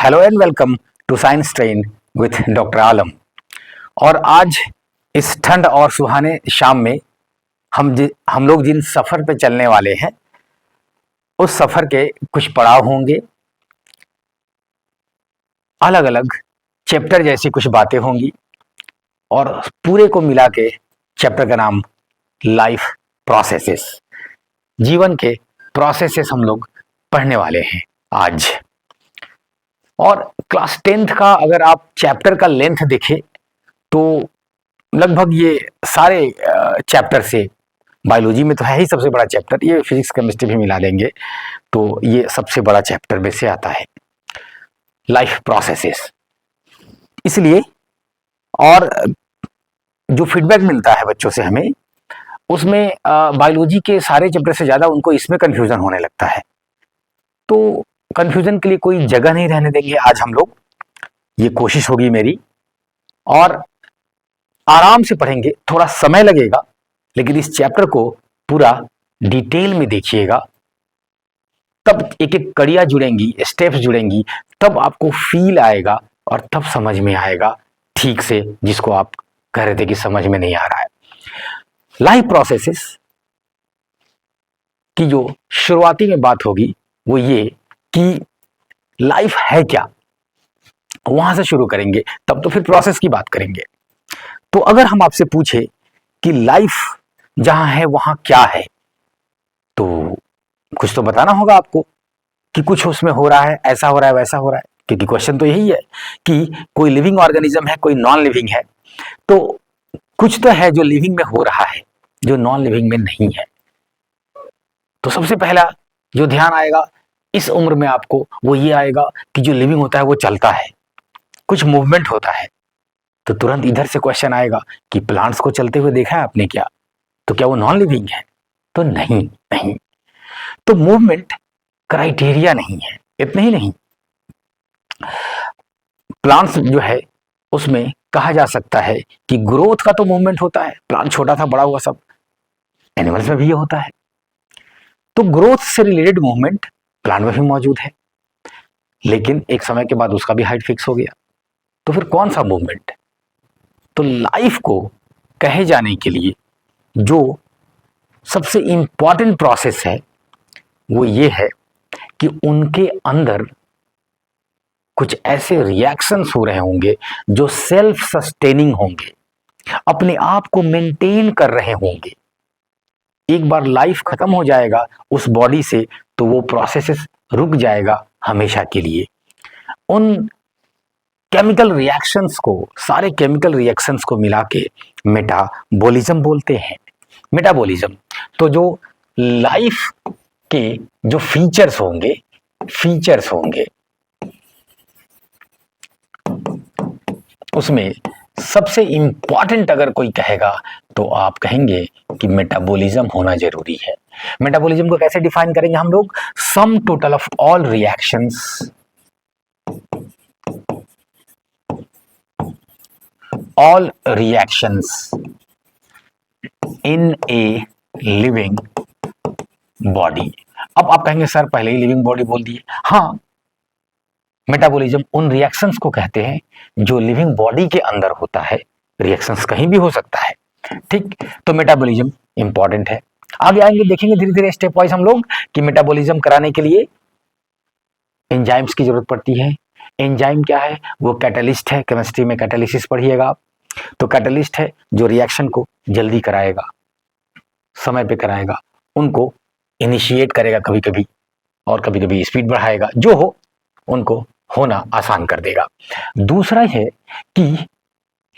Hello and welcome to science train with doctor Alam. और आज इस ठंड और सुहाने शाम में हम लोग जिन सफ़र पे चलने वाले हैं उस सफ़र के कुछ पड़ाव होंगे, अलग अलग चैप्टर जैसी कुछ बातें होंगी और पूरे को मिला के चैप्टर का नाम लाइफ प्रोसेसेस, जीवन के प्रोसेसेस हम लोग पढ़ने वाले हैं आज। और क्लास 10th का अगर आप चैप्टर का लेंथ देखें तो लगभग ये सारे चैप्टर से, बायोलॉजी में तो है ही सबसे बड़ा चैप्टर, ये फिजिक्स केमिस्ट्री भी मिला देंगे तो ये सबसे बड़ा चैप्टर में से आता है, लाइफ प्रोसेसेस। इसलिए और जो फीडबैक मिलता है बच्चों से हमें, उसमें बायोलॉजी के सारे चैप्टर से ज़्यादा उनको इसमें कन्फ्यूज़न होने लगता है। तो कन्फ्यूज़न के लिए कोई जगह नहीं रहने देंगे आज हम लोग, ये कोशिश होगी मेरी, और आराम से पढ़ेंगे। थोड़ा समय लगेगा लेकिन इस चैप्टर को पूरा डिटेल में देखिएगा, तब एक एक कड़ियाँ जुड़ेंगी, स्टेप्स जुड़ेंगी, तब आपको फील आएगा और तब समझ में आएगा ठीक से, जिसको आप कह रहे थे कि समझ में नहीं आ रहा है। लाइफ प्रोसेसेस की जो शुरुआती में बात होगी वो ये कि लाइफ है क्या, वहां से शुरू करेंगे, तब तो फिर प्रोसेस की बात करेंगे। तो अगर हम आपसे पूछे कि लाइफ जहां है वहां क्या है, तो कुछ तो बताना होगा आपको कि कुछ उसमें हो रहा है, ऐसा हो रहा है, वैसा हो रहा है, क्योंकि क्वेश्चन तो यही है कि कोई लिविंग ऑर्गेनिज्म है, कोई नॉन लिविंग है, तो कुछ तो है जो लिविंग में हो रहा है जो नॉन लिविंग में नहीं है। तो सबसे पहला जो ध्यान आएगा इस उम्र में आपको वो ये आएगा कि जो लिविंग होता है वो चलता है, कुछ मूवमेंट होता है। तो तुरंत इधर से क्वेश्चन आएगा कि प्लांट्स को चलते हुए देखा है आपने क्या, तो क्या वो नॉन लिविंग है? तो नहीं। तो मूवमेंट क्राइटेरिया नहीं है। इतना ही नहीं, प्लांट्स जो है उसमें कहा जा सकता है कि ग्रोथ का तो मूवमेंट होता है, प्लांट छोटा था बड़ा हुआ, सब एनिमल्स में भी ये होता है। तो ग्रोथ से रिलेटेड मूवमेंट प्लांट में भी मौजूद है, लेकिन एक समय के बाद उसका भी हाइट फिक्स हो गया। तो फिर कौन सा मूवमेंट? तो लाइफ को कहे जाने के लिए जो सबसे इंपॉर्टेंट प्रोसेस है वो ये है कि उनके अंदर कुछ ऐसे रिएक्शंस हो रहे होंगे जो सेल्फ सस्टेनिंग होंगे, अपने आप को मेंटेन कर रहे होंगे। एक बार लाइफ खत्म हो जाएगा उस बॉडी से तो वो प्रोसेसेस रुक जाएगा हमेशा के लिए। उन केमिकल रिएक्शंस को, सारे केमिकल रिएक्शंस को मिला के मेटाबॉलिज्म बोलते हैं। मेटाबॉलिज्म तो जो लाइफ के जो फीचर्स होंगे उसमें सबसे इंपॉर्टेंट अगर कोई कहेगा तो आप कहेंगे कि मेटाबॉलिज्म होना जरूरी है। मेटाबॉलिज्म को कैसे डिफाइन करेंगे हम लोग? Sum total of all reactions in a living body. अब आप कहेंगे सर पहले ही लिविंग बॉडी बोल दिए। हाँ, मेटाबॉलिज्म उन रिएक्शंस को कहते हैं जो लिविंग बॉडी के अंदर होता है, रिएक्शंस कहीं भी हो सकता है, ठीक। तो मेटाबॉलिज्म इंपॉर्टेंट है। आगे आएंगे, देखेंगे धीरे धीरे स्टेप वाइज हम लोग कि मेटाबॉलिज्म कराने के लिए एंजाइम्स की जरूरत पड़ती है। एंजाइम क्या है? वो कैटलिस्ट है, केमिस्ट्री में कैटालिसिस पढ़िएगा आप। तो कैटलिस्ट है जो रिएक्शन को जल्दी कराएगा, समय पे कराएगा, उनको इनिशिएट करेगा कभी कभी और कभी कभी स्पीड बढ़ाएगा, जो हो उनको होना आसान कर देगा। दूसरा है कि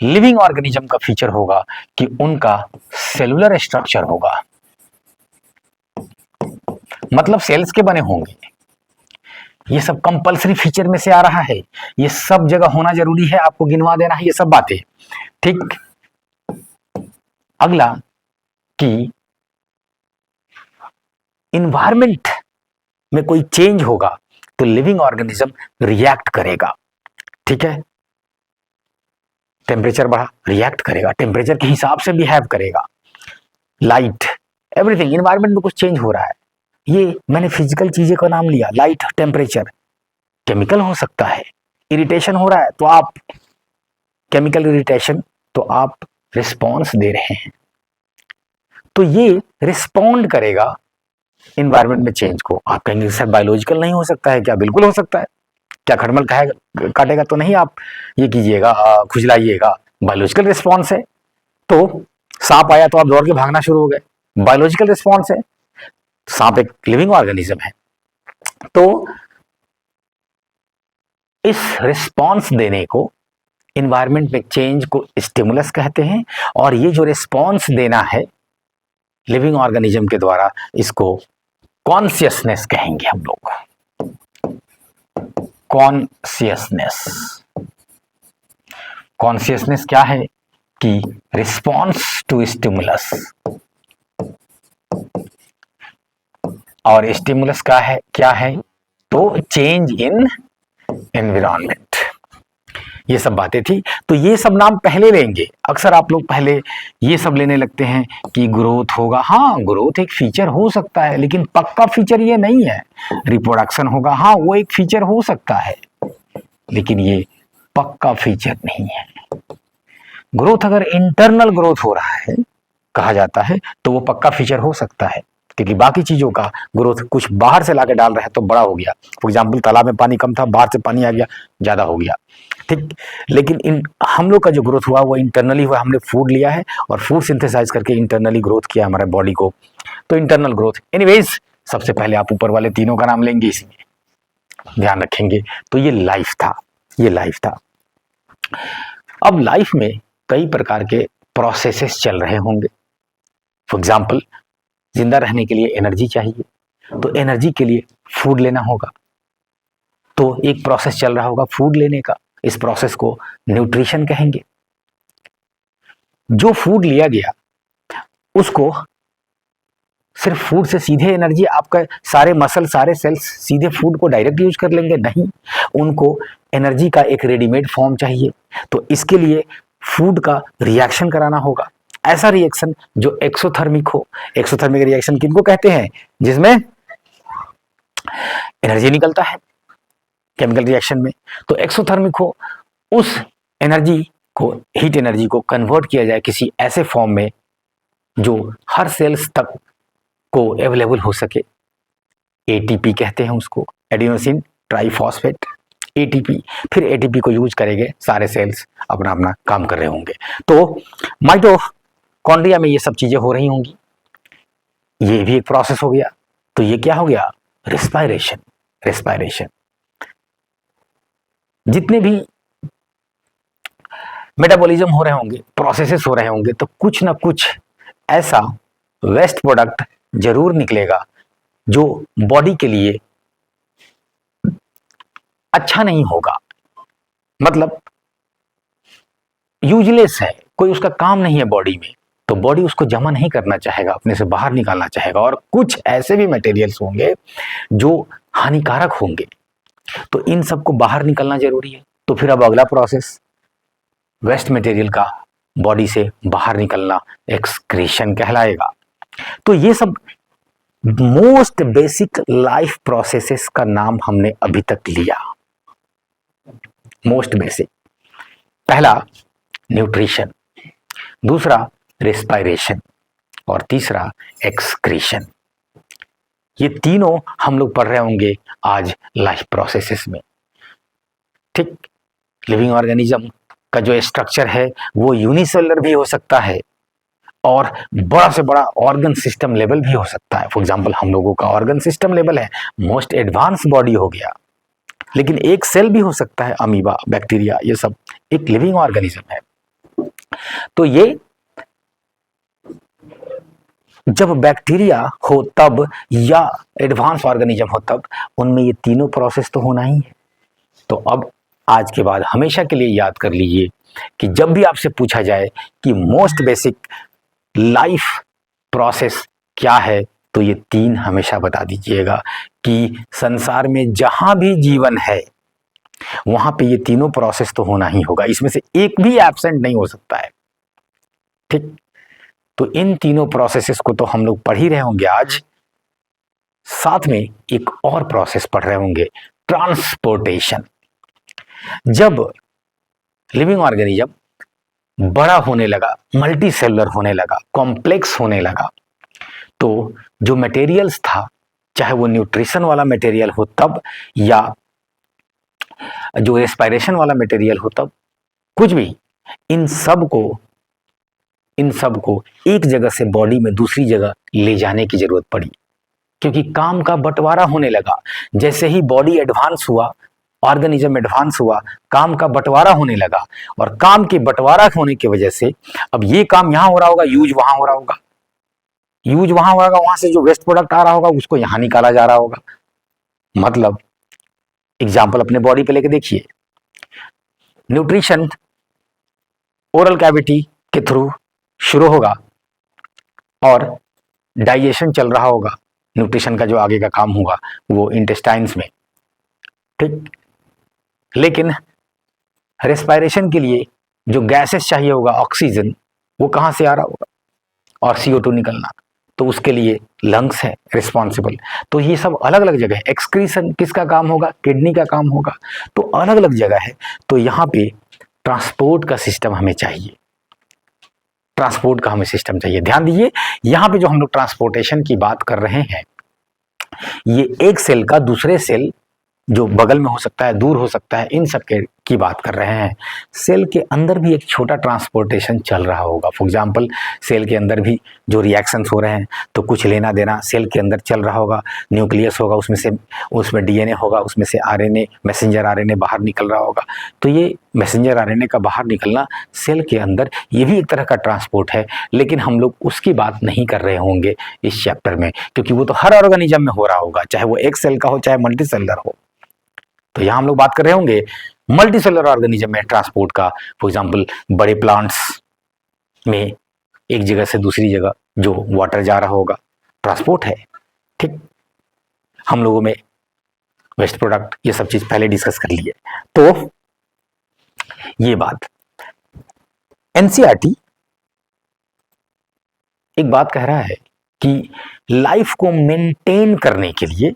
लिविंग ऑर्गेनिज्म का फीचर होगा कि उनका सेलुलर स्ट्रक्चर होगा, मतलब सेल्स के बने होंगे। ये सब कंपलसरी फीचर में से आ रहा है, ये सब जगह होना जरूरी है, आपको गिनवा देना है ये सब बातें, ठीक। अगला कि इन्वायरमेंट में कोई चेंज होगा तो लिविंग ऑर्गेनिज्म रिएक्ट करेगा, ठीक है। टेम्परेचर बढ़ा, रिएक्ट करेगा, टेम्परेचर के हिसाब से बिहेव करेगा। लाइट, एवरीथिंग, इन्वायरमेंट में कुछ चेंज हो रहा है, ये मैंने फिजिकल चीजें का नाम लिया, लाइट, टेम्परेचर। केमिकल हो सकता है, इरिटेशन हो रहा है तो आप केमिकल इरिटेशन, तो आप रिस्पॉन्स दे रहे हैं, तो ये रिस्पॉन्ड करेगा इन्वायरमेंट में चेंज को। आप कहेंगे सर बायोलॉजिकल नहीं हो सकता है क्या? बिल्कुल हो सकता है। क्या खटमल खाएगा काटेगा तो नहीं आप ये कीजिएगा, खुजलाइएगा, बायोलॉजिकल रिस्पॉन्स है। तो सांप आया तो आप दौड़ के भागना शुरू हो गए, बायोलॉजिकल रिस्पॉन्स है। सांप एक लिविंग ऑर्गेनिज्म है। तो इस रिस्पॉन्स देने को, इन्वायरमेंट में चेंज को स्टिमुलस कहते हैं, और ये जो रिस्पॉन्स देना है लिविंग ऑर्गेनिज्म के द्वारा, इसको कॉन्शियसनेस कहेंगे हम लोग। कॉन्शियसनेस, कॉन्शियसनेस क्या है कि रिस्पॉन्स टू स्टिमुलस, और स्टिमुलस का है क्या है? तो चेंज इन एनवायरनमेंट। ये सब बातें थी। तो ये सब नाम पहले लेंगे। अक्सर आप लोग पहले ये सब लेने लगते हैं कि ग्रोथ होगा। हाँ, ग्रोथ एक फीचर हो सकता है, लेकिन पक्का फीचर ये नहीं है। रिप्रोडक्शन होगा, हाँ वो एक फीचर हो सकता है, लेकिन ये पक्का फीचर नहीं है। ग्रोथ अगर इंटरनल ग्रोथ हो रहा है कहा जाता है तो वो पक्का फीचर हो सकता है, क्योंकि बाकी चीजों का ग्रोथ कुछ बाहर से लाके डाल रहे हैं तो बड़ा हो गया। फॉर एग्जाम्पल तालाब में पानी कम था, बाहर से पानी आ गया, ज्यादा हो गया, ठीक। लेकिन इन हम लोग का जो ग्रोथ हुआ वो इंटरनली हुआ। हमने फूड लिया है और फूड सिंथेसाइज करके इंटरनली ग्रोथ किया हमारे बॉडी को, तो इंटरनल ग्रोथ। एनीवेज, सबसे पहले आप ऊपर वाले तीनों का नाम लेंगे, इसमें ध्यान रखेंगे। तो ये लाइफ था, ये लाइफ था। अब लाइफ में कई प्रकार के प्रोसेसेस चल रहे होंगे। फॉर एग्जाम्पल, जिंदा रहने के लिए एनर्जी चाहिए, तो एनर्जी के लिए फूड लेना होगा। तो एक प्रोसेस चल रहा होगा फूड लेने का, इस प्रोसेस को न्यूट्रिशन कहेंगे। जो फूड लिया गया उसको सिर्फ फूड से सीधे एनर्जी, आपका सारे मसल सारे सेल्स सीधे फूड को डायरेक्ट यूज कर लेंगे? नहीं, उनको एनर्जी का एक रेडीमेड फॉर्म चाहिए। तो इसके लिए फूड का रिएक्शन कराना होगा, ऐसा रिएक्शन जो एक्सोथर्मिक हो। एक्सोथर्मिक रिएक्शन किनको कहते हैं? जिसमें एनर्जी निकलता है केमिकल रिएक्शन में। तो एक्सोथर्मिक हो, उस एनर्जी को, हीट एनर्जी को कन्वर्ट किया जाए किसी ऐसे फॉर्म में जो हर सेल्स तक को अवेलेबल हो सके। एटीपी कहते हैं उसको, एडिनोसिन ट्राइफॉस्फेट, एटीपी। फिर एटीपी को यूज करेंगे, सारे सेल्स अपना अपना काम कर रहे होंगे। तो माइटोकॉन्ड्रिया में ये सब चीजें हो रही होंगी, ये भी एक प्रोसेस हो गया। तो ये क्या हो गया? रेस्पायरेशन। रेस्पायरेशन, जितने भी मेटाबॉलिज्म हो रहे होंगे, प्रोसेसेस हो रहे होंगे, तो कुछ ना कुछ ऐसा वेस्ट प्रोडक्ट जरूर निकलेगा जो बॉडी के लिए अच्छा नहीं होगा, मतलब यूजलेस है, कोई उसका काम नहीं है बॉडी में। तो बॉडी उसको जमा नहीं करना चाहेगा, अपने से बाहर निकालना चाहेगा। और कुछ ऐसे भी मटेरियल्स होंगे जो हानिकारक होंगे, तो इन सबको बाहर निकलना जरूरी है। तो फिर अब अगला प्रोसेस वेस्ट मटेरियल का बॉडी से बाहर निकलना एक्सक्रीशन कहलाएगा। तो ये सब मोस्ट बेसिक लाइफ प्रोसेसेस का नाम हमने अभी तक लिया। मोस्ट बेसिक, पहला न्यूट्रिशन, दूसरा रेस्पायरेशन, और तीसरा एक्सक्रीशन। ये तीनों हम लोग पढ़ रहे होंगे आज लाइफ प्रोसेसेस में, ठीक। लिविंग ऑर्गेनिज्म का जो स्ट्रक्चर है वो यूनिसेलुलर भी हो सकता है और बड़ा से बड़ा ऑर्गन सिस्टम लेवल भी हो सकता है। फॉर एग्जांपल, हम लोगों का ऑर्गन सिस्टम लेवल है, मोस्ट एडवांस बॉडी हो गया, लेकिन एक सेल भी हो सकता है, अमीबा, बैक्टीरिया, ये सब एक लिविंग ऑर्गेनिज्म है। तो ये जब बैक्टीरिया हो तब, या एडवांस ऑर्गेनिज्म हो तब, उनमें ये तीनों प्रोसेस तो होना ही है। तो अब आज के बाद हमेशा के लिए याद कर लीजिए कि जब भी आपसे पूछा जाए कि मोस्ट बेसिक लाइफ प्रोसेस क्या है, तो ये तीन हमेशा बता दीजिएगा कि संसार में जहां भी जीवन है वहां पे ये तीनों प्रोसेस तो होना ही होगा, इसमें से एक भी एब्सेंट नहीं हो सकता है, ठीक। तो इन तीनों प्रोसेसेस को तो हम लोग पढ़ ही रहे होंगे आज, साथ में एक और प्रोसेस पढ़ रहे होंगे, ट्रांसपोर्टेशन। जब लिविंग ऑर्गेनिज्म बड़ा होने लगा, मल्टी सेलुलर होने लगा, कॉम्प्लेक्स होने लगा, तो जो मटेरियल्स था, चाहे वो न्यूट्रिशन वाला मटेरियल हो तब, या जो रेस्पिरेशन वाला मटेरियल हो तब, कुछ भी, इन सब को एक जगह से बॉडी में दूसरी जगह ले जाने की जरूरत पड़ी, क्योंकि काम का बंटवारा होने लगा। जैसे ही बॉडी एडवांस हुआ, ऑर्गेनिज्म एडवांस हुआ, काम का बंटवारा होने लगा, और काम के बंटवारा होने की वजह से अब ये काम यहां हो रहा होगा, यूज वहां हो रहा होगा, यूज वहां हो रहा होगा, वहां से जो वेस्ट प्रोडक्ट आ रहा होगा उसको यहां निकाला जा रहा होगा। मतलब एग्जाम्पल अपने बॉडी पे लेके देखिए, न्यूट्रिशन ओरल कैविटी के थ्रू शुरू होगा और डाइजेशन चल रहा होगा, न्यूट्रिशन का जो आगे का काम होगा वो इंटेस्टाइन्स में, ठीक। लेकिन रेस्पिरेशन के लिए जो गैसेस चाहिए होगा, ऑक्सीजन, वो कहां से आ रहा होगा, और CO2 निकलना, तो उसके लिए लंग्स है रिस्पॉन्सिबल। तो ये सब अलग अलग जगह है। एक्सक्रीशन किसका काम होगा, किडनी का काम होगा, तो अलग अलग जगह है। तो यहाँ पे ट्रांसपोर्ट का सिस्टम हमें चाहिए, ट्रांसपोर्ट का हमें सिस्टम चाहिए। ध्यान दीजिए, यहाँ पे जो हम लोग ट्रांसपोर्टेशन की बात कर रहे हैं, ये एक सेल का दूसरे सेल, जो बगल में हो सकता है, दूर हो सकता है, इन सब के की बात कर रहे हैं। सेल के अंदर भी एक छोटा ट्रांसपोर्टेशन चल रहा होगा। फॉर एग्जांपल, सेल के अंदर भी जो रिएक्शंस हो रहे हैं, तो कुछ लेना देना सेल के अंदर चल रहा होगा। न्यूक्लियस होगा, उसमें DNA होगा, उसमें से RNA, मैसेंजर RNA बाहर निकल रहा होगा। तो ये मैसेंजर RNA का बाहर निकलना सेल के अंदर, ये भी एक तरह का ट्रांसपोर्ट है, लेकिन हम लोग उसकी बात नहीं कर रहे होंगे इस चैप्टर में, क्योंकि वो तो हर ऑर्गेनिज्म में हो रहा होगा, चाहे वो एक सेल का हो, चाहे मल्टी सेलुलर हो। तो यहां हम लोग बात कर रहे होंगे मल्टी सेलुलर ऑर्गेनिज्म में ट्रांसपोर्ट का। फॉर एग्जांपल, बड़े प्लांट्स में एक जगह से दूसरी जगह जो वाटर जा रहा होगा, ट्रांसपोर्ट है, ठीक। हम लोगों में वेस्ट प्रोडक्ट, ये सब चीज पहले डिस्कस कर लिए। तो ये बात, NCERT एक बात कह रहा है कि लाइफ को मेंटेन करने के लिए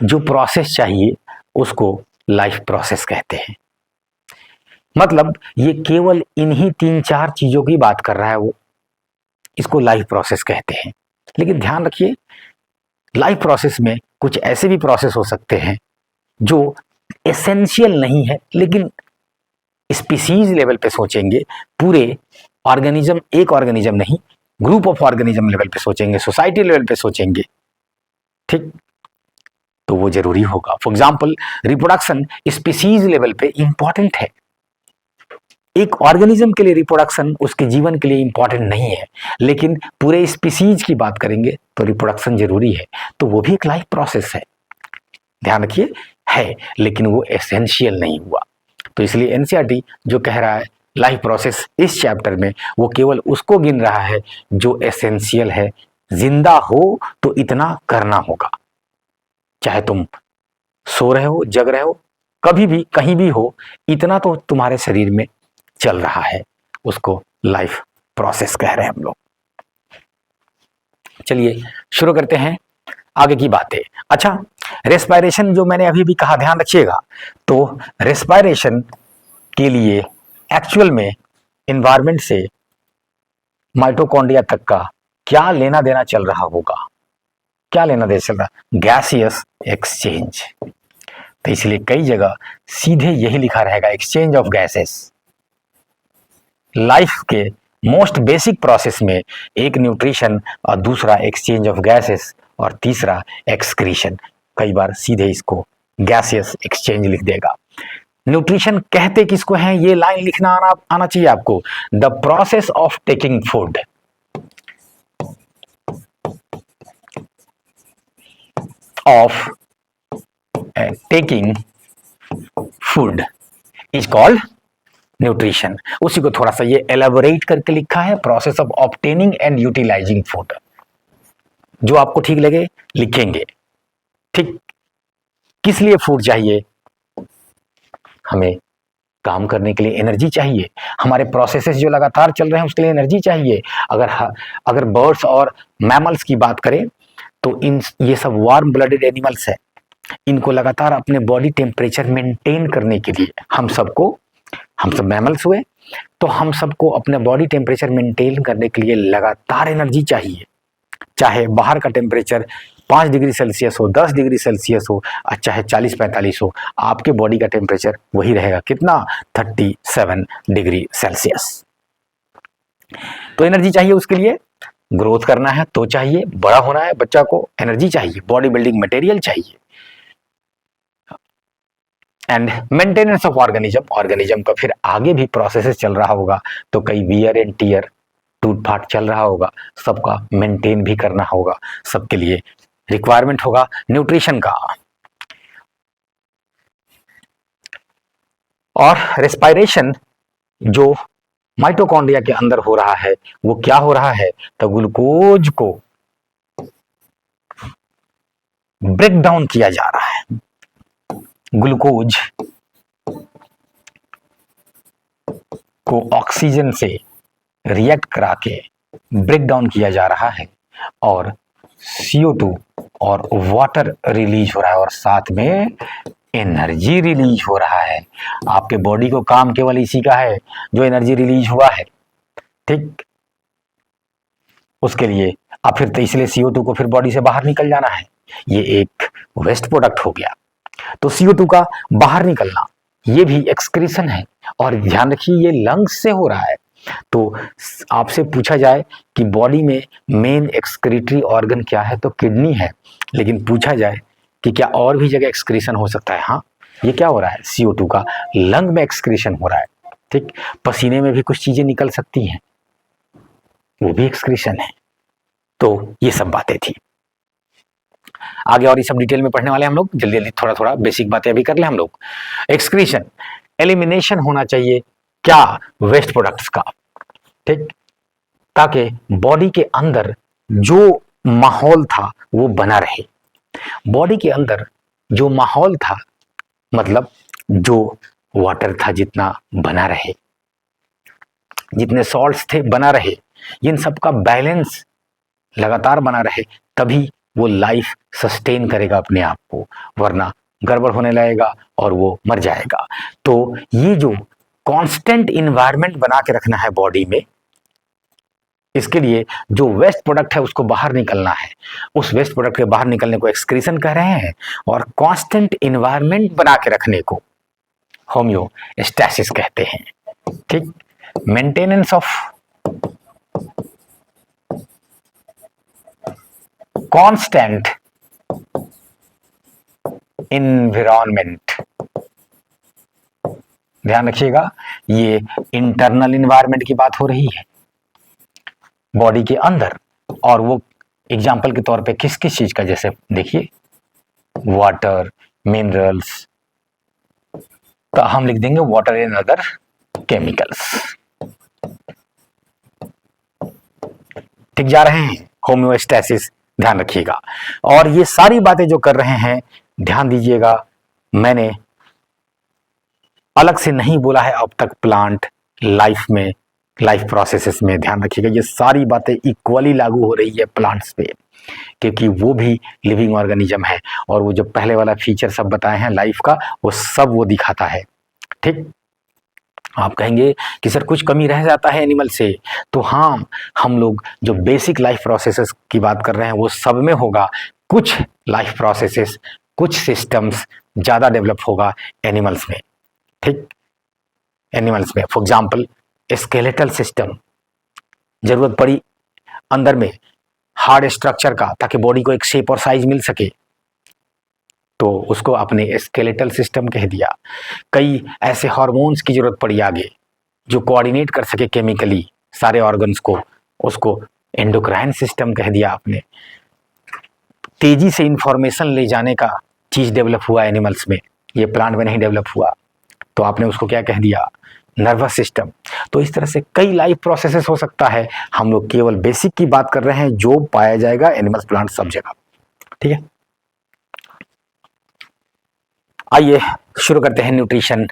जो प्रोसेस चाहिए उसको लाइफ प्रोसेस कहते हैं। मतलब ये केवल इन्हीं 3-4 चीजों की बात कर रहा है वो, इसको लाइफ प्रोसेस कहते हैं। लेकिन ध्यान रखिए, लाइफ प्रोसेस में कुछ ऐसे भी प्रोसेस हो सकते हैं जो एसेंशियल नहीं है, लेकिन स्पीसीज लेवल पे सोचेंगे, पूरे ऑर्गेनिज्म, एक ऑर्गेनिज्म नहीं, ग्रुप ऑफ ऑर्गेनिज्म लेवल पे सोचेंगे, सोसाइटी लेवल पे सोचेंगे, ठीक, तो वो जरूरी होगा। For example, reproduction species level पे इंपॉर्टेंट है। एक ऑर्गेनिज्म के लिए रिप्रोडक्शन उसके जीवन के लिए इंपॉर्टेंट नहीं है, लेकिन पूरे स्पीसीज की बात करेंगे तो रिप्रोडक्शन जरूरी है, तो वो भी एक लाइफ प्रोसेस है। ध्यान रखिए, है, लेकिन वो एसेंशियल नहीं हुआ। तो इसलिए NCERT जो कह रहा है लाइफ प्रोसेस इस चैप्टर में, वो केवल उसको गिन रहा है जो एसेंशियल है। जिंदा हो तो इतना करना होगा, चाहे तुम सो रहे हो, जग रहे हो, कभी भी कहीं भी हो, इतना तो तुम्हारे शरीर में चल रहा है, उसको लाइफ प्रोसेस कह रहे हैं हम लोग। चलिए शुरू करते हैं आगे की बातें। अच्छा, रेस्पिरेशन जो मैंने अभी भी कहा, ध्यान रखिएगा, तो रेस्पिरेशन के लिए एक्चुअल में एनवायरनमेंट से माइटोकॉन्ड्रिया तक का क्या लेना देना चल रहा होगा, क्या लेना देना चल रहा, गैसियस एक्सचेंज। तो इसलिए कई जगह सीधे यही लिखा रहेगा, एक्सचेंज ऑफ गैसेस। लाइफ के मोस्ट बेसिक प्रोसेस में एक न्यूट्रिशन और दूसरा एक्सचेंज ऑफ गैसेस और तीसरा एक्सक्रीशन। कई बार सीधे इसको गैसियस एक्सचेंज लिख देगा। न्यूट्रिशन कहते किसको हैं, ये लाइन लिखना आना चाहिए आपको। The process of taking food, of taking food is called nutrition. उसी को थोड़ा सा ये एलेबोरेट करके लिखा है, process of obtaining and utilising food. जो आपको ठीक लगे लिखेंगे, ठीक। किस लिए फूड चाहिए, हमें काम करने के लिए एनर्जी चाहिए, हमारे प्रोसेसेस जो लगातार चल रहे हैं उसके लिए एनर्जी चाहिए। अगर बर्ड्स और मैमल्स की बात करें तो ये सब वार्म ब्लडेड एनिमल्स है, इनको लगातार अपने बॉडी टेम्परेचर मेंटेन करने के लिए हम सब मैमल्स हुए, तो हम सबको अपने बॉडी टेम्परेचर मेंटेन करने के लिए लगातार एनर्जी चाहिए। चाहे बाहर का टेम्परेचर 5 डिग्री सेल्सियस हो, 10 डिग्री सेल्सियस हो, चाहे 40-45 हो, आपके बॉडी का टेम्परेचर वही रहेगा। कितना? 37 डिग्री सेल्सियस। तो एनर्जी चाहिए उसके लिए। ग्रोथ करना है तो चाहिए, बड़ा होना है बच्चा को, एनर्जी चाहिए, बॉडी बिल्डिंग मटेरियल चाहिए। एंड मेंटेनेंस ऑफ ऑर्गेनिज्म का फिर आगे भी प्रोसेसेस चल रहा होगा, तो कई वियर एंड टीयर, टूट फाट चल रहा होगा, सबका मेंटेन भी करना होगा, सबके लिए रिक्वायरमेंट होगा न्यूट्रिशन का। और रेस्पिरेशन जो माइटोकॉन्ड्रिया के अंदर हो रहा है, वो क्या हो रहा है? तो ग्लूकोज को ब्रेक डाउन किया जा रहा है। ग्लूकोज को ऑक्सीजन से रिएक्ट करा के ब्रेक डाउन किया जा रहा है, और CO2 और वाटर रिलीज हो रहा है, और साथ में एनर्जी रिलीज हो रहा है। आपके बॉडी को काम केवल इसी का है जो एनर्जी रिलीज हुआ है, ठीक। उसके लिए अब फिर तो इसलिए CO2 को फिर बॉडी से बाहर निकल जाना है, ये एक वेस्ट प्रोडक्ट हो गया। तो CO2 का बाहर निकलना ये भी एक्सक्रीशन है, और ध्यान रखिए ये लंग्स से हो रहा है। तो आपसे पूछा जाए कि बॉडी में मेन एक्सक्रीटरी ऑर्गन क्या है, तो किडनी है, लेकिन पूछा जाए कि क्या और भी जगह एक्सक्रीशन हो सकता है? हाँ, ये क्या हो रहा है? CO2 का लंग में एक्सक्रीशन हो रहा है, ठीक। पसीने में भी कुछ चीजें निकल सकती हैं, वो भी एक्सक्रीशन है। तो ये सब बातें थी। आगे और ये सब डिटेल में पढ़ने वाले हम लोग, जल्दी जल्दी थोड़ा थोड़ा बेसिक बातें अभी कर ले हम लोग। एक्सक्रीशन, एलिमिनेशन होना चाहिए क्या? वेस्ट प्रोडक्ट्स का, ठीक, ताकि बॉडी के अंदर जो माहौल था वो बना रहे। बॉडी के अंदर जो माहौल था, मतलब जो वाटर था जितना बना रहे, जितने सॉल्ट्स थे बना रहे, इन सब का बैलेंस लगातार बना रहे, तभी वो लाइफ सस्टेन करेगा अपने आप को, वरना गड़बड़ होने लगेगा और वो मर जाएगा। तो ये जो कांस्टेंट इन्वायरमेंट बना के रखना है बॉडी में, इसके लिए जो वेस्ट प्रोडक्ट है उसको बाहर निकलना है। उस वेस्ट प्रोडक्ट के बाहर निकलने को एक्सक्रीशन कह रहे हैं, और कांस्टेंट इन्वायरमेंट बना के रखने को होम्योस्टैसिस कहते हैं, ठीक। मेंटेनेंस ऑफ कांस्टेंट इन्वायरमेंट, ध्यान रखिएगा, ये इंटरनल इन्वायरमेंट की बात हो रही है बॉडी के अंदर। और वो एग्जाम्पल के तौर पे किस किस चीज का, जैसे देखिए वाटर, मिनरल्स, तो हम लिख देंगे वाटर एंड अदर केमिकल्स, ठीक जा रहे हैं? होम्योस्टैसिस, ध्यान रखिएगा। और ये सारी बातें जो कर रहे हैं, ध्यान दीजिएगा, मैंने अलग से नहीं बोला है अब तक प्लांट लाइफ में, लाइफ प्रोसेसेस में। ध्यान रखिएगा ये सारी बातें इक्वली लागू हो रही है प्लांट्स पे, क्योंकि वो भी लिविंग ऑर्गेनिज्म है, और वो जो पहले वाला फीचर सब बताए हैं लाइफ का, वो सब वो दिखाता है, ठीक। आप कहेंगे कि सर कुछ कमी रह जाता है एनिमल से, तो हाँ, हम लोग जो बेसिक लाइफ प्रोसेसेस की बात कर रहे हैं वो सब में होगा। कुछ लाइफ प्रोसेसेस, कुछ सिस्टम्स ज़्यादा डेवलप होगा एनिमल्स में, ठीक। एनिमल्स में फॉर एग्जाम्पल स्केलेटल सिस्टम, जरूरत पड़ी अंदर में हार्ड स्ट्रक्चर का, ताकि बॉडी को एक शेप और साइज मिल सके, तो उसको आपने स्केलेटल सिस्टम कह दिया। कई ऐसे हार्मोन्स की जरूरत पड़ी आगे जो कोऑर्डिनेट कर सके केमिकली सारे ऑर्गन्स को, उसको एंडोक्राइन सिस्टम कह दिया आपने। तेजी से इंफॉर्मेशन ले जाने का चीज डेवलप हुआ एनिमल्स में, ये प्लांट में नहीं डेवलप हुआ, तो आपने उसको क्या कह दिया? Nervous system. तो इस तरह से कई लाइफ प्रोसेसेस हो सकता है, हम लोग केवल बेसिक की बात कर रहे हैं जो पाया जाएगा एनिमल्स, प्लांट, सब जगह, ठीक है। आइए शुरू करते हैं न्यूट्रिशन।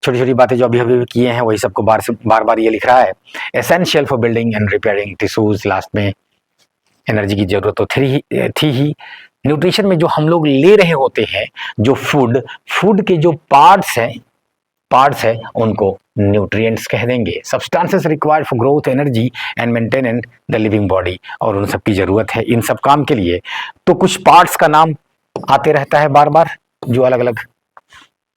छोटी छोटी बातें जो अभी अभी किए हैं वही सबको बार बार ये लिख रहा है। Essential for building and repairing tissues, last में एनर्जी की जरूरत तो थी ही, न्यूट्रिशन में जो हम लोग ले रहे होते हैं, जो फूड के जो पार्ट्स है उनको न्यूट्रिएंट्स कह देंगे। Substances required for growth, energy and maintenance the living body, और उन सब की जरूरत है इन सब काम के लिए। तो कुछ पार्ट्स का नाम आते रहता है बार बार, जो अलग अलग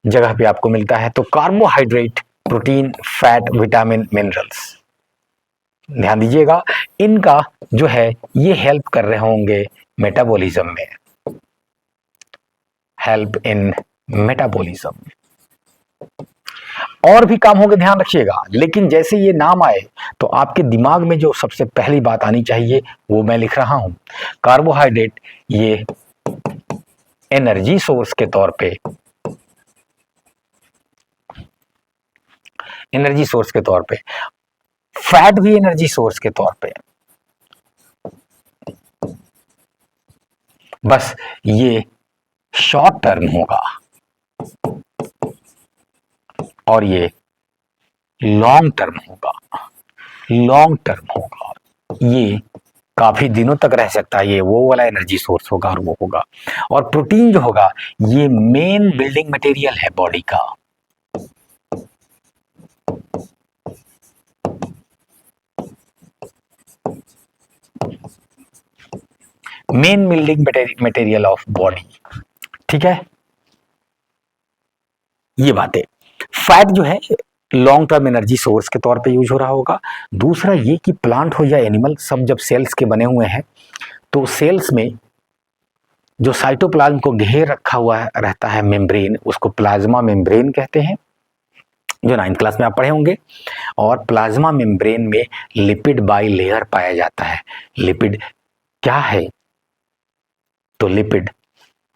जगह पे आपको मिलता है। तो carbohydrate, protein, fat, vitamin, minerals, ध्यान दीजिएगा, इनका जो है ये हेल्प कर रहे होंगे मेटाबॉलिज्म में, हेल्प इन मेटाबॉलिज्म। और भी काम होंगे, ध्यान रखिएगा। लेकिन जैसे ये नाम आए तो आपके दिमाग में जो सबसे पहली बात आनी चाहिए वो मैं लिख रहा हूं। कार्बोहाइड्रेट ये एनर्जी सोर्स के तौर पे, एनर्जी सोर्स के तौर पे, फैट भी एनर्जी सोर्स के तौर पे। बस ये शॉर्ट टर्म होगा और ये लॉन्ग टर्म होगा, लॉन्ग टर्म होगा। ये काफी दिनों तक रह सकता है, ये वो वाला एनर्जी सोर्स होगा और वो होगा। और प्रोटीन जो होगा ये मेन बिल्डिंग मटेरियल है बॉडी का। Main building material of body, ठीक है। ये बातें, फैट जो है लॉन्ग टर्म एनर्जी सोर्स के तौर पे यूज हो रहा होगा। दूसरा ये कि प्लांट हो या एनिमल, सब जब सेल्स के बने हुए हैं तो सेल्स में जो साइटोप्लाज्म को घेर रखा हुआ रहता है मेम्ब्रेन, उसको प्लाज्मा मेम्ब्रेन कहते हैं, जो 9th क्लास में आप पढ़े होंगे। और प्लाज्मा मेम्ब्रेन में लिपिड बाई लेयर पाया जाता है। लिपिड क्या है? तो लिपिड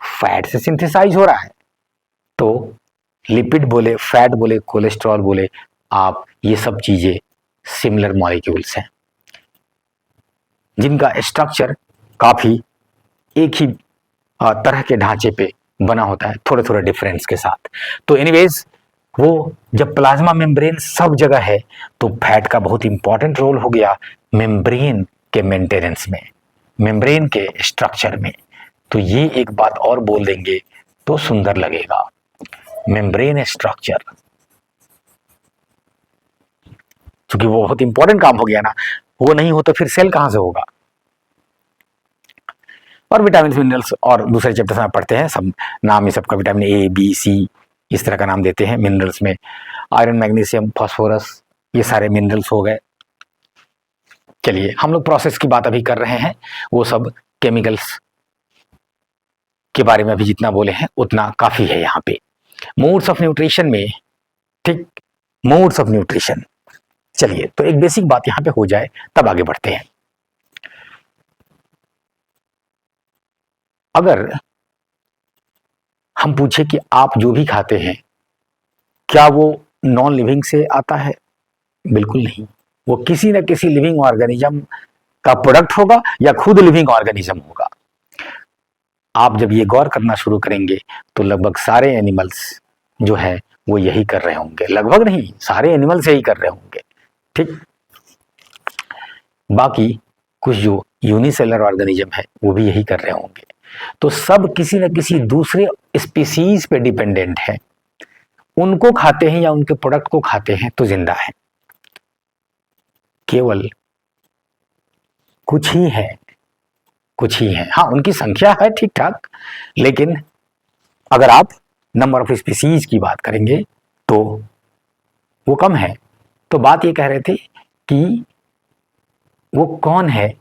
फैट से सिंथेसाइज हो रहा है। तो लिपिड बोले, फैट बोले, कोलेस्ट्रॉल बोले, आप ये सब चीजें सिमिलर मॉलिक्यूल्स हैं जिनका स्ट्रक्चर काफी एक ही तरह के ढांचे पे बना होता है, थोड़े थोड़े डिफरेंस के साथ। तो एनीवेज, वो जब प्लाज्मा मेम्ब्रेन सब जगह है तो फैट का बहुत इंपॉर्टेंट रोल हो गया मेम्ब्रेन के मेंटेनेंस में, मेम्ब्रेन के स्ट्रक्चर में। तो ये एक बात और बोल देंगे तो सुंदर लगेगा, मेम्ब्रेन स्ट्रक्चर, क्योंकि वो बहुत इंपॉर्टेंट काम हो गया ना, वो नहीं हो तो फिर सेल कहां से होगा। और विटामिन मिनरल्स और दूसरे चैप्टर्स में पढ़ते हैं, सब नाम ये सबका विटामिन ए बी सी इस तरह का नाम देते हैं। मिनरल्स में आयरन, मैग्नीशियम, फास्फोरस, ये सारे मिनरल्स हो गए। चलिए, हम लोग प्रोसेस की बात अभी कर रहे हैं, वो सब केमिकल्स के बारे में अभी जितना बोले हैं उतना काफी है यहाँ पे। मोड्स ऑफ न्यूट्रिशन में, ठीक, मोड्स ऑफ न्यूट्रिशन। चलिए, तो एक बेसिक बात यहाँ पे हो जाए तब आगे बढ़ते हैं। अगर हम पूछे कि आप जो भी खाते हैं क्या वो नॉन लिविंग से आता है? बिल्कुल नहीं, वो किसी न किसी लिविंग ऑर्गेनिज्म का प्रोडक्ट होगा या खुद लिविंग ऑर्गेनिज्म होगा। आप जब ये गौर करना शुरू करेंगे तो लगभग सारे एनिमल्स जो है वो यही कर रहे होंगे, लगभग नहीं, सारे एनिमल्स यही कर रहे होंगे, ठीक। बाकी कुछ जो यूनिसेलर ऑर्गेनिज्म है वो भी यही कर रहे होंगे। तो सब किसी न किसी दूसरे स्पीसीज पे डिपेंडेंट है, उनको खाते हैं या उनके प्रोडक्ट को खाते हैं तो जिंदा है। केवल कुछ ही है, कुछ ही है, हाँ उनकी संख्या है ठीक ठाक, लेकिन अगर आप नंबर ऑफ स्पीसीज की बात करेंगे तो वो कम है। तो बात ये कह रहे थे कि वो कौन है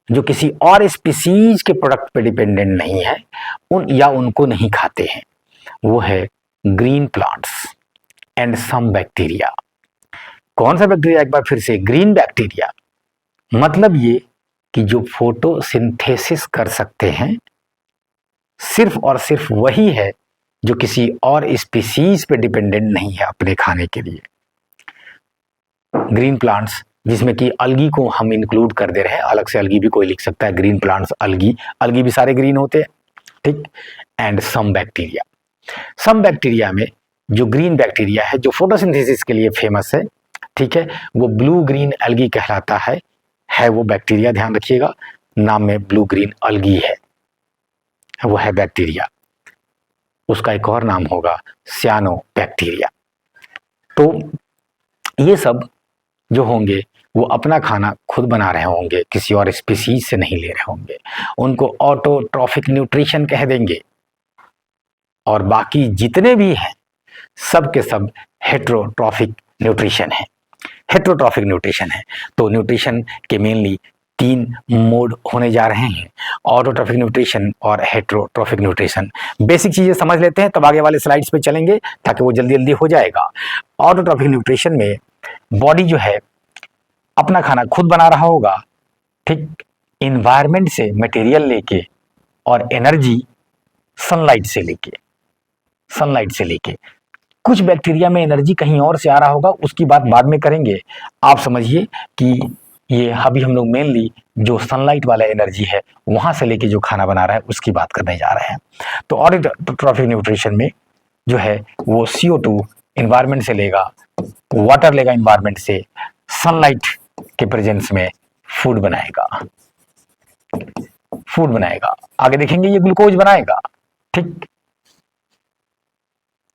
जो किसी और स्पीसीज के प्रोडक्ट पे डिपेंडेंट नहीं है उन या उनको नहीं खाते हैं, वो है green plants and some bacteria. कौन सा बैक्टीरिया? एक बार फिर से, ग्रीन बैक्टीरिया। मतलब ये कि जो फोटोसिंथेसिस कर सकते हैं, सिर्फ और सिर्फ वही है जो किसी और स्पीसीज पे डिपेंडेंट नहीं है अपने खाने के लिए। ग्रीन प्लांट्स, जिसमें कि अलगी को हम इंक्लूड कर दे रहे हैं, अलग से अलगी भी कोई लिख सकता है, ग्रीन प्लांट्स, अलगी, अलगी भी सारे ग्रीन होते हैं, ठीक। And some bacteria, some bacteria में जो ग्रीन बैक्टीरिया है जो फोटोसिंथेसिस के लिए फेमस है, ठीक है, वो ब्लू ग्रीन अलगी कहलाता है वो बैक्टीरिया, ध्यान रखिएगा नाम में ब्लू ग्रीन अलगी है। वो है बैक्टीरिया, उसका एक और नाम होगा सियानो बैक्टीरिया। तो ये सब जो होंगे वो अपना खाना खुद बना रहे होंगे, किसी और स्पीसीज से नहीं ले रहे होंगे, उनको ऑटोट्रॉफिक न्यूट्रिशन कह देंगे। और बाकी जितने भी हैं सब के सब हेट्रोट्रॉफिक न्यूट्रिशन है, हेट्रोट्रॉफिक न्यूट्रिशन है। तो न्यूट्रिशन के मेनली 3 मोड होने जा रहे हैं, ऑटोट्रॉफिक न्यूट्रिशन और हेट्रोट्रॉफिक न्यूट्रिशन। बेसिक चीजें समझ लेते हैं तब आगे वाले स्लाइड्स पे चलेंगे ताकि वो जल्दी जल्दी हो जाएगा। ऑटोट्रॉफिक न्यूट्रिशन में बॉडी जो है अपना खाना खुद बना रहा होगा, ठीक, इन्वायरमेंट से मटेरियल लेके और एनर्जी सनलाइट से लेके कुछ बैक्टीरिया में एनर्जी कहीं और से आ रहा होगा, उसकी बात बाद में करेंगे। आप समझिए कि ये अभी हम लोग मेनली जो सनलाइट वाला एनर्जी है वहां से लेके जो खाना बना रहा है उसकी बात करने जा रहे हैं। तो ऑटोट्रॉफिक न्यूट्रिशन में जो है वो CO2 इन्वायरमेंट से लेगा, वाटर लेगा इन्वायरमेंट से, सनलाइट के प्रेजेंस में फूड बनाएगा। आगे देखेंगे ये ग्लूकोज बनाएगा, ठीक।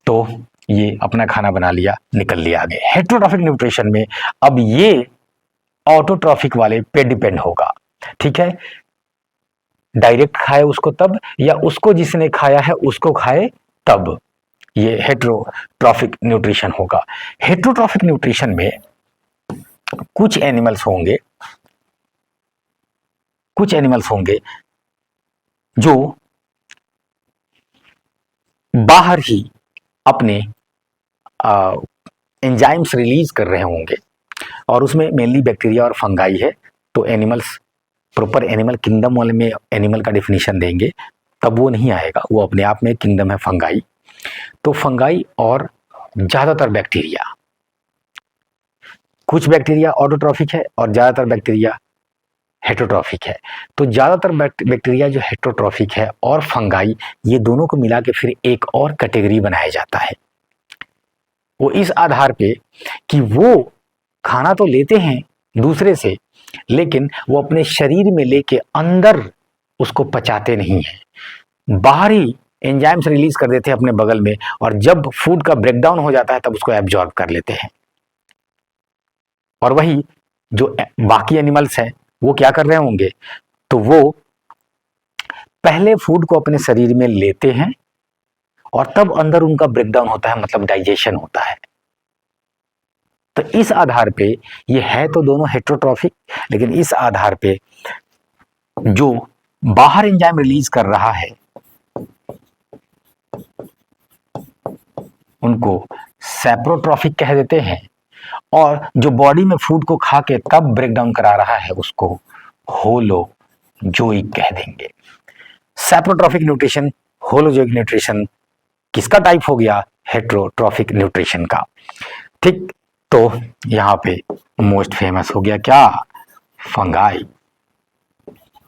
तो ये अपना खाना बना लिया, निकल लिया आगे। हेट्रोट्रॉफिक न्यूट्रिशन में अब ये ऑटोट्रॉफिक वाले पे डिपेंड होगा, ठीक है। डायरेक्ट खाए उसको तब, या उसको जिसने खाया है उसको खाए तब, ये हेट्रोट्रॉफिक न्यूट्रिशन होगा। हेट्रोट्रॉफिक न्यूट्रिशन में कुछ एनिमल्स होंगे जो बाहर ही अपने एंजाइम्स रिलीज कर रहे होंगे, और उसमें मेनली बैक्टीरिया और फंगाई है। तो एनिमल्स प्रॉपर एनिमल किंगडम वाले में एनिमल का डिफिनीशन देंगे तब वो नहीं आएगा, वो अपने आप में किंगडम है फंगाई। तो फंगाई और ज़्यादातर बैक्टीरिया, कुछ बैक्टीरिया ऑटोट्रॉफिक है और ज़्यादातर बैक्टीरिया हेट्रोट्रॉफिक है। तो ज़्यादातर बैक्टीरिया जो हेट्रोट्रॉफिक है और फंगाई, ये दोनों को मिला के फिर एक और कैटेगरी बनाया जाता है। वो इस आधार पे कि वो खाना तो लेते हैं दूसरे से, लेकिन वो अपने शरीर में लेके अंदर उसको पचाते नहीं हैं, बाहर ही एंजाइम्स रिलीज कर देते हैं अपने बगल में, और जब फूड का ब्रेकडाउन हो जाता है तब उसको एब्जॉर्ब कर लेते हैं। और वही जो बाकी एनिमल्स हैं वो क्या कर रहे होंगे, तो वो पहले फूड को अपने शरीर में लेते हैं और तब अंदर उनका ब्रेकडाउन होता है, मतलब डाइजेशन होता है। तो इस आधार पे ये है तो दोनों हेट्रोट्रॉफिक, लेकिन इस आधार पे जो बाहर एंजाइम रिलीज कर रहा है उनको सैप्रोट्रॉफिक कह देते हैं, और जो बॉडी में फूड को खा के तब ब्रेकडाउन करा रहा है उसको होलोजोइक कह देंगे। सैप्रोट्रॉफिक न्यूट्रिशन, होलोजोइक न्यूट्रिशन किसका टाइप हो गया, हेट्रोट्रॉफिक न्यूट्रिशन का, ठीक। तो यहाँ पे मोस्ट फेमस हो गया क्या, फंगाई,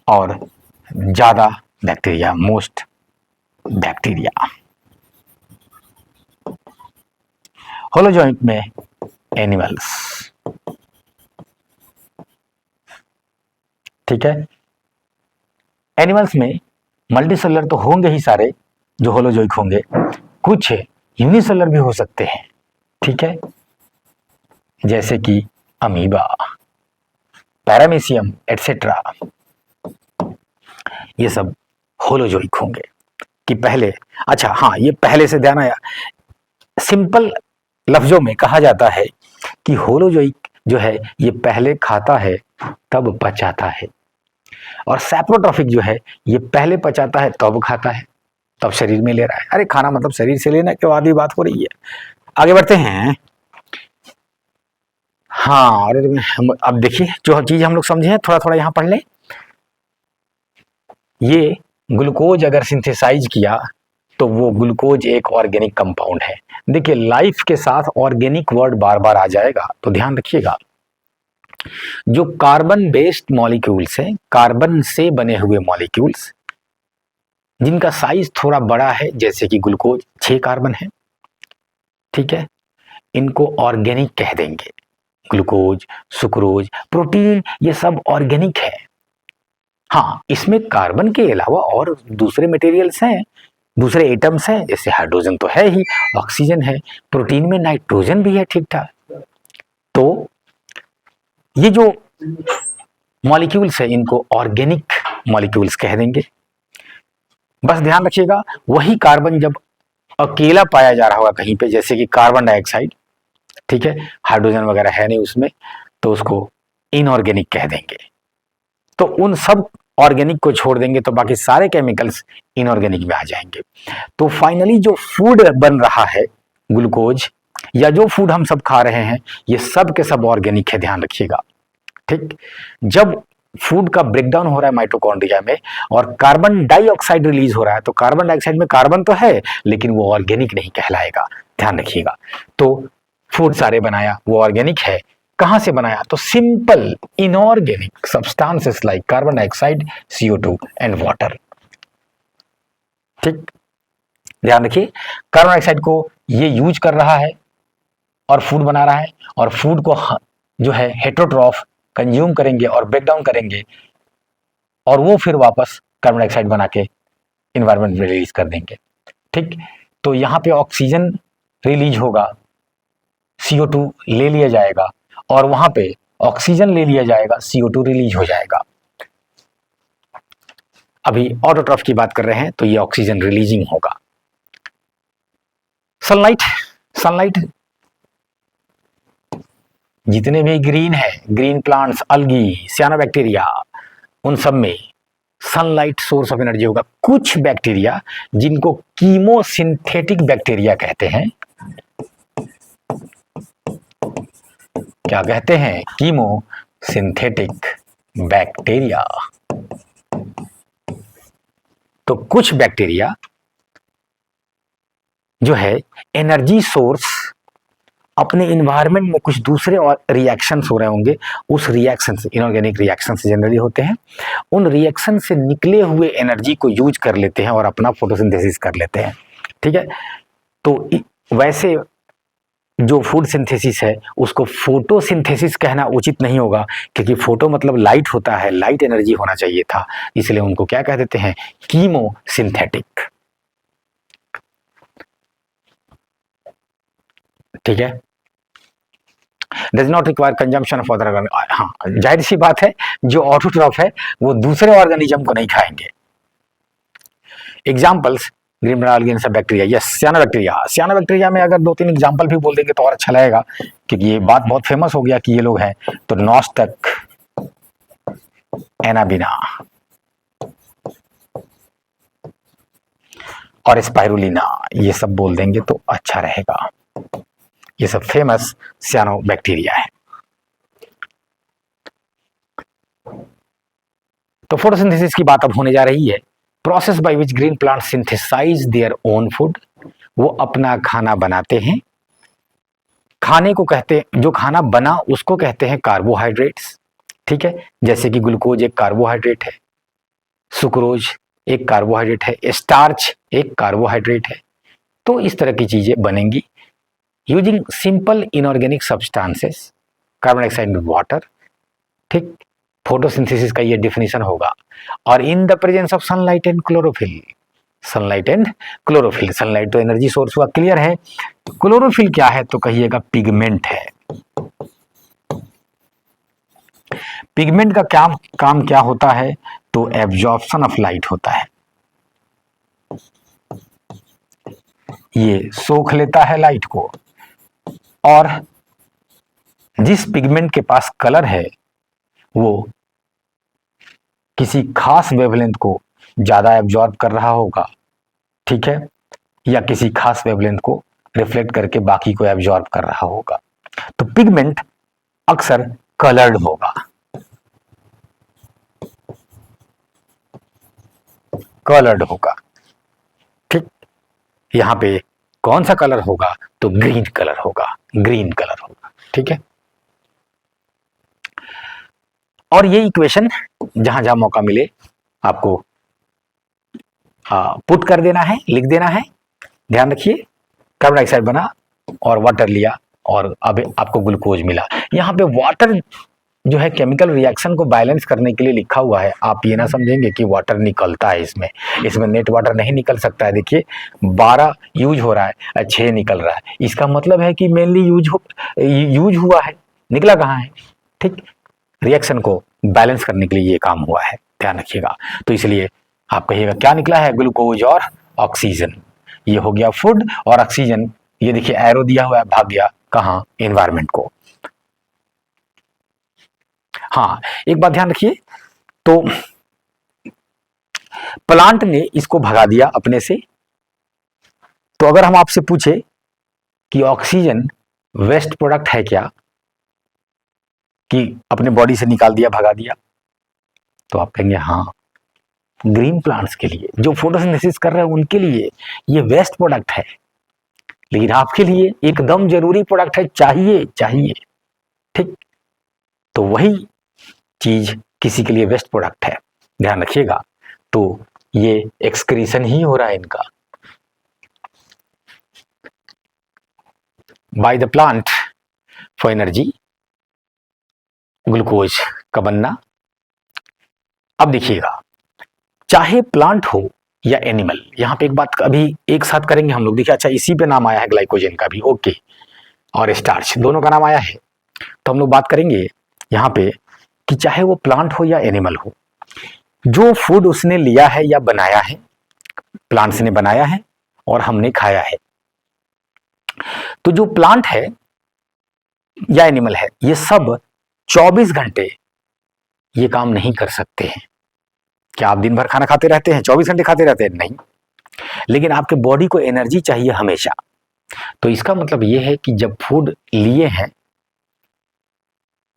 और ज्यादा बैक्टीरिया, मोस्ट बैक्टीरिया। होलोजोइक में एनिमल्स, ठीक है। एनिमल्स में मल्टीसेलुलर तो होंगे ही सारे जो होलोजोइक होंगे, कुछ यूनिसेलुलर भी हो सकते हैं, ठीक है, जैसे कि अमीबा, पैरामीशियम एटसेट्रा, ये सब होलोजोइक होंगे। कि पहले, अच्छा हाँ, ये पहले से ध्यान आया, सिंपल लफ्जों में कहा जाता है कि होलोजोइक जो है ये पहले खाता है तब पचाता है, और सैप्रोट्रॉफिक जो है ये पहले पचाता है तब खाता है, तब शरीर में ले रहा है। अरे खाना मतलब शरीर से लेना के बाद ही बात हो रही है। आगे बढ़ते हैं। हाँ, अरे हम अब देखिए जो चीज हम लोग समझे हैं थोड़ा थोड़ा यहाँ पढ़ लें। ये ग्लूकोज अगर सिंथेसाइज किया तो वो ग्लूकोज एक ऑर्गेनिक कंपाउंड है। देखिए लाइफ के साथ ऑर्गेनिक वर्ड बार बार आ जाएगा तो ध्यान रखिएगा। जो कार्बन बेस्ड मॉलिक्यूल्स हैं, कार्बन से बने हुए मॉलिक्यूल्स जिनका साइज थोड़ा बड़ा है, जैसे कि ग्लूकोज 6 कार्बन है, ठीक है, इनको ऑर्गेनिक कह देंगे। ग्लूकोज, सुक्रोज, प्रोटीन, ये सब ऑर्गेनिक है। हाँ, इसमें कार्बन के अलावा और दूसरे मटेरियल्स हैं, दूसरे एटम्स हैं, जैसे हाइड्रोजन तो है ही, ऑक्सीजन है, प्रोटीन में नाइट्रोजन भी है, ठीक ठाक। तो ये जो मॉलिक्यूल्स है इनको ऑर्गेनिक मॉलिक्यूल्स कह देंगे। बस ध्यान रखिएगा, वही कार्बन जब अकेला पाया जा रहा होगा कहीं पे, जैसे कि कार्बन डाइऑक्साइड, ठीक है, हाइड्रोजन वगैरह है नहीं उसमें, तो उसको इनऑर्गेनिक कह देंगे। तो उन सब ऑर्गेनिक को छोड़ देंगे तो बाकी सारे केमिकल्स इनऑर्गेनिक में आ जाएंगे। तो फाइनली जो फूड बन रहा है, ग्लूकोज या जो फूड हम सब खा रहे हैं, ये सब के सब ऑर्गेनिक है, ध्यान रखिएगा, ठीक। जब फूड का ब्रेकडाउन हो रहा है माइटोकॉन्ड्रिया में और कार्बन डाइऑक्साइड रिलीज हो रहा है, तो कार्बन डाइऑक्साइड में कार्बन तो है लेकिन वो ऑर्गेनिक नहीं कहलाएगा, ध्यान रखिएगा। तो फूड सारे बनाया वो ऑर्गेनिक है, कहां से बनाया, तो simple inorganic substances like carbon dioxide, CO2 and water, ठीक। ध्यान रखिए, कार्बन डाइऑक्साइड को ये यूज कर रहा है और फूड बना रहा है, और फूड को जो है हेटेरोट्रॉफ कंज्यूम करेंगे और ब्रेक डाउन करेंगे, और वो फिर वापस कार्बन डाइऑक्साइड बना के इन्वायरमेंट में रिलीज कर देंगे, ठीक। तो यहाँ पे ऑक्सीजन रिलीज होगा, CO2 ले लिया जाएगा, और वहां पे ऑक्सीजन ले लिया जाएगा, CO2 रिलीज हो जाएगा। अभी ऑटोट्रॉफ की बात कर रहे हैं तो ये ऑक्सीजन रिलीजिंग होगा। सनलाइट, सनलाइट जितने भी ग्रीन है, ग्रीन प्लांट्स, अलगी, सियानोबैक्टीरिया, उन सब में सनलाइट सोर्स ऑफ एनर्जी होगा। कुछ बैक्टीरिया जिनको कीमोसिंथेटिक बैक्टीरिया कहते हैं, क्या कहते हैं, कीमोसिंथेटिक बैक्टीरिया। तो कुछ बैक्टीरिया जो है एनर्जी सोर्स अपने इन्वायरमेंट में कुछ दूसरे और रिएक्शंस हो रहे होंगे, उस रिएक्शन से, इनऑर्गेनिक रिएक्शन से जनरली होते हैं, उन रिएक्शन से निकले हुए एनर्जी को यूज कर लेते हैं और अपना फोटोसिंथेसिस कर लेते हैं, ठीक है। तो वैसे जो फूड सिंथेसिस है उसको फोटोसिंथेसिस कहना उचित नहीं होगा, क्योंकि फोटो मतलब लाइट होता है, लाइट एनर्जी होना चाहिए था, इसलिए उनको क्या कह देते हैं, कीमोसिंथेटिक, ठीक है। Does not require consumption of other organism. हाँ, जाहिर सी बात है, जो ऑटोट्रॉफ है वो दूसरे ऑर्गेनिज्म को नहीं खाएंगे। एग्जाम्पल्स, ग्रीन ऑर्गेनिज्म सब बैक्टीरिया, यस, सियानोबैक्टीरिया। सियानोबैक्टीरिया में अगर 2-3 एग्जाम्पल भी बोल देंगे तो और अच्छा लगेगा, क्योंकि ये बात बहुत फेमस हो गया कि ये लोग हैं। तो नॉस्टक, एनाबिना और स्पाइरुलिना, ये सब बोल देंगे तो अच्छा रहेगा। ये सब फेमस सियानोबैक्टीरिया है। तो फोटोसिंथेसिस की बात अब होने जा रही है। Process by which green plant synthesise their own food, वो अपना खाना बनाते हैं। खाने को कहते हैं, जो खाना बना उसको कहते हैं कार्बोहाइड्रेट्स, ठीक है। जैसे कि ग्लूकोज एक कार्बोहाइड्रेट है, सुक्रोज एक कार्बोहाइड्रेट है, स्टार्च एक कार्बोहाइड्रेट है। तो इस तरह की चीजें बनेंगी using simple inorganic substances, carbon dioxide, water, ठीक। फोटोसिंथेसिस का ये डिफिनेशन होगा। और in the presence of sunlight and chlorophyll, sunlight and chlorophyll, sunlight तो एनर्जी सोर्स हुआ, क्लियर है। क्लोरोफिल क्या है तो कहिएगा पिगमेंट है। पिगमेंट का क्या काम क्या होता है, तो एब्जॉर्प्शन ऑफ लाइट होता है, ये सोख लेता है लाइट को, और जिस पिगमेंट के पास कलर है वो किसी खास वेवलेंथ को ज्यादा एब्जॉर्ब कर रहा होगा, ठीक है, या किसी खास वेवलेंथ को रिफ्लेक्ट करके बाकी को एब्जॉर्ब कर रहा होगा। तो पिगमेंट अक्सर कलर्ड होगा, कलर्ड होगा, ठीक। यहां पे कौन सा कलर होगा, तो ग्रीन कलर होगा, ग्रीन कलर होगा, ठीक है। और ये इक्वेशन जहां जहां मौका मिले आपको पुट कर देना है, लिख देना है। ध्यान रखिए, कार्बन डाइऑक्साइड बना और वाटर लिया और अब आपको ग्लूकोज मिला। यहाँ पे वाटर जो है केमिकल रिएक्शन को बैलेंस करने के लिए लिखा हुआ है। आप ये ना समझेंगे कि वाटर निकलता है इसमें नेट वाटर नहीं निकल सकता है। देखिए 12 यूज हो रहा है, 6 निकल रहा है, इसका मतलब है कि मेनली यूज हुआ है, निकला कहाँ है। ठीक, रिएक्शन को बैलेंस करने के लिए ये काम हुआ है, ध्यान रखिएगा। तो इसलिए आप कहिएगा क्या निकला है, ग्लूकोज और ऑक्सीजन। ये हो गया फूड और ऑक्सीजन, ये देखिए एरो दिया हुआ है, भाग गया कहाँ, एनवायरमेंट को। हाँ, एक बात ध्यान रखिए, तो प्लांट ने इसको भगा दिया अपने से। तो अगर हम आपसे पूछे कि ऑक्सीजन वेस्ट प्रोडक्ट है क्या, कि अपने बॉडी से निकाल दिया, भगा दिया, तो आप कहेंगे हाँ, ग्रीन प्लांट्स के लिए जो फोटोसिंथेसिस कर रहे हैं उनके लिए ये वेस्ट प्रोडक्ट है, लेकिन आपके लिए एकदम जरूरी प्रोडक्ट है, चाहिए। ठीक, तो वही चीज किसी के लिए वेस्ट प्रोडक्ट है, ध्यान रखिएगा। तो ये एक्सक्रीशन ही हो रहा है इनका by the plant for energy, glucose का बनना। अब देखिएगा, चाहे प्लांट हो या एनिमल, यहां पे एक बात अभी एक साथ करेंगे हम लोग। देखिए, अच्छा इसी पे नाम आया है ग्लाइकोजन का भी, ओके, और स्टार्च दोनों का नाम आया है। तो हम लोग बात करेंगे यहाँ पे कि चाहे वो प्लांट हो या एनिमल हो, जो फूड उसने लिया है या बनाया है, प्लांट्स ने बनाया है और हमने खाया है, तो जो प्लांट है या एनिमल है, ये सब 24 घंटे ये काम नहीं कर सकते हैं। क्या आप दिन भर खाना खाते रहते हैं, 24 घंटे खाते रहते हैं? नहीं, लेकिन आपके बॉडी को एनर्जी चाहिए हमेशा। तो इसका मतलब ये है कि जब फूड लिए हैं,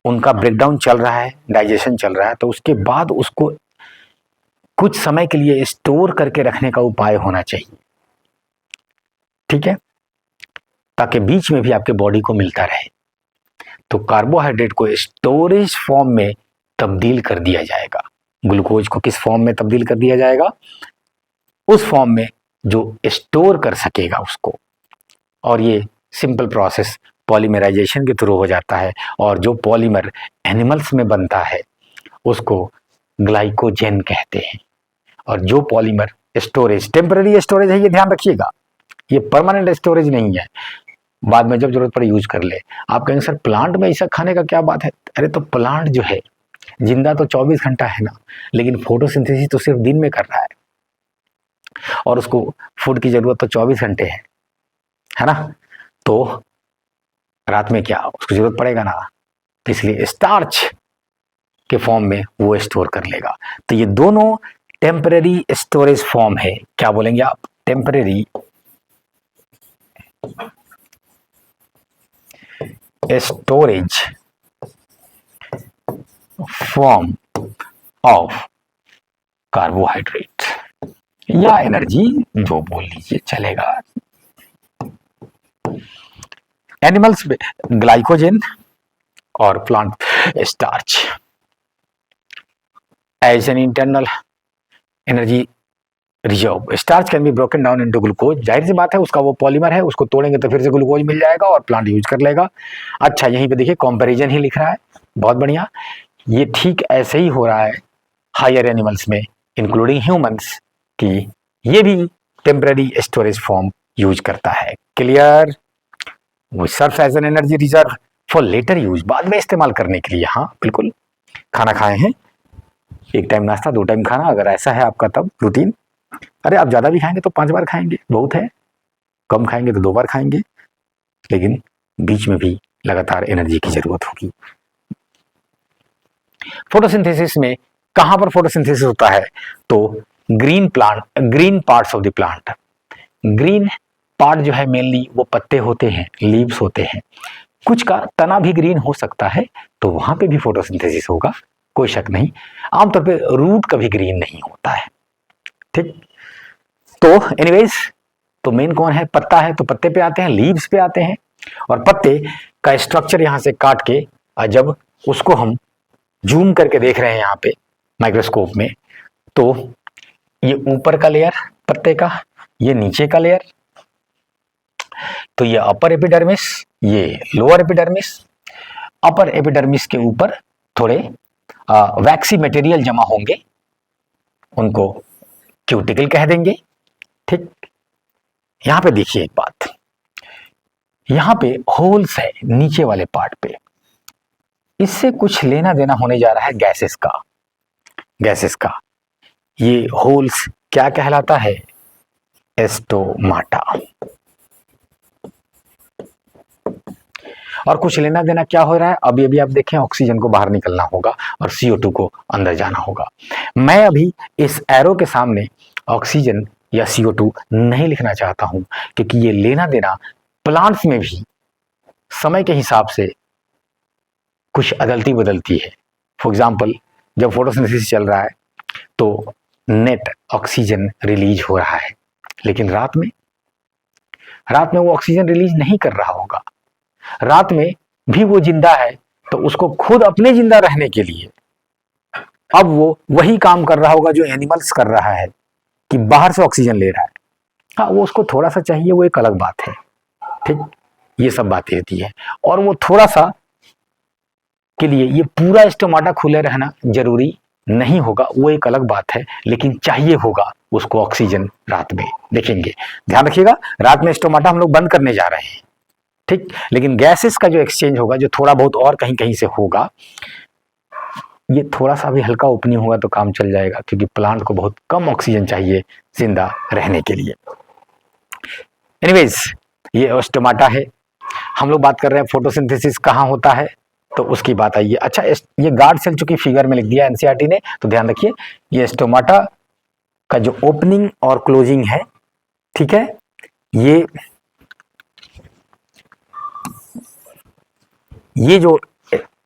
उनका ब्रेकडाउन चल रहा है, डाइजेशन चल रहा है, तो उसके बाद उसको कुछ समय के लिए स्टोर करके रखने का उपाय होना चाहिए, ठीक है, ताकि बीच में भी आपके बॉडी को मिलता रहे। तो कार्बोहाइड्रेट को स्टोरेज फॉर्म में तब्दील कर दिया जाएगा। ग्लूकोज को किस फॉर्म में तब्दील कर दिया जाएगा? उस फॉर्म में जो स्टोर कर सकेगा उसको। और ये सिंपल प्रोसेस पॉलीमराइजेशन के थ्रू हो जाता है, और जो पॉलीमर एनिमल्स में बनता है उसको ग्लाइकोजेन कहते हैं। और जो पॉलीमर स्टोरेज, टेम्पररी स्टोरेज है, ये ध्यान रखिएगा, ये परमानेंट स्टोरेज नहीं है, बाद में जब जरूरत पड़े यूज कर ले। आप कहेंगे सर प्लांट में ऐसा खाने का क्या बात है? अरे तो प्लांट जो है जिंदा तो 24 घंटा है ना, लेकिन फोटोसिंथेसिस तो सिर्फ दिन में कर रहा है, और उसको फूड की जरूरत तो 24 घंटे है ना, तो रात में क्या उसको जरूरत पड़ेगा ना, तो इसलिए स्टार्च के फॉर्म में वो स्टोर कर लेगा। तो ये दोनों टेम्पररी स्टोरेज फॉर्म है। क्या बोलेंगे आप? Temporary storage form of carbohydrate या एनर्जी, जो बोल लीजिए चलेगा। एनिमल्स में ग्लाइकोजन और plant starch as an internal energy reserve. Starch can be broken down into glucose. जाहिर सी बात है, उसका वो पॉलीमर है, उसको तोड़ेंगे तो फिर से ग्लूकोज मिल जाएगा और प्लांट यूज कर लेगा। अच्छा, यहीं पे देखिए कंपैरिजन ही लिख रहा है, बहुत बढ़िया। ये ठीक ऐसे ही हो रहा है हायर एनिमल्स में, इंक्लूडिंग ह्यूमंस, कि ये भी टेम्पररी स्टोरेज फॉर्म यूज करता है। क्लियर? वो serve as an energy reserve for later use, बाद में इस्तेमाल करने के लिए। हाँ बिल्कुल, खाना खाए हैं, एक टाइम नाश्ता, 2 टाइम खाना, अगर ऐसा है आपका तब रूटीन। अरे आप ज्यादा भी खाएंगे तो 5 बार खाएंगे, बहुत है। कम खाएंगे तो 2 बार खाएंगे, लेकिन बीच में भी लगातार एनर्जी की जरूरत होगी। फोटोसिंथेसिस में कहां पर फोटोसिंथेसिस होता है? तो green parts of the plant. Green part जो है मेनली वो पत्ते होते हैं, लीव्स होते हैं, कुछ का तना भी ग्रीन हो सकता है, तो वहां पे भी फोटोसिंथेसिस होगा, कोई शक नहीं। आमतौर पे रूट कभी ग्रीन नहीं होता है, ठीक। तो एनीवेज, तो मेन कौन है? पत्ता है, तो पत्ते पे आते हैं, लीव्स पे आते हैं। और पत्ते का स्ट्रक्चर यहां से काट के जब उसको हम जूम करके देख रहे हैं यहाँ पे माइक्रोस्कोप में, तो ये ऊपर का लेयर पत्ते का, ये नीचे का लेयर, तो ये अपर एपिडर्मिस, ये लोअर एपिडर्मिस। अपर एपिडर्मिस के ऊपर थोड़े वैक्सी मटेरियल जमा होंगे, उनको क्यूटिकल कह देंगे। ठीक, यहां पे देखिए एक बात, यहां पे होल्स है नीचे वाले पार्ट पे, इससे कुछ लेना देना होने जा रहा है गैसेस का। गैसेस का ये होल्स क्या कहलाता है? एस्टोमाटा। और कुछ लेना देना क्या हो रहा है? अभी अभी आप देखें, ऑक्सीजन को बाहर निकलना होगा और CO2 को अंदर जाना होगा। मैं अभी इस एरो के सामने ऑक्सीजन या CO2 नहीं लिखना चाहता हूं, क्योंकि ये लेना देना प्लांट्स में भी समय के हिसाब से कुछ अदलती बदलती है। फॉर एग्जाम्पल, जब फोटोसिंथेसिस चल रहा है तो नेट ऑक्सीजन रिलीज हो रहा है, लेकिन रात में वो ऑक्सीजन रिलीज नहीं कर रहा होगा। रात में भी वो जिंदा है, तो उसको खुद अपने जिंदा रहने के लिए अब वो वही काम कर रहा होगा जो एनिमल्स कर रहा है, कि बाहर से ऑक्सीजन ले रहा है। हाँ, वो उसको थोड़ा सा चाहिए, वो एक अलग बात है। ठीक, ये सब बातें होती है। और वो थोड़ा सा के लिए ये पूरा स्टोमाटा खुले रहना जरूरी नहीं होगा, वो एक अलग बात है, लेकिन चाहिए होगा उसको ऑक्सीजन रात में। देखेंगे, ध्यान रखिएगा, रात में स्टोमाटा हम लोग बंद करने जा रहे हैं। ठीक, लेकिन गैसेस का जो एक्सचेंज होगा, जो थोड़ा बहुत और कहीं कहीं से होगा, ये थोड़ा सा भी हल्का ओपनिंग होगा तो काम चल जाएगा, क्योंकि प्लांट को बहुत कम ऑक्सीजन चाहिए जिंदा रहने के लिए। एनीवेज, ये स्टोमाटा है। हम लोग बात कर रहे हैं फोटोसिंथेसिस कहाँ होता है, तो उसकी बात आई है। अच्छा, ये गार्ड सेल चूंकि फिगर में लिख दिया एनसीईआरटी ने, तो ध्यान रखिए, ये स्टोमाटा का जो ओपनिंग और क्लोजिंग है, ठीक है, ये जो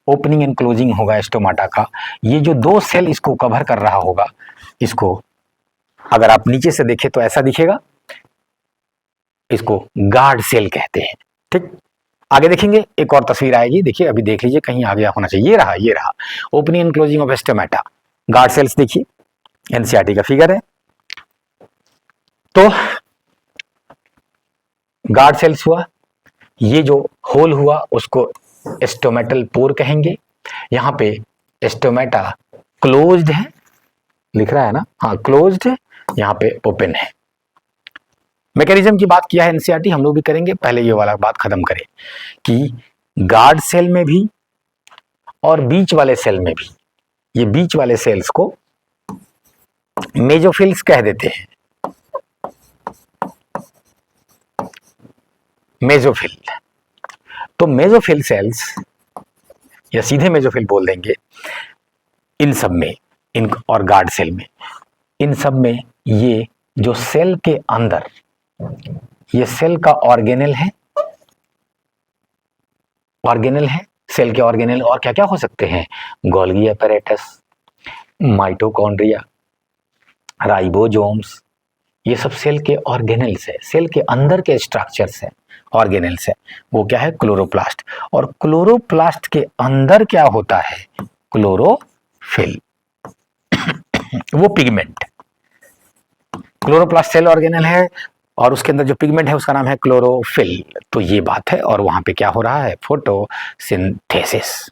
ओपनिंग एंड क्लोजिंग होगा स्टोमाटा का, ये जो दो सेल इसको कवर कर रहा होगा, इसको अगर आप नीचे से देखें तो ऐसा दिखेगा, इसको गार्ड सेल कहते हैं। ठीक, आगे देखेंगे एक और तस्वीर आएगी, देखिए, अभी देख लीजिए, कहीं आगे होना चाहिए, ये रहा opening and closing of stomata, guard cells. देखिए, एनसीईआरटी का फिगर है। तो गार्ड सेल्स हुआ, ये जो होल हुआ उसको स्टोमेटल पोर कहेंगे। यहां पे स्टोमेटा क्लोज्ड है, लिख रहा है ना, हाँ क्लोज्ड है, यहां पे ओपन है। मैकेनिज्म की बात किया है एनसीईआरटी, हम लोग भी करेंगे, पहले ये वाला बात खत्म करें कि गार्ड सेल में भी और बीच वाले सेल में भी, ये बीच वाले सेल्स को मेजोफिल्स कह देते हैं। मेजोफिल, तो मेजोफिल सेल्स या सीधे मेजोफिल बोल देंगे, इन सब में, इन और गार्ड सेल में, इन सब में ये जो सेल के अंदर, ये सेल का ऑर्गेनेल है, सेल के ऑर्गेनेल और क्या क्या हो सकते हैं? गोल्गी एपैरेटस, माइटोकॉन्ड्रिया, राइबोसोम्स, ये सब सेल के ऑर्गेनेल्स है, सेल के अंदर के स्ट्रक्चर्स है, ऑर्गेनेल्स है। वो क्या है? क्लोरोप्लास्ट। और क्लोरोप्लास्ट के अंदर क्या होता है? क्लोरोफिल। वो पिगमेंट, क्लोरोप्लास्ट सेल ऑर्गेनेल है और उसके अंदर जो पिगमेंट है उसका नाम है क्लोरोफिल। तो ये बात है, और वहां पे क्या हो रहा है? फोटोसिंथेसिस।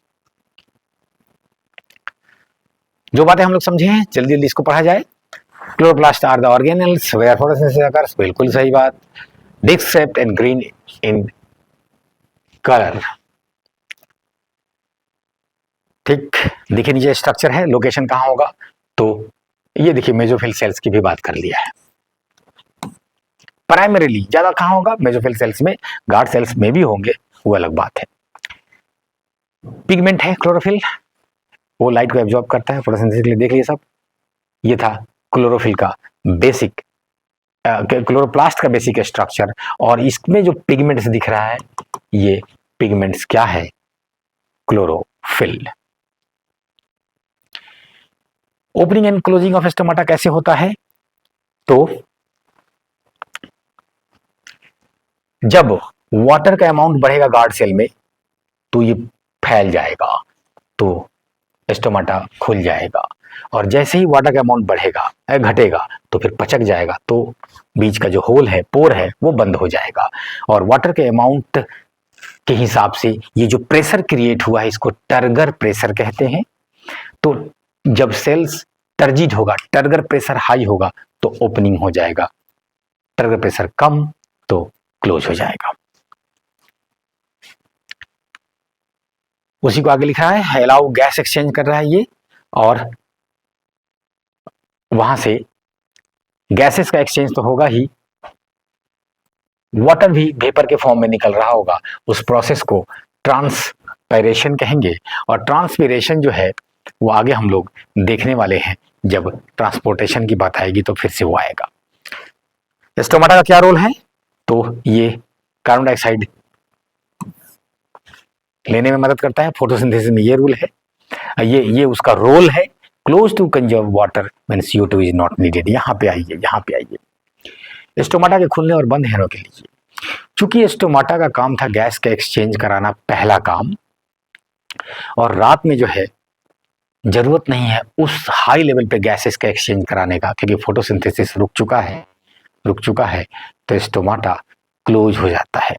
जो बातें हम लोग समझे हैं, जल्दी जल्दी इसको पढ़ा जाए। Chloroplast are the organelles where photosynthesis occurs, बिल्कुल सही बात। Disc shaped and green in colour. ठीक, देखिए नीचे स्ट्रक्चर है, लोकेशन कहां होगा? तो ये देखिए, मेजोफिल सेल्स की भी बात कर लिया है। प्राइमरीली ज्यादा कहां होगा? मेजोफिल सेल्स में, गार्ड सेल्स में भी होंगे, वो अलग बात है। पिगमेंट है क्लोरोफिल, वो लाइट को एब्जॉर्ब करता है फोटोसिंथेसिस के लिए। देख लिए सब, ये था क्लोरोफिल का बेसिक, क्लोरोप्लास्ट का बेसिक स्ट्रक्चर। और इसमें जो पिगमेंट्स दिख रहा है, ये पिगमेंट्स क्या है? Chlorophyll. Opening and closing of stomata कैसे होता है? तो जब वाटर का अमाउंट बढ़ेगा गार्ड सेल में, तो ये फैल जाएगा, तो स्टोमाटा खुल जाएगा। और जैसे ही वाटर का अमाउंट बढ़ेगा, घटेगा, तो फिर पचक जाएगा, तो बीच का जो होल है, पोर है, वो बंद हो जाएगा। और वाटर के अमाउंट के हिसाब से ये जो प्रेशर क्रिएट हुआ है, इसको टर्गर प्रेशर कहते हैं। तो जब सेल्स टर्जिड होगा, टर्गर प्रेशर हाई होगा तो ओपनिंग हो जाएगा, टर्गर प्रेशर कम तो क्लोज हो जाएगा। उसी को आगे लिखा है, अलाउ गैस एक्सचेंज कर रहा है ये, और वहां से गैसेस का एक्सचेंज तो होगा ही, वाटर भी वेपर के फॉर्म में निकल रहा होगा। उस प्रोसेस को ट्रांसपायरेशन कहेंगे, और ट्रांसपीरेशन जो है वो आगे हम लोग देखने वाले हैं, जब ट्रांसपोर्टेशन की बात आएगी तो फिर से वो आएगा। स्टोमाटा का क्या रोल है, तो ये कार्बन डाइऑक्साइड लेने में मदद करता है, फोटोसिंथेसिस में ये रूल है, ये उसका रोल है। Close to conserve water when CO2 is not needed. यहाँ पे आइए, यहाँ पे आइए, स्टोमाटा के खुलने और बंद होने के लिए, चूंकि स्टोमाटा का काम था गैस का एक्सचेंज कराना, पहला काम, और रात में जो है जरूरत नहीं है उस हाई लेवल पे गैसेस का एक्सचेंज कराने का, क्योंकि फोटोसिंथेसिस रुक चुका है, तो स्टोमाटा क्लोज हो जाता है।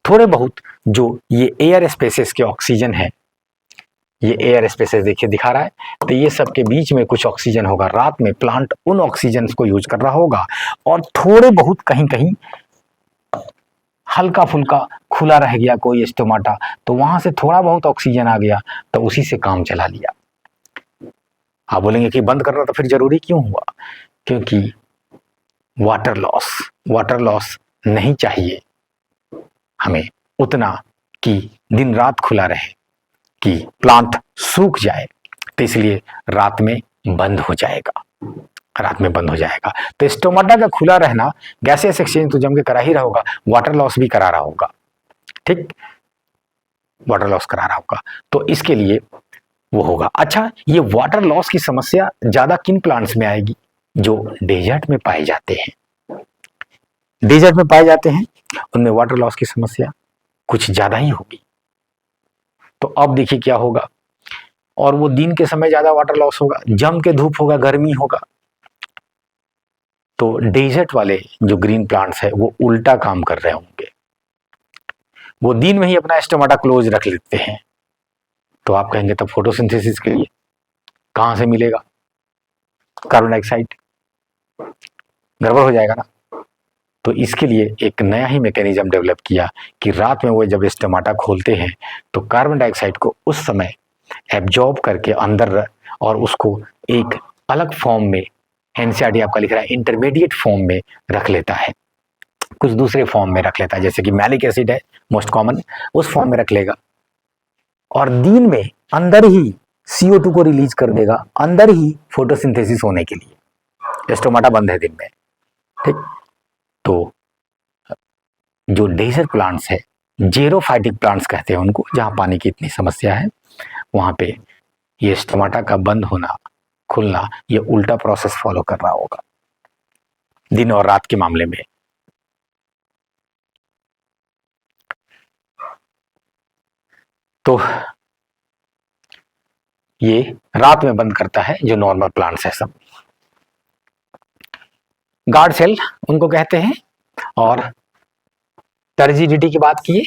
थोड़े बहुत जो ये एयर स्पेसेस के ऑक्सीजन है, ये एयर स्पेसेस देखिए दिखा रहा है, तो ये सब के बीच में कुछ ऑक्सीजन होगा। रात में प्लांट उन ऑक्सीजन को यूज कर रहा होगा, और थोड़े बहुत कहीं कहीं हल्का फुल्का खुला रह गया कोई स्टोमाटा, तो वहां से थोड़ा बहुत ऑक्सीजन आ गया, तो उसी से काम चला लिया। आप बोलेंगे कि बंद करना तो फिर जरूरी क्यों हुआ, क्योंकि वाटर लॉस नहीं चाहिए हमें उतना कि दिन रात खुला रहे, कि प्लांट सूख जाए, तो इसलिए रात में बंद हो जाएगा, तो स्टोमाटा का खुला रहना गैसेस एक्सचेंज तो जम के करा ही रहा होगा, वाटर लॉस भी करा रहा होगा, ठीक, वाटर लॉस करा रहा होगा, तो इसके लिए वो होगा। अच्छा, ये वाटर लॉस की समस्या ज्यादा किन प्लांट्स में आएगी, जो डेजर्ट में पाए जाते हैं, उनमें वाटर लॉस की समस्या कुछ ज्यादा ही होगी। तो अब देखिए क्या होगा, और वो दिन के समय ज्यादा वाटर लॉस होगा, जम के धूप होगा, गर्मी होगा, तो डेजर्ट वाले जो ग्रीन प्लांट्स है वो उल्टा काम कर रहे होंगे, वो दिन में ही अपना स्टोमाटा क्लोज रख लेते हैं। तो आप कहेंगे तब फोटोसिंथेसिस के लिए कहां से मिलेगा कार्बन डाइऑक्साइड, गड़बड़ हो जाएगा ना। तो इसके लिए एक नया ही मैकेनिज्म डेवलप किया कि रात में वो जब स्टोमाटा खोलते हैं तो कार्बन डाइऑक्साइड को उस समय एब्जॉर्ब करके अंदर, और उसको एक अलग फॉर्म में, एनसीईआरटी आपका लिख रहा है इंटरमीडिएट फॉर्म में रख लेता है, कुछ दूसरे फॉर्म में रख लेता है, जैसे कि मैलिक एसिड है मोस्ट कॉमन, उस फॉर्म में रख लेगा, और दिन में अंदर ही CO2 को रिलीज कर देगा, अंदर ही फोटोसिंथेसिस होने के लिए। स्टोमाटा बंद है दिन में, ठीक। तो जो डेजर्ट प्लांट्स है, जेरोफाइटिक प्लांट्स कहते हैं उनको, जहां पानी की इतनी समस्या है, वहां पे ये स्टोमाटा का बंद होना खुलना ये उल्टा प्रोसेस फॉलो कर रहा होगा दिन और रात के मामले में। तो ये रात में बंद करता है जो नॉर्मल प्लांट्स है सब। गार्ड सेल उनको कहते हैं। और टर्जिडिटी की बात की,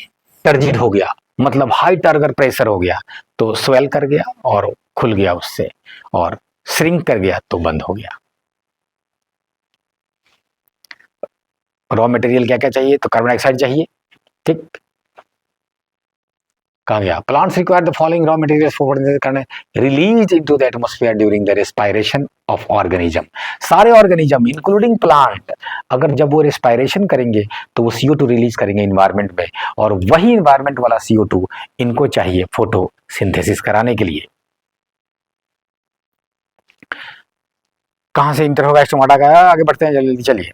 टर्जिड हो गया मतलब हाई टर्गर प्रेशर हो गया, तो स्वेल कर गया और खुल गया उससे, और श्रिंक कर गया तो बंद हो गया। रॉ मटेरियल क्या क्या चाहिए, तो कार्बन डाइऑक्साइड चाहिए, ठीक। कहा गया plants require the following raw materials for करने release into the atmosphere during the respiration of organism. सारे ऑर्गेनिज्म इंक्लूडिंग प्लांट, अगर जब वो रेस्पिरेशन करेंगे तो वो CO2 रिलीज करेंगे इन्वायरमेंट में, और वही इन्वायरमेंट वाला CO2 इनको चाहिए फोटोसिंथेसिस कराने के लिए। कहां से इंटर होगा स्टोमाटा का, आगे बढ़ते हैं जल्दी चलिए।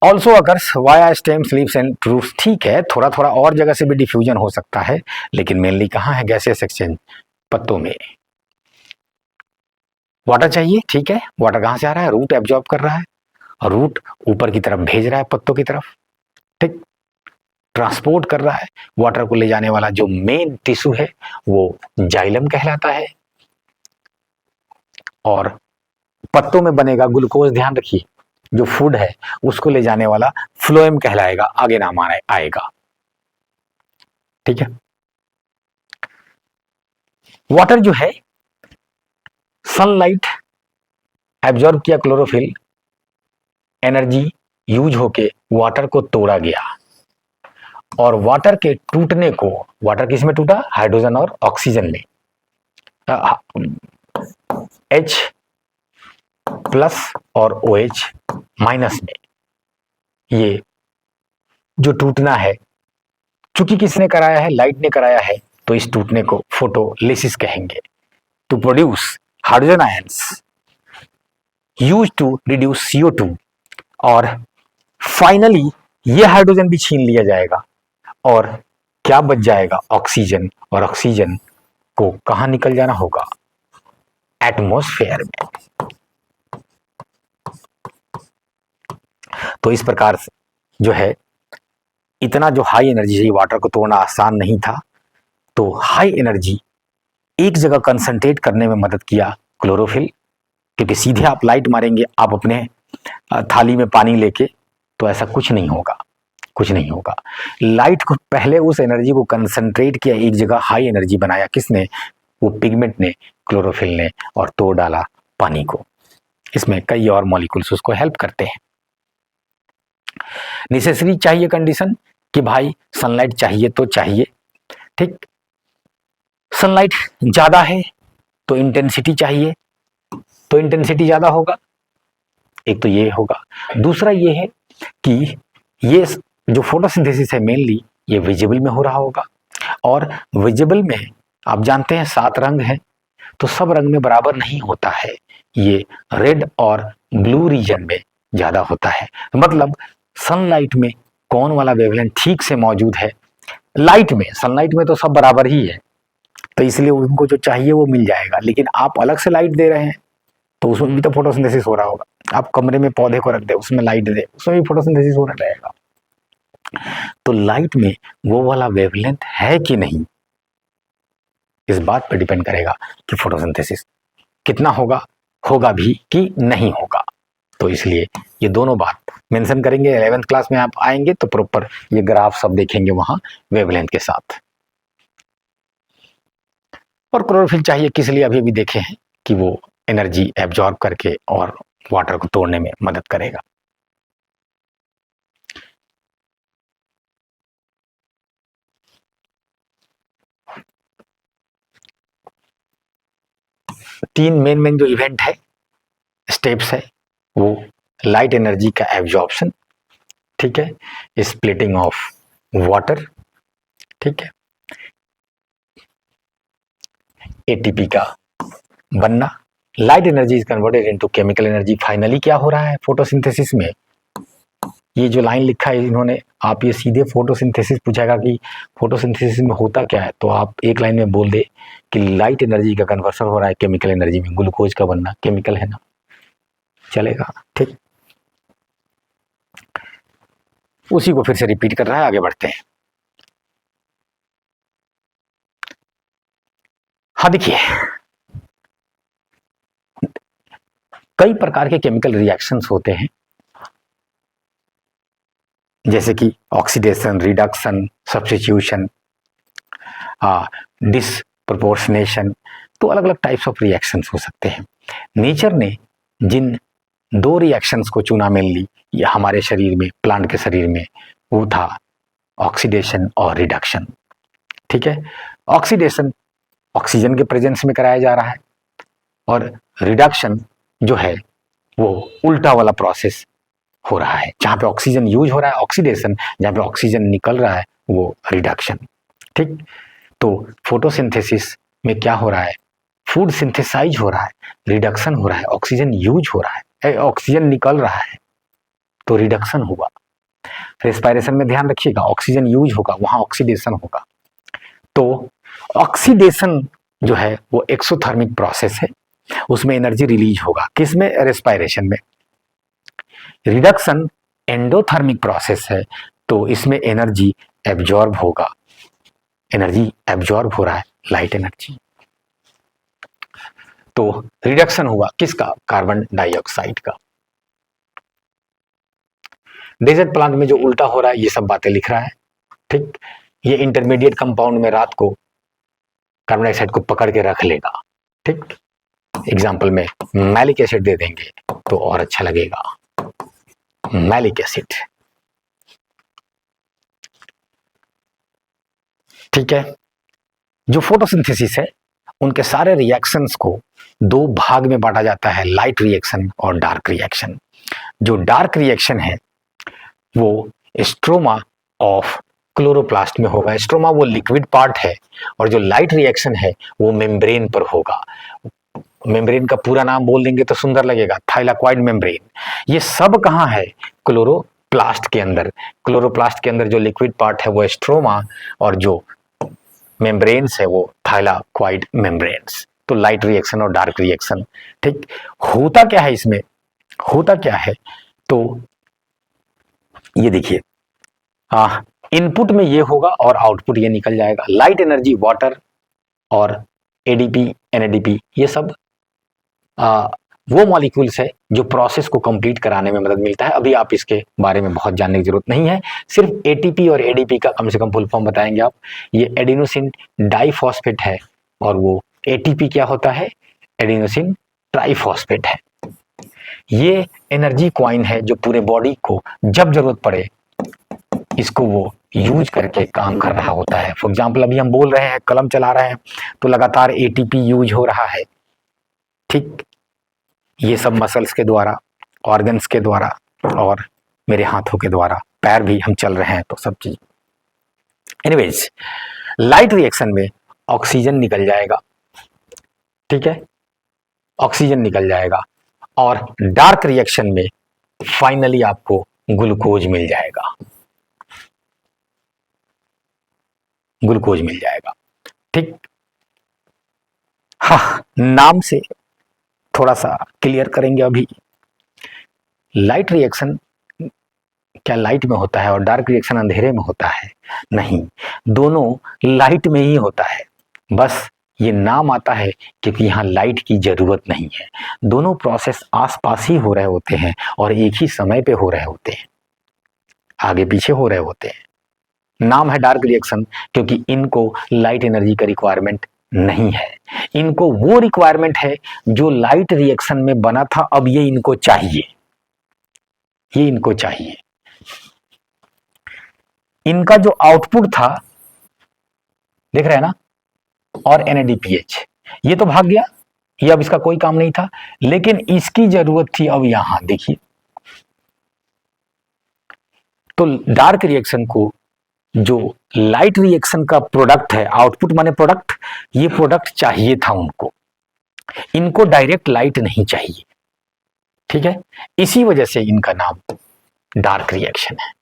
Also occurs via stems leaves and roots, ठीक है, थोड़ा थोड़ा और जगह से भी डिफ्यूजन हो सकता है, लेकिन मेनली कहाँ है गैसेस एक्सचेंज, पत्तों में। वाटर चाहिए, ठीक है, वाटर कहाँ से आ रहा है, रूट एब्जॉर्ब कर रहा है, और रूट ऊपर की तरफ भेज रहा है पत्तों की तरफ, ठीक, ट्रांसपोर्ट कर रहा है। वाटर को ले जाने वाला जो मेन टिश्यू है वो जाइलम कहलाता है, और पत्तों में बनेगा ग्लूकोज, ध्यान रखिए, जो फूड है उसको ले जाने वाला फ्लोएम कहलाएगा, आगे नाम आएगा, ठीक है। वाटर जो है, सनलाइट एब्जॉर्ब किया क्लोरोफिल, एनर्जी यूज होके वाटर को तोड़ा गया और वाटर के टूटने को, वाटर किस में टूटा? हाइड्रोजन और ऑक्सीजन में, H प्लस और OH माइनस में। ये जो टूटना है, चूंकि किसने कराया है? लाइट ने कराया है, तो इस टूटने को फोटोलिसिस कहेंगे। To produce hydrogen ions use to reduce CO2, और फाइनली ये हाइड्रोजन भी छीन लिया जाएगा और क्या बच जाएगा? ऑक्सीजन, और ऑक्सीजन को कहां निकल जाना होगा? एटमॉस्फेयर में। तो इस प्रकार से जो है, इतना जो हाई एनर्जी चाहिए, वाटर को तोड़ना आसान नहीं था, तो हाई एनर्जी एक जगह कंसंट्रेट करने में मदद किया क्लोरोफिल, क्योंकि सीधे आप लाइट मारेंगे आप अपने थाली में पानी लेके, तो ऐसा कुछ नहीं होगा, कुछ नहीं होगा। लाइट को पहले उस एनर्जी को कंसंट्रेट किया, एक जगह हाई एनर्जी बनाया, किसने? वो पिगमेंट ने, क्लोरोफिल ने, और तोड़ डाला पानी को। इसमें कई और मॉलिक्यूल्स उसको हेल्प करते हैं। नेसेसरी चाहिए कंडीशन कि भाई सनलाइट चाहिए तो चाहिए, ठीक। सनलाइट ज्यादा है तो इंटेंसिटी चाहिए, तो इंटेंसिटी ज्यादा होगा, एक तो ये होगा। दूसरा ये है कि ये जो फोटोसिंथेसिस है मेनली ये विजिबल में हो रहा होगा, और विजिबल में आप जानते हैं 7 रंग हैं, तो सब रंग में बराबर नहीं होता है, ये रेड और ब्लू रीजन में ज्यादा होता है। मतलब सनलाइट में कौन वाला वेवलेंथ ठीक से मौजूद है? लाइट में, सनलाइट में तो सब बराबर ही है, तो इसलिए उनको जो चाहिए वो मिल जाएगा। लेकिन आप अलग से लाइट दे रहे हैं तो उसमें भी तो फोटोसिंथेसिस हो रहा होगा। आप कमरे में पौधे को रख दे, उसमें लाइट दे, उसमें भी फोटोसिंथेसिस होने लगेगा। तो लाइट में वो वाला वेवलेंथ है कि नहीं, इस बात पर डिपेंड करेगा कि फोटोसिंथेसिस कितना होगा, होगा भी कि नहीं होगा। तो इसलिए ये दोनों बात मेंशन करेंगे। 11th क्लास में आप आएंगे तो प्रॉपर ये ग्राफ सब देखेंगे वहां वेवलेंथ के साथ। और क्लोरोफिल चाहिए किस लिए, अभी भी देखे हैं कि वो एनर्जी एब्जॉर्ब करके और वाटर को तोड़ने में मदद करेगा। तीन मेन जो इवेंट है, स्टेप्स है, वो लाइट एनर्जी का एब्जॉर्प्शन, ठीक है, स्प्लिटिंग ऑफ वाटर, ठीक है, ATP का बनना, light energy is converted into chemical energy. Finally क्या हो रहा है फोटोसिंथेसिस में? ये जो लाइन लिखा है इन्होंने, आप ये सीधे फोटोसिंथेसिस पूछेगा कि फोटोसिंथेसिस में होता क्या है, तो आप एक लाइन में बोल दे कि लाइट एनर्जी का कन्वर्सन हो रहा है केमिकल एनर्जी में, ग्लूकोज का बनना, केमिकल है ना, चलेगा, ठीक। उसी को फिर से रिपीट कर रहा है, आगे बढ़ते हैं। हाँ देखिए, कई प्रकार के केमिकल रिएक्शंस होते हैं, जैसे कि ऑक्सीडेशन, रिडक्शन, सब्स्टिट्यूशन, डिसप्रोपोर्शनेशन, तो अलग अलग टाइप्स ऑफ रिएक्शंस हो सकते हैं। नेचर ने जिन 2 रिएक्शंस को चुना मेनली या हमारे शरीर में, प्लांट के शरीर में, वो था ऑक्सीडेशन और रिडक्शन, ठीक है। ऑक्सीडेशन ऑक्सीजन के प्रेजेंस में कराया जा रहा है, और रिडक्शन जो है वो उल्टा वाला प्रोसेस हो रहा है, जहां पे ऑक्सीजन यूज हो रहा है ऑक्सीडेशन, जहां पे ऑक्सीजन निकल रहा है वो रिडक्शन, ठीक। तो फोटोसिंथेसिस में क्या हो रहा है? फूड सिंथेसाइज हो रहा है, रिडक्शन हो रहा है, ऑक्सीजन यूज हो रहा है, ऑक्सीजन निकल रहा है, तो रिडक्शन होगा। रेस्पिरेशन में ध्यान रखिएगा, ऑक्सीजन यूज होगा, वहां ऑक्सीडेशन होगा। तो ऑक्सीडेशन जो है वो एक्सोथर्मिक प्रोसेस है, उसमें एनर्जी रिलीज होगा, किसमें? रेस्पिरेशन में। रिडक्शन एंडोथर्मिक प्रोसेस है, तो इसमें एनर्जी एब्जॉर्ब होगा, एनर्जी एब्जॉर्ब हो रहा है, लाइट एनर्जी। तो रिडक्शन हुआ किसका? कार्बन डाइऑक्साइड का। डेजर्ट प्लांट में जो उल्टा हो रहा है ये सब बातें लिख रहा है, ठीक। ये इंटरमीडिएट कंपाउंड में रात को कार्बन डाइऑक्साइड को पकड़ के रख लेगा। ठीक, एग्जाम्पल में मैलिक एसिड दे देंगे तो और अच्छा लगेगा, मैलिक एसिड। ठीक है, जो फोटोसिंथेसिस है उनके सारे रिएक्शंस को दो भाग में बांटा जाता है, लाइट रिएक्शन और डार्क रिएक्शन। जो डार्क रिएक्शन है वो स्ट्रोमा ऑफ क्लोरोप्लास्ट में होगा। स्ट्रोमा वो लिक्विड पार्ट है, और जो लाइट रिएक्शन है वो मेम्ब्रेन पर होगा। मेम्ब्रेन का पूरा नाम बोल देंगे तो सुंदर लगेगा, थाइलाकॉइड मेम्ब्रेन। ये सब कहाँ है? क्लोरोप्लास्ट के अंदर। क्लोरोप्लास्ट के अंदर जो लिक्विड पार्ट है वो स्ट्रोमा, और जो मेम्ब्रेन्स है वो थाइलाकॉइड मेम्ब्रेन्स। तो लाइट रिएक्शन और डार्क रिएक्शन। ठीक, होता क्या है इसमें? होता क्या है तो ये देखिए, इनपुट में ये होगा और आउटपुट ये निकल जाएगा। लाइट एनर्जी वाटर और एडीपी एनएडीपी ये सब वो मॉलिक्यूल्स है जो प्रोसेस को कंप्लीट कराने में मदद मिलता है। अभी आप इसके बारे में बहुत जानने की जरूरत नहीं है, सिर्फ एटीपी और एडीपी का कम से कम फुल फॉर्म बताएंगे आप। ये एडिनोसिन डाइफॉस्फेट है, और वो एटीपी क्या होता है? एडिनोसिन ट्राइफॉस्फेट है। ये एनर्जी कॉइन है जो पूरे बॉडी को जब जरूरत पड़े इसको वो यूज करके काम कर रहा होता है। फॉर एग्जाम्पल अभी हम बोल रहे हैं, कलम चला रहे हैं, तो लगातार एटीपी यूज हो रहा है। ठीक, ये सब मसल्स के द्वारा, ऑर्गन्स के द्वारा, और मेरे हाथों के द्वारा, पैर भी हम चल रहे हैं तो सब चीज। एनीवेज, लाइट रिएक्शन में ऑक्सीजन निकल जाएगा। ठीक है, ऑक्सीजन निकल जाएगा, और डार्क रिएक्शन में फाइनली आपको ग्लूकोज मिल जाएगा। ग्लूकोज मिल जाएगा। ठीक, हाँ, नाम से थोड़ा सा क्लियर करेंगे अभी। लाइट रिएक्शन क्या लाइट में होता है और डार्क रिएक्शन अंधेरे में होता है? नहीं, दोनों लाइट में ही होता है। बस ये नाम आता है क्योंकि यहाँ लाइट की जरूरत नहीं है। दोनों प्रोसेस आसपास ही हो रहे होते हैं और एक ही समय पे हो रहे होते हैं, आगे पीछे हो रहे होते हैं। नाम है डार्क रिएक्शन क्योंकि इनको लाइट एनर्जी का रिक्वायरमेंट नहीं है। इनको वो रिक्वायरमेंट है जो लाइट रिएक्शन में बना था, अब ये इनको चाहिए, ये इनको चाहिए। इनका जो आउटपुट था, देख रहे हैं ना, और NADPH, ये तो भाग गया, ये अब इसका कोई काम नहीं था, लेकिन इसकी जरूरत थी अब यहां देखिए। तो डार्क रिएक्शन को जो लाइट रिएक्शन का प्रोडक्ट है, आउटपुट माने प्रोडक्ट, ये प्रोडक्ट चाहिए था उनको। इनको डायरेक्ट लाइट नहीं चाहिए। ठीक है, इसी वजह से इनका नाम डार्क रिएक्शन है।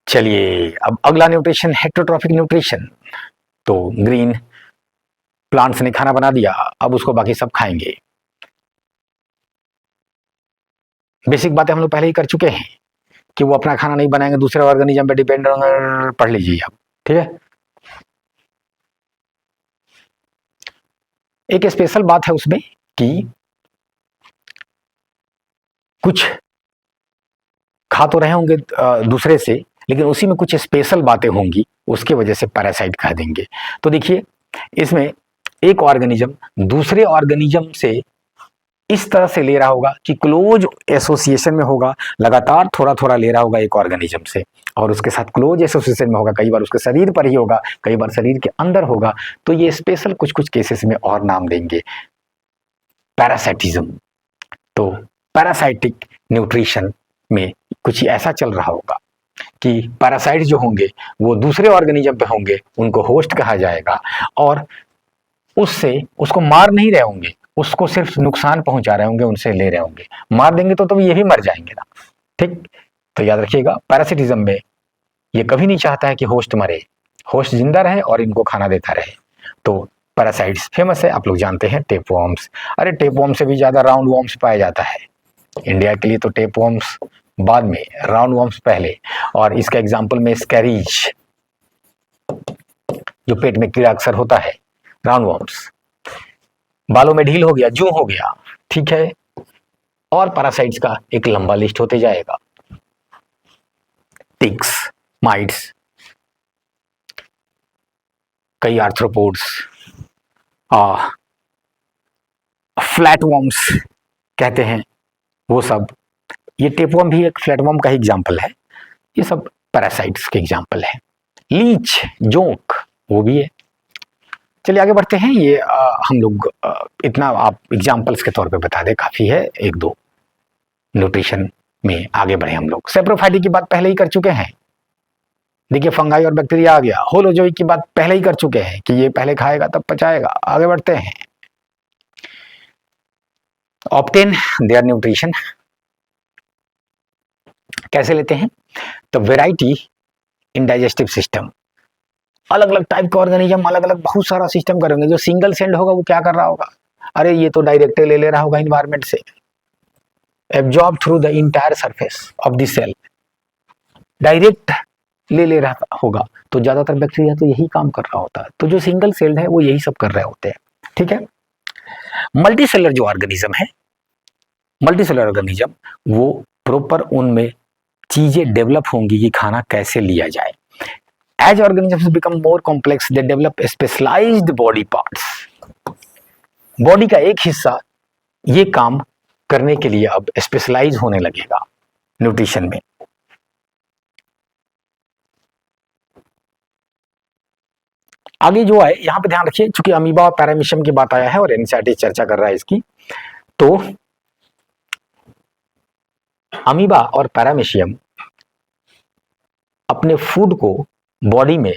चलिए, अब अगला न्यूट्रिशन, हेटेरोट्रॉफिक न्यूट्रिशन। तो ग्रीन प्लांट्स ने खाना बना दिया, अब उसको बाकी सब खाएंगे। बेसिक बातें हम लोग पहले ही कर चुके हैं कि वो अपना खाना नहीं बनाएंगे, दूसरे ऑर्गेनिज्म पे डिपेंड होंगे। पढ़ लीजिए आप। ठीक है, एक स्पेशल बात है उसमें कि कुछ खा तो रहे होंगे दूसरे से, लेकिन उसी में कुछ स्पेशल बातें होंगी, उसके वजह से पैरासाइट कह देंगे। तो देखिए, इसमें एक ऑर्गेनिज्म दूसरे ऑर्गेनिज्म से इस तरह से ले रहा होगा कि क्लोज एसोसिएशन में होगा, लगातार थोड़ा थोड़ा ले रहा होगा एक ऑर्गेनिज्म से, और उसके साथ क्लोज एसोसिएशन में होगा। कई बार उसके शरीर पर ही होगा, कई बार शरीर के अंदर होगा। तो ये स्पेशल कुछ कुछ केसेस में और नाम देंगे, पैरासाइटिज्म। तो पैरासाइटिक न्यूट्रिशन में कुछ ऐसा चल रहा होगा कि पैरासाइट जो होंगे वो दूसरे ऑर्गेनिज्म पे होंगे, उनको होस्ट कहा जाएगा, और उससे उसको मार नहीं रहे होंगे, उसको सिर्फ नुकसान पहुंचा रहे होंगे, उनसे ले रहे होंगे। मार देंगे तो ये भी मर जाएंगे ना। ठीक, तो याद रखिएगा, पैरासिटिज्म में ये कभी नहीं चाहता है कि होस्ट मरे, होस्ट जिंदा रहे और इनको खाना देता रहे। तो पैरासाइट्स फेमस है, आप लोग जानते हैं, टेपवर्म्स। अरे टेपवर्म से भी ज्यादा राउंड वर्म्स पाया जाता है। इंडिया के लिए तो टेपवर्म्स बाद में, राउंड वर्म्स पहले। और इसका एग्जाम्पल में स्कैरीज, जो पेट में कीड़ा अक्सर होता है, राउंड वर्म्स। बालों में ढील हो गया, जू हो गया। ठीक है, और पैरासाइट्स का एक लंबा लिस्ट होते जाएगा। टिक्स, माइट्स, कई आर्थ्रोपोड्स, फ्लैटवर्म्स कहते हैं वो सब, ये टेपवर्म भी एक फ्लैटवर्म का ही एग्जाम्पल है, ये सब पैरासाइट्स के एग्जाम्पल है। लीच, जोंक, वो भी है। चलिए आगे बढ़ते हैं। ये हम लोग इतना आप एग्जाम्पल्स के तौर पे बता दें, काफी है, एक दो न्यूट्रिशन में आगे बढ़े हम लोग। सेप्रोफाइटी की बात पहले ही कर चुके हैं, देखिए फंगाई और बैक्टीरिया आ गया। होलोजोइक की बात पहले ही कर चुके हैं कि ये पहले खाएगा तब पचाएगा। आगे बढ़ते हैं। ऑब्टेन देयर न्यूट्रिशन, कैसे लेते हैं? तो वेराइटी इन डाइजेस्टिव सिस्टम, अलग अलग टाइप का ऑर्गेनिज्म, अलग अलग बहुत सारा सिस्टम करेंगे। जो सिंगल सेल्ड होगा वो क्या कर रहा होगा? अरे ये तो डायरेक्ट ले रहा होगा इन्वायरमेंट से, absorb through the entire surface of the cell, direct ले रहा होगा। तो ज्यादातर बैक्टीरिया तो यही काम कर रहा होता है। तो जो सिंगल सेल्ड है वो यही सब कर रहे होते हैं, ठीक है। मल्टी सेलर जो ऑर्गेनिज्म है, मल्टी सेलर ऑर्गेनिज्म, वो प्रॉपर उनमें चीजें डेवलप होंगी कि खाना कैसे लिया जाए। As organisms become more complex, they develop specialized body parts. Body का एक हिस्सा ये काम करने के लिए अब स्पेशलाइज होने लगेगा न्यूट्रिशन में। आगे जो है यहां पे ध्यान रखिए, चूंकि अमीबा और पैरामीशियम की बात आया है और एनसीईआरटी चर्चा कर रहा है इसकी, तो अमीबा और पैरामीशियम अपने फूड को बॉडी में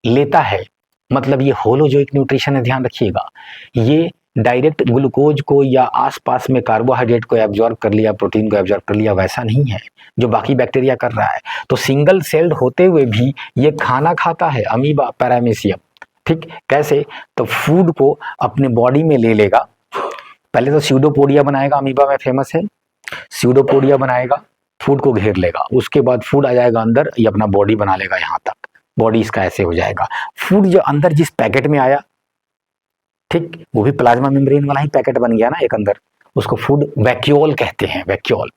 लेता है, मतलब ये होलोजोइक न्यूट्रिशन है, ध्यान रखिएगा। ये डायरेक्ट ग्लूकोज को या आसपास में कार्बोहाइड्रेट को एब्जॉर्ब कर लिया, प्रोटीन को एब्जॉर्ब कर लिया, वैसा नहीं है जो बाकी बैक्टीरिया कर रहा है। तो सिंगल सेल्ड होते हुए भी ये खाना खाता है अमीबा पैरामीशियम, ठीक। कैसे? तो फूड को अपने बॉडी में ले लेगा। पहले तो स्यूडोपोडिया बनाएगा, अमीबा में फेमस है, स्यूडोपोडिया बनाएगा, फूड को घेर लेगा। उसके बाद फूड आ जाएगा अंदर, ये अपना बॉडी बना लेगा, यहाँ तक बॉडी इसका ऐसे हो जाएगा। फूड जो अंदर जिस पैकेट में आया, ठीक, वो भी प्लाज्मा मेम्ब्रेन वाला ही पैकेट बन गया ना एक अंदर, उसको फूड वैक्यूल कहते हैं, वैक्यूल,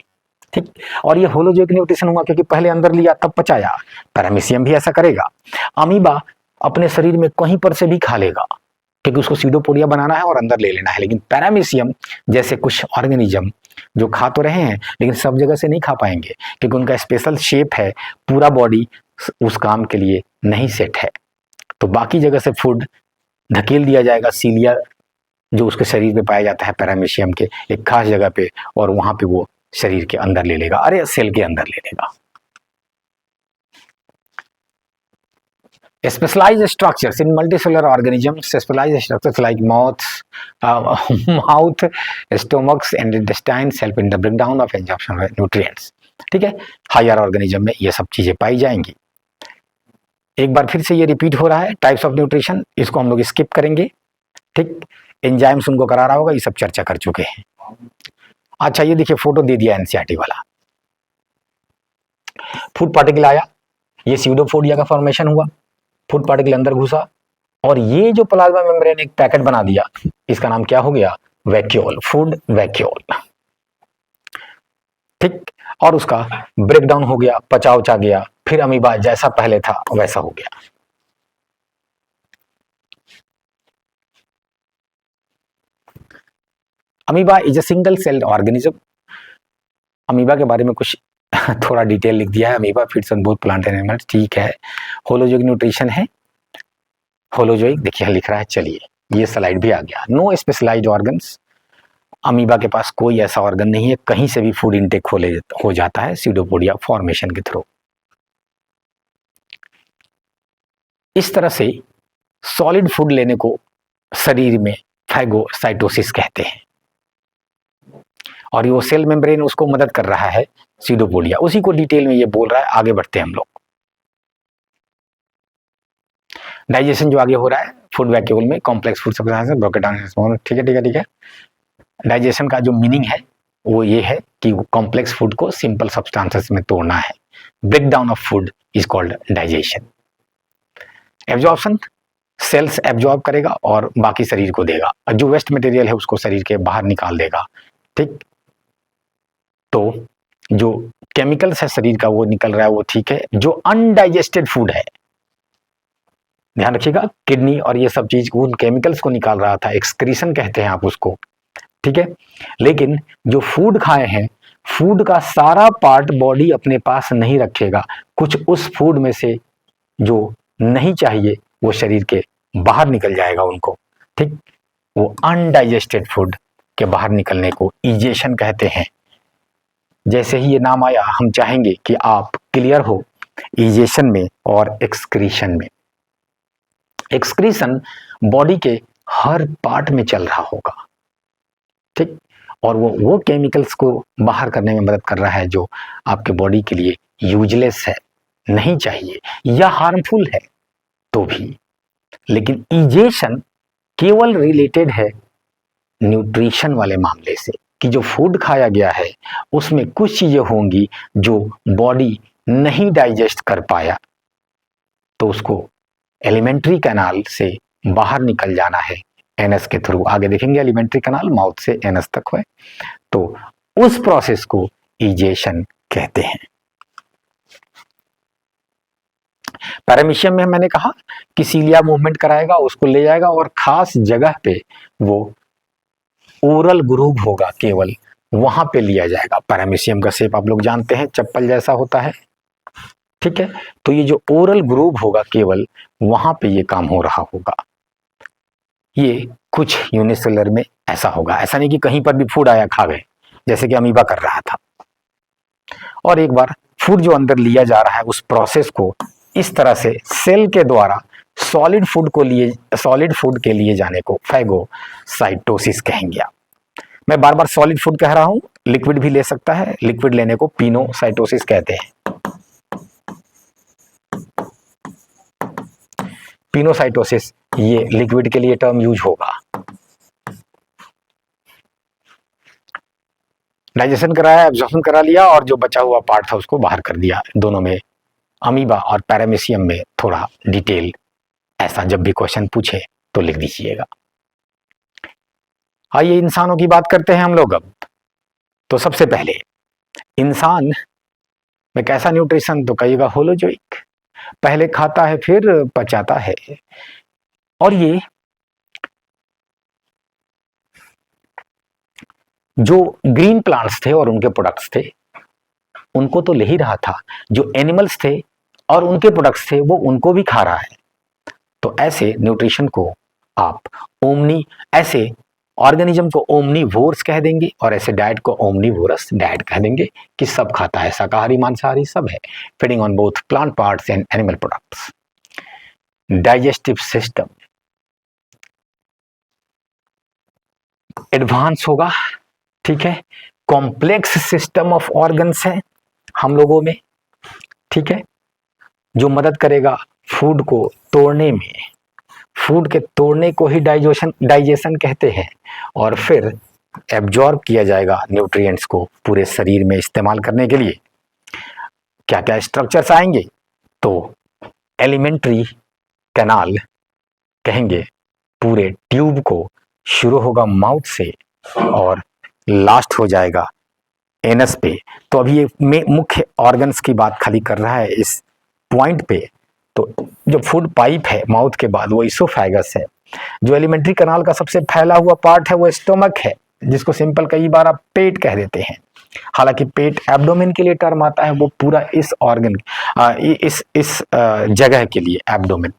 ठीक। और ये होलोजोइक न्यूट्रिशन हुआ क्योंकि पहले अंदर लिया तब पचाया। पैरामीशियम भी ऐसा करेगा। अमीबा अपने शरीर में कहीं पर से भी खा लेगा क्योंकि उसको स्यूडोपोडिया बनाना है और अंदर ले लेना है। लेकिन पैरामीशियम जैसे कुछ ऑर्गेनिज्म जो खा तो रहे हैं लेकिन सब जगह से नहीं खा पाएंगे क्योंकि उनका स्पेशल शेप है, पूरा बॉडी उस काम के लिए नहीं सेट है। तो बाकी जगह से फूड धकेल दिया जाएगा सीलिया जो उसके शरीर में पाया जाता है पैरामीशियम के एक खास जगह पे, और वहां पे वो शरीर के अंदर ले लेगा, अरे सेल के अंदर ले लेगा। Specialized structures in multicellular organisms, specialized structures like mouth, stomachs and intestines help in the breakdown of absorption of nutrients, ठीक है। हायर ऑर्गेनिज्म में ये सब चीजें पाई जाएंगी। एक बार फिर से ये रिपीट हो रहा है, टाइप्स ऑफ न्यूट्रिशन, इसको हम लोग स्किप करेंगे, ठीक। एंजाइम्स उनको करा रहा होगा, ये सब चर्चा कर चुके हैं। अच्छा ये देखिए फोटो दे दिया एनसीईआरटी वाला, फूड पार्टिकल आया, ये स्यूडोपोडिया का फॉर्मेशन हुआ, फूड पार्टिकल अंदर घुसा और ये जो प्लाज्मा मेम्ब्रेन एक पैकेट बना दिया, इसका नाम क्या हो गया? वैक्यूल, फूड वैक्यूल, ठीक। और उसका ब्रेकडाउन हो गया, पचा उचा गया, फिर अमीबा जैसा पहले था वैसा हो गया। Amoeba is a single celled organism. Amoeba के बारे में कुछ थोड़ा डिटेल लिख दिया है, amoeba feeds on both plant and animals, ठीक है। होलोजोइक न्यूट्रिशन है, होलोजोइक देखिए लिख रहा है, चलिए ये स्लाइड भी आ गया। नो स्पेशलाइज्ड ऑर्गन्स, अमीबा के पास कोई ऐसा ऑर्गन नहीं है, कहीं से भी फूड इनटेक हो जाता है स्यूडोपोडिया फॉर्मेशन के थ्रू। इस तरह से सॉलिड फूड लेने को शरीर में फैगोसाइटोसिस कहते हैं और ये सेल मेम्ब्रेन उसको मदद कर रहा है स्यूडोपोडिया, उसी को डिटेल में ये बोल रहा है। आगे बढ़ते हैं हम लोग। डाइजेशन जो आगे हो रहा है फूड वैक्यूल में, complex food substances broken down, ठीक है ठीक है ठीक है। डाइजेशन का जो मीनिंग है वो ये है कि कॉम्प्लेक्स फूड को सिंपल सब्सटेंसेस में तोड़ना है। Break down of food is called digestion. Absorption, cells absorb करेगा और बाकी शरीर को देगा, जो वेस्ट मटेरियल है उसको शरीर के बाहर निकाल देगा, ठीक। तो जो केमिकल्स है शरीर का वो निकल रहा है वो ठीक है, जो अनडाइजेस्टेड फूड है, ध्यान रखिएगा, किडनी और ये सब चीज उन केमिकल्स को निकाल रहा था, एक्सक्रीशन कहते हैं आप उसको, ठीक है। लेकिन जो फूड खाए हैं, फूड का सारा पार्ट बॉडी अपने पास नहीं रखेगा, कुछ उस फूड में से जो नहीं चाहिए वो शरीर के बाहर निकल जाएगा उनको, ठीक। वो अनडाइजेस्टेड फूड के बाहर निकलने को इजेशन कहते हैं। जैसे ही ये नाम आया हम चाहेंगे कि आप क्लियर हो इजेशन में और एक्सक्रीशन में। एक्सक्रीशन बॉडी के हर पार्ट में चल रहा होगा, ठीक, और वो केमिकल्स को बाहर करने में मदद कर रहा है जो आपके बॉडी के लिए यूजलेस है, नहीं चाहिए या हार्मफुल है तो भी। लेकिन इजेशन केवल रिलेटेड है न्यूट्रिशन वाले मामले से, कि जो फूड खाया गया है उसमें कुछ चीजें होंगी जो बॉडी नहीं डाइजेस्ट कर पाया, तो उसको एलिमेंट्री कैनाल से बाहर निकल जाना है एनएस के थ्रू। आगे देखेंगे एलिमेंट्री कैनाल माउथ से एनएस तक है, तो उस प्रोसेस को इजेशन कहते हैं। पैरामीशियम में मैंने कहा कि सीलिया मूवमेंट कराएगा, उसको ले जाएगा और खास जगह पे वो ओरल ग्रूव होगा, केवल वहां पे लिया जाएगा। पैरामीशियम का शेप आप लोग जानते हैं, चप्पल जैसा होता है, ठीक है। तो ये जो ओरल ग्रूव होगा केवल वहां पे ये काम हो रहा होगा। ये कुछ यूनिसेलुलर में ऐसा होगा, ऐसा नहीं कि कहीं पर भी फूड आया खा गए, जैसे कि अमीबा कर रहा था। और एक बार फूड जो अंदर लिया जा रहा है उस प्रोसेस को इस तरह से सेल के द्वारा सॉलिड फूड के लिए जाने को फैगोसाइटोसिस कहेंगे आप। मैं बार बार सॉलिड फूड कह रहा हूं, लिक्विड भी ले सकता है, लिक्विड लेने को पिनोसाइटोसिस कहते हैं। पिनोसाइटोसिस ये लिक्विड के लिए टर्म यूज होगा। डाइजेशन कराया, एब्जॉर्प्शन करा लिया और जो बचा हुआ पार्ट था उसको बाहर कर दिया। दोनों में अमीबा और पैरामीशियम में थोड़ा डिटेल, ऐसा जब भी क्वेश्चन पूछे तो लिख दीजिएगा। आइए इंसानों की बात करते हैं हम लोग अब। तो सबसे पहले इंसान में कैसा न्यूट्रिशन, तो कहिएगा होलोजोइक, पहले खाता है फिर पचाता है। और ये जो ग्रीन प्लांट्स थे और उनके प्रोडक्ट्स थे उनको तो ले ही रहा था, जो एनिमल्स थे और उनके प्रोडक्ट्स थे वो उनको भी खा रहा है। तो ऐसे न्यूट्रिशन को आप ऐसे ऑर्गेनिज्म को ओमनीवोर्स कह देंगे और ऐसे डाइट को ओमनीवोरस डाइट कह देंगे कि सब खाता है, शाकाहारी मांसाहारी सब है, feeding on both plant parts and animal products. Digestive system advance होगा, ठीक है, कॉम्प्लेक्स सिस्टम ऑफ ऑर्गन्स है हम लोगों में, ठीक है, जो मदद करेगा फूड को तोड़ने में। फूड के तोड़ने को ही डाइजेशन कहते हैं, और फिर एब्जॉर्ब किया जाएगा न्यूट्रिएंट्स को पूरे शरीर में इस्तेमाल करने के लिए। क्या क्या स्ट्रक्चर्स आएंगे, तो एलिमेंट्री कैनाल कहेंगे पूरे ट्यूब को, शुरू होगा माउथ से और लास्ट हो जाएगा एनस पे। तो अभी ये मुख्य ऑर्गन्स की बात खाली कर रहा है इस पॉइंट पे। तो जो फूड पाइप है माउथ के बाद वो इसोफेगस है। जो एलिमेंट्री कैनाल का सबसे फैला हुआ पार्ट है वो स्टोमक है, जिसको सिंपल कई बार आप पेट कह देते हैं। हालांकि पेट एब्डोमेन के लिए टर्म आता है, वो पूरा इस ऑर्गन इस जगह के लिए एब्डोमेन।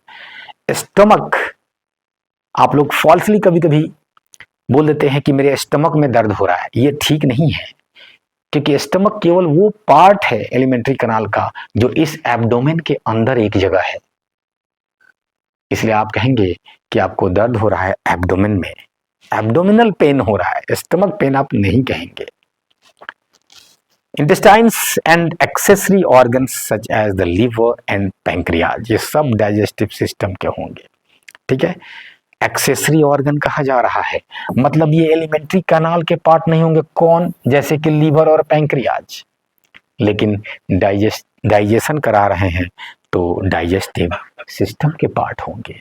स्टमक आप लोग फॉल्सली कभी कभी बोल देते हैं कि मेरे स्टमक में दर्द हो रहा है, ये ठीक नहीं है, क्योंकि स्टमक केवल वो पार्ट है एलिमेंट्री कैनाल का जो इस एब्डोमेन के अंदर एक जगह है। इसलिए आप कहेंगे कि आपको दर्द हो रहा है एब्डोमेन में, एब्डोमिनल पेन हो रहा है, स्टमक पेन आप नहीं कहेंगे। Intestines and accessory organs such as the liver and pancreas, ये सब डाइजेस्टिव सिस्टम के होंगे, ठीक है। एक्सेसरी ऑर्गन कहा जा रहा है, मतलब ये एलिमेंट्री कैनाल के पार्ट नहीं होंगे। कौन? जैसे कि लीवर और पैंक्रियाज, लेकिन डाइजेशन करा रहे हैं तो डाइजेस्टिव सिस्टम के पार्ट होंगे,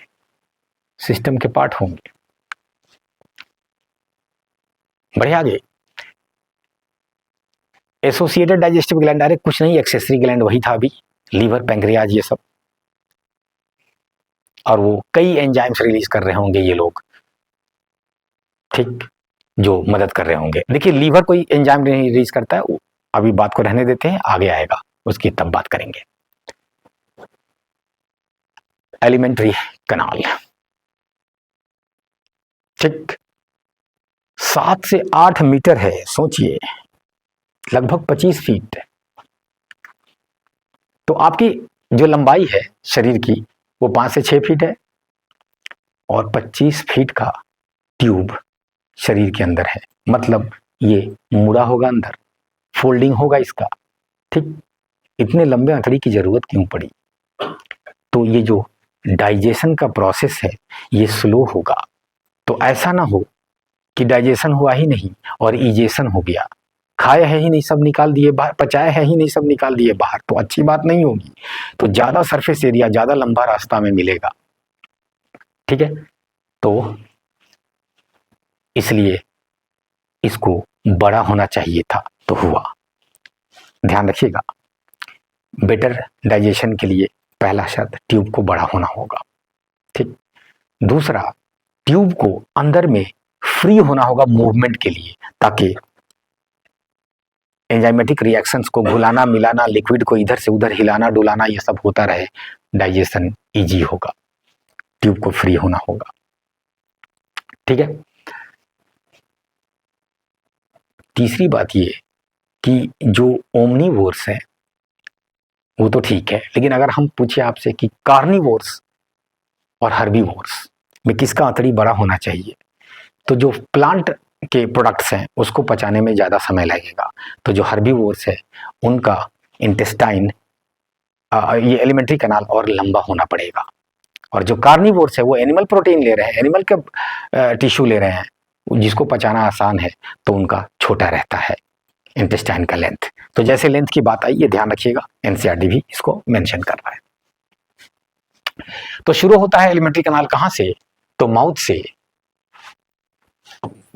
सिस्टम के पार्ट होंगे। बढ़िया आगे, एसोसिएटेड डाइजेस्टिव ग्लैंड, अरे कुछ नहीं, एक्सेसरी ग्लैंड वही था अभी, लीवर, पैंक्रियाज, ये सब। और वो कई एंजाइम्स रिलीज कर रहे होंगे ये लोग, ठीक, जो मदद कर रहे होंगे। देखिए लीवर कोई एंजाइम नहीं रिलीज करता है, अभी बात को रहने देते हैं, आगे आएगा उसकी तब बात करेंगे। एलिमेंट्री कनाल, ठीक, 7 से 8 मीटर है, सोचिए, लगभग 25 फीट। तो आपकी जो लंबाई है शरीर की वो 5 से 6 फीट है, और 25 फीट का ट्यूब शरीर के अंदर है, मतलब ये मुड़ा होगा अंदर, फोल्डिंग होगा इसका, ठीक। इतने लंबे हथौड़ी की जरूरत क्यों पड़ी? तो ये जो डाइजेशन का प्रोसेस है ये स्लो होगा, तो ऐसा ना हो कि डाइजेशन हुआ ही नहीं और इजेशन हो गया, खाया है ही नहीं सब निकाल दिए बाहर, पचाया है ही नहीं सब निकाल दिए बाहर, तो अच्छी बात नहीं होगी। तो ज्यादा सरफेस एरिया, ज्यादा लंबा रास्ता में मिलेगा, ठीक है। तो इसलिए इसको बड़ा होना चाहिए था, तो हुआ। ध्यान रखिएगा, बेटर डाइजेशन के लिए पहला शर्त ट्यूब को बड़ा होना होगा, ठीक। दूसरा, ट्यूब को अंदर में फ्री होना होगा मूवमेंट के लिए, ताकि एंजाइमेटिक रिएक्शंस को घुलाना मिलाना, लिक्विड को इधर से उधर हिलाना डुलाना, ये सब होता रहे, डाइजेशन इजी होगा, ट्यूब को फ्री होना होगा, ठीक है। तीसरी बात ये कि जो ओमनीवोर्स है वो तो ठीक है, लेकिन अगर हम पूछे आपसे कि कार्निवोर्स और हर्बीवोर्स में किसका आंतड़ी बड़ा होना चाहिए, तो जो प्लांट के प्रोडक्ट्स हैं उसको पचाने में ज़्यादा समय लगेगा, तो जो हर्बीवोर्स है उनका इंटेस्टाइन, ये एलिमेंट्री कनाल और लंबा होना पड़ेगा। और जो कार्निवोर्स है वो एनिमल प्रोटीन ले रहे हैं, एनिमल का टिश्यू ले रहे हैं, जिसको पचाना आसान है, तो उनका छोटा रहता है इंटेस्टाइन का लेंथ। तो जैसे लेंथ की बात आई, ये ध्यान रखिएगा, एनसीईआरटी भी इसको मेंशन कर रहा है। तो शुरू होता है एलिमेंट्री कनाल कहां से? तो माउथ से।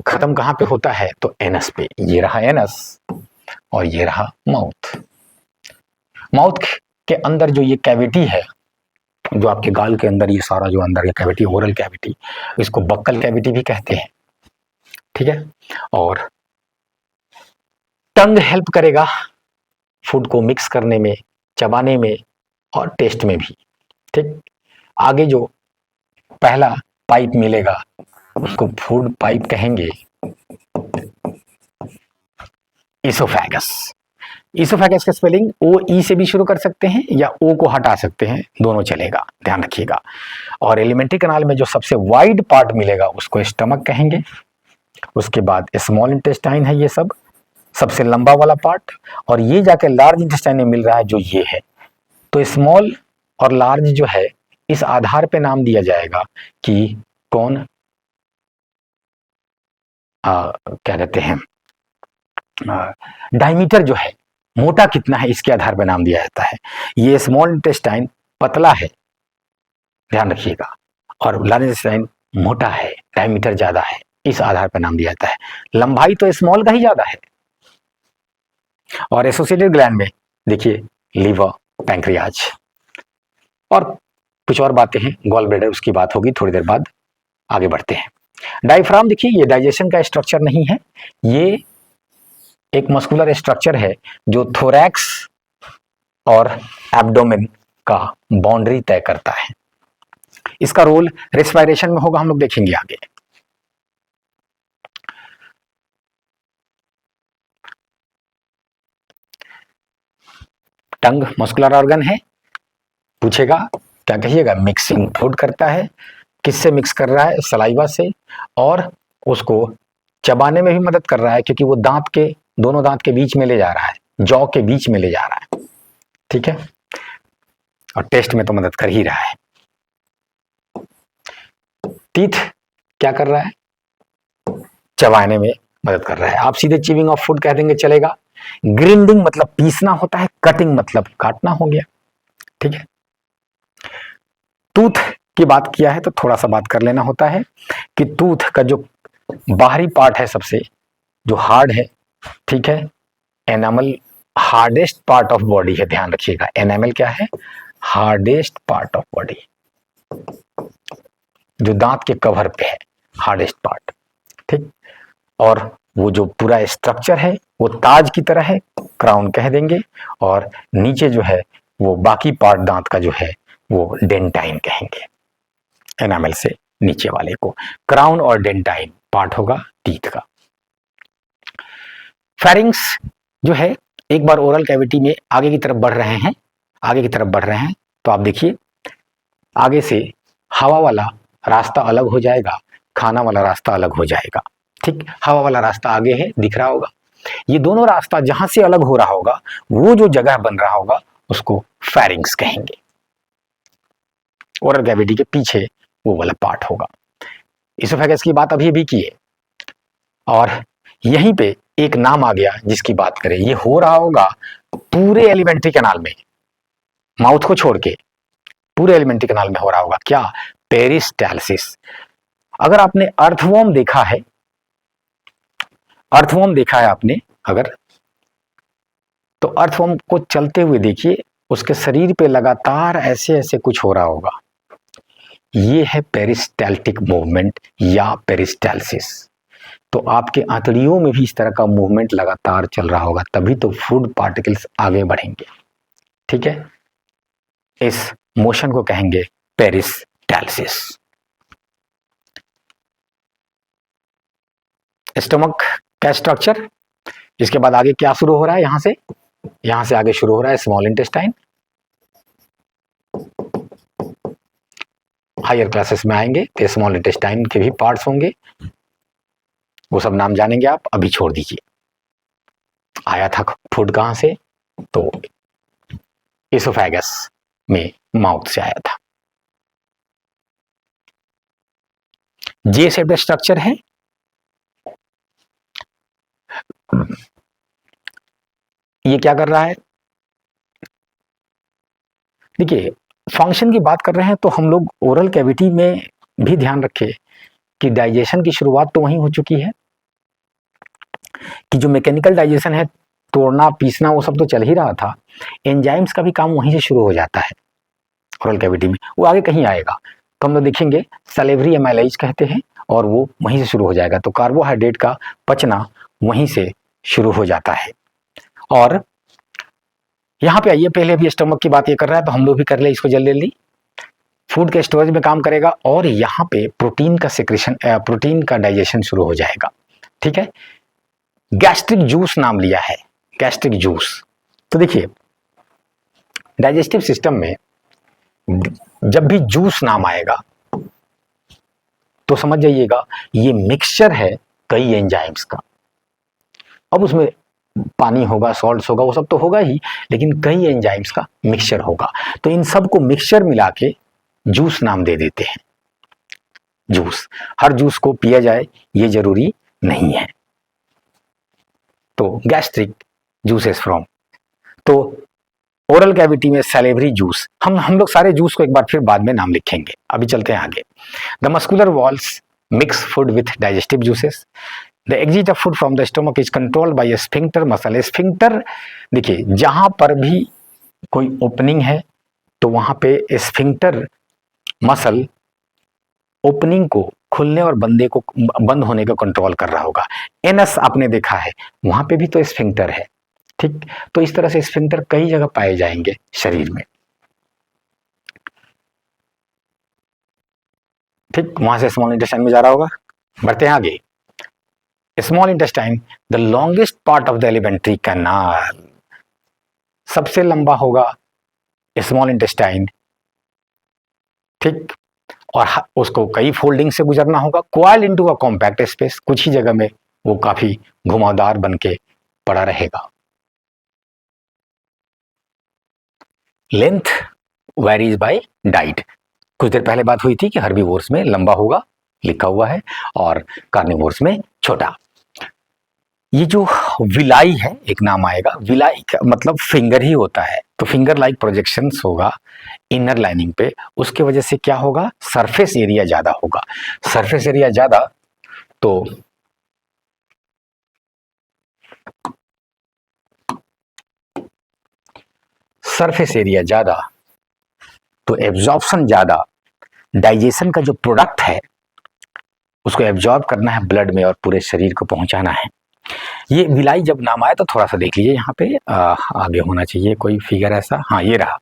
खत्म कहां पे होता है? तो एनस पे। ये रहा एनस और ये रहा माउथ। माउथ के अंदर जो ये कैविटी है, जो आपके गाल के अंदर ये सारा जो अंदर ये कैविटी, ओरल कैविटी, इसको बक्कल कैविटी भी कहते हैं, ठीक है। और टंग हेल्प करेगा फूड को मिक्स करने में, चबाने में और टेस्ट में भी, ठीक। आगे जो पहला पाइप मिलेगा उसको फूड पाइप कहेंगे, इसोफेगस। इसोफेगस का स्पेलिंग ओ ई से भी शुरू कर सकते हैं या ओ को हटा सकते हैं, दोनों चलेगा, ध्यान रखिएगा। और एलिमेंट्री कनाल में जो सबसे वाइड पार्ट मिलेगा उसको स्टमक कहेंगे। उसके बाद स्मॉल इंटेस्टाइन है, ये सब सबसे लंबा वाला पार्ट, और ये जाके लार्ज इंटेस्टाइन में मिल रहा है जो ये है। तो स्मॉल और लार्ज जो है इस आधार पे नाम दिया जाएगा कि कौन क्या कहते हैं, डायमीटर जो है, मोटा कितना है, इसके आधार पर नाम दिया जाता है। ये स्मॉल इंटेस्टाइन पतला है, ध्यान रखिएगा, और लार्ज इंटेस्टाइन मोटा है, डायमीटर ज्यादा है, इस आधार पर नाम दिया जाता है। लंबाई तो स्मॉल का ही ज्यादा है। और एसोसिएटेड ग्लैंड में देखिए लीवर, पैंक्रियाज और कुछ और बातें हैं, गॉल ब्लैडर, उसकी बात होगी थोड़ी देर बाद, आगे बढ़ते हैं। डायफ्राम देखिए, ये डाइजेशन का स्ट्रक्चर नहीं है, ये एक मस्कुलर स्ट्रक्चर है जो थोरैक्स और एब्डोमेन का बाउंड्री तय करता है। इसका रोल रेस्पिरेशन में होगा, हम लोग देखेंगे आगे। टंग मस्कुलर ऑर्गन है, पूछेगा क्या कहिएगा, मिक्सिंग फूड करता है। किससे मिक्स कर रहा है? सलाइवा से, और उसको चबाने में भी मदद कर रहा है, क्योंकि वो दांत के, दोनों दांत के बीच में ले जा रहा है, जॉ के बीच में ले जा रहा है, ठीक है। और टेस्ट में तो मदद कर ही रहा है। टीथ क्या कर रहा है? चबाने में मदद कर रहा है। आप सीधे चीविंग ऑफ फूड कह देंगे चलेगा। ग्रिंडिंग मतलब पीसना होता है, कटिंग मतलब काटना हो गया, ठीक है। टूथ की बात किया है तो थोड़ा सा बात कर लेना होता है कि टूथ का जो बाहरी पार्ट है सबसे जो हार्ड है, ठीक है, enamel hardest part of body है, ध्यान रखिएगा। एनामल क्या है? हार्डेस्ट पार्ट ऑफ बॉडी, जो दांत के कवर पे है, हार्डेस्ट पार्ट, ठीक। और वो जो पूरा स्ट्रक्चर है वो ताज की तरह है, क्राउन कह देंगे। और नीचे जो है वो बाकी पार्ट दांत का जो है वो डेंटाइन कहेंगे। एनामल से नीचे वाले को क्राउन और डेंटाइन पार्ट होगा टीथ का। फेरिंग्स जो है, एक बार ओरल कैविटी में आगे की तरफ बढ़ रहे हैं, आगे की तरफ बढ़ रहे हैं, तो आप देखिए आगे से हवा वाला रास्ता अलग हो जाएगा, खाना वाला रास्ता अलग हो जाएगा, ठीक। हवा वाला रास्ता आगे है, दिख रहा होगा। ये दोनों रास्ता जहां से अलग हो रहा होगा, वो जो जगह बन रहा होगा उसको फेरिंग्स कहेंगे। ओरल कैविटी के पीछे वो वाला पार्ट होगा। इसोफेगस की बात अभी की है, और यहीं पे एक नाम आ गया जिसकी बात करें, ये हो रहा होगा पूरे एलिमेंट्री कैनाल में, माउथ को छोड़ के पूरे एलिमेंट्री कैनाल में हो रहा होगा। क्या? पेरिस्टालसिस। अगर आपने अर्थवॉर्म देखा है, अर्थवॉर्म देखा है आपने अगर, तो अर्थवॉर्म को चलते हुए देखिए, उसके शरीर पे लगातार ऐसे ऐसे कुछ हो रहा होगा, ये है पेरिस्टाल्टिक मूवमेंट या पेरिस्टालसिस। तो आपके आंतड़ियों में भी इस तरह का मूवमेंट लगातार चल रहा होगा, तभी तो फूड पार्टिकल्स आगे बढ़ेंगे, ठीक है। इस मोशन को कहेंगे पेरिस्टालसिस। स्टमक का स्ट्रक्चर, इसके बाद आगे क्या शुरू हो रहा है? यहां से आगे शुरू हो रहा है स्मॉल इंटेस्टाइन। हायर क्लासेस में आएंगे तो स्मॉल इंटेस्टाइन के भी पार्ट्स होंगे, वो सब नाम जानेंगे आप, अभी छोड़ दीजिए। आया था फूड कहां से? तो इसोफेगस में, माउथ से आया था। जे शेप्ड स्ट्रक्चर है, ये क्या कर रहा है? देखिए, फंक्शन की बात कर रहे हैं तो हम लोग ओरल कैविटी में भी ध्यान रखें कि डाइजेशन की शुरुआत तो वहीं हो चुकी है, कि जो मैकेनिकल डाइजेशन है, तोड़ना पीसना वो सब तो चल ही रहा था। एंजाइम्स का भी काम वहीं से शुरू हो जाता है ओरल कैविटी में, वो आगे कहीं आएगा तो हम लोग देखेंगे सलेवरी एमाइलेज कहते हैं, और वो वहीं से शुरू हो जाएगा। तो कार्बोहाइड्रेट का पचना वहीं से शुरू हो जाता है। और यहाँ पे आइए, पहले अभी स्टमक की बात ये कर रहा है तो हम लोग भी कर ले इसको जल्दी जल्दी। फूड के स्टोरेज में काम करेगा, और यहाँ पे प्रोटीन का सेक्रेशन, प्रोटीन का डाइजेशन शुरू हो जाएगा, ठीक है। गैस्ट्रिक जूस नाम लिया है, गैस्ट्रिक जूस। तो देखिए, डाइजेस्टिव सिस्टम में जब भी जूस नाम आएगा तो समझ जाइएगा ये मिक्सचर है कई एंजाइम्स का। अब उसमें पानी होगा, सॉल्ट्स होगा, वो सब तो होगा ही, लेकिन कई एंजाइम्स का मिक्सचर होगा। तो इन सब को मिक्सचर मिला के जूस नाम दे देते हैं। जूस, हर जूस को पिया जाए ये जरूरी नहीं है। तो गैस्ट्रिक जूसेस फ्रॉम, तो ओरल कैविटी में सैलेवरी जूस, हम लोग सारे जूस को एक बार फिर बाद में नाम लिखेंगे, अभी चलते हैं आगे। The muscular walls mix food with digestive juices. The exit of food from the stomach is controlled by sphincter muscle. Sphincter, देखिए जहां पर भी कोई ओपनिंग है तो वहां पे स्फिंक्टर मसल ओपनिंग को, खुलने और बंद होने को कंट्रोल कर रहा होगा। एनस आपने देखा है, वहां पे भी तो स्फिंक्टर है, ठीक। तो इस तरह से स्फिंक्टर कई जगह पाए जाएंगे शरीर में, ठीक। वहां से स्मॉल इंटेस्टाइन में जा रहा होगा। बढ़ते हैं आगे। Small intestine, the longest part of the alimentary canal, सबसे लंबा होगा स्मॉल इंटेस्टाइन, ठीक। और उसको कई फोल्डिंग से गुजरना होगा। Coil into a compact space, कुछ ही जगह में वो काफी घुमावदार बन के पड़ा रहेगा। लेंथ वेरीज बाय डाइट, कुछ देर पहले बात हुई थी कि हर्बीवोर्स में लंबा होगा, लिखा हुआ है, और कार्निवोर्स में छोटा। ये जो विलाई है, एक नाम आएगा, विलाई का मतलब फिंगर ही होता है, तो फिंगर लाइक प्रोजेक्शंस होगा इनर लाइनिंग पे, उसके वजह से क्या होगा? सरफेस एरिया ज्यादा होगा। सरफेस एरिया ज्यादा तो सरफेस एरिया ज्यादा तो एब्जॉर्प्शन ज्यादा, डाइजेशन का जो प्रोडक्ट है उसको एब्जॉर्ब करना है ब्लड में और पूरे शरीर को पहुंचाना है। ये विलाई जब नाम आया तो थोड़ा सा देख लीजिए, यहाँ पे आगे होना चाहिए कोई फिगर ऐसा, हाँ ये रहा।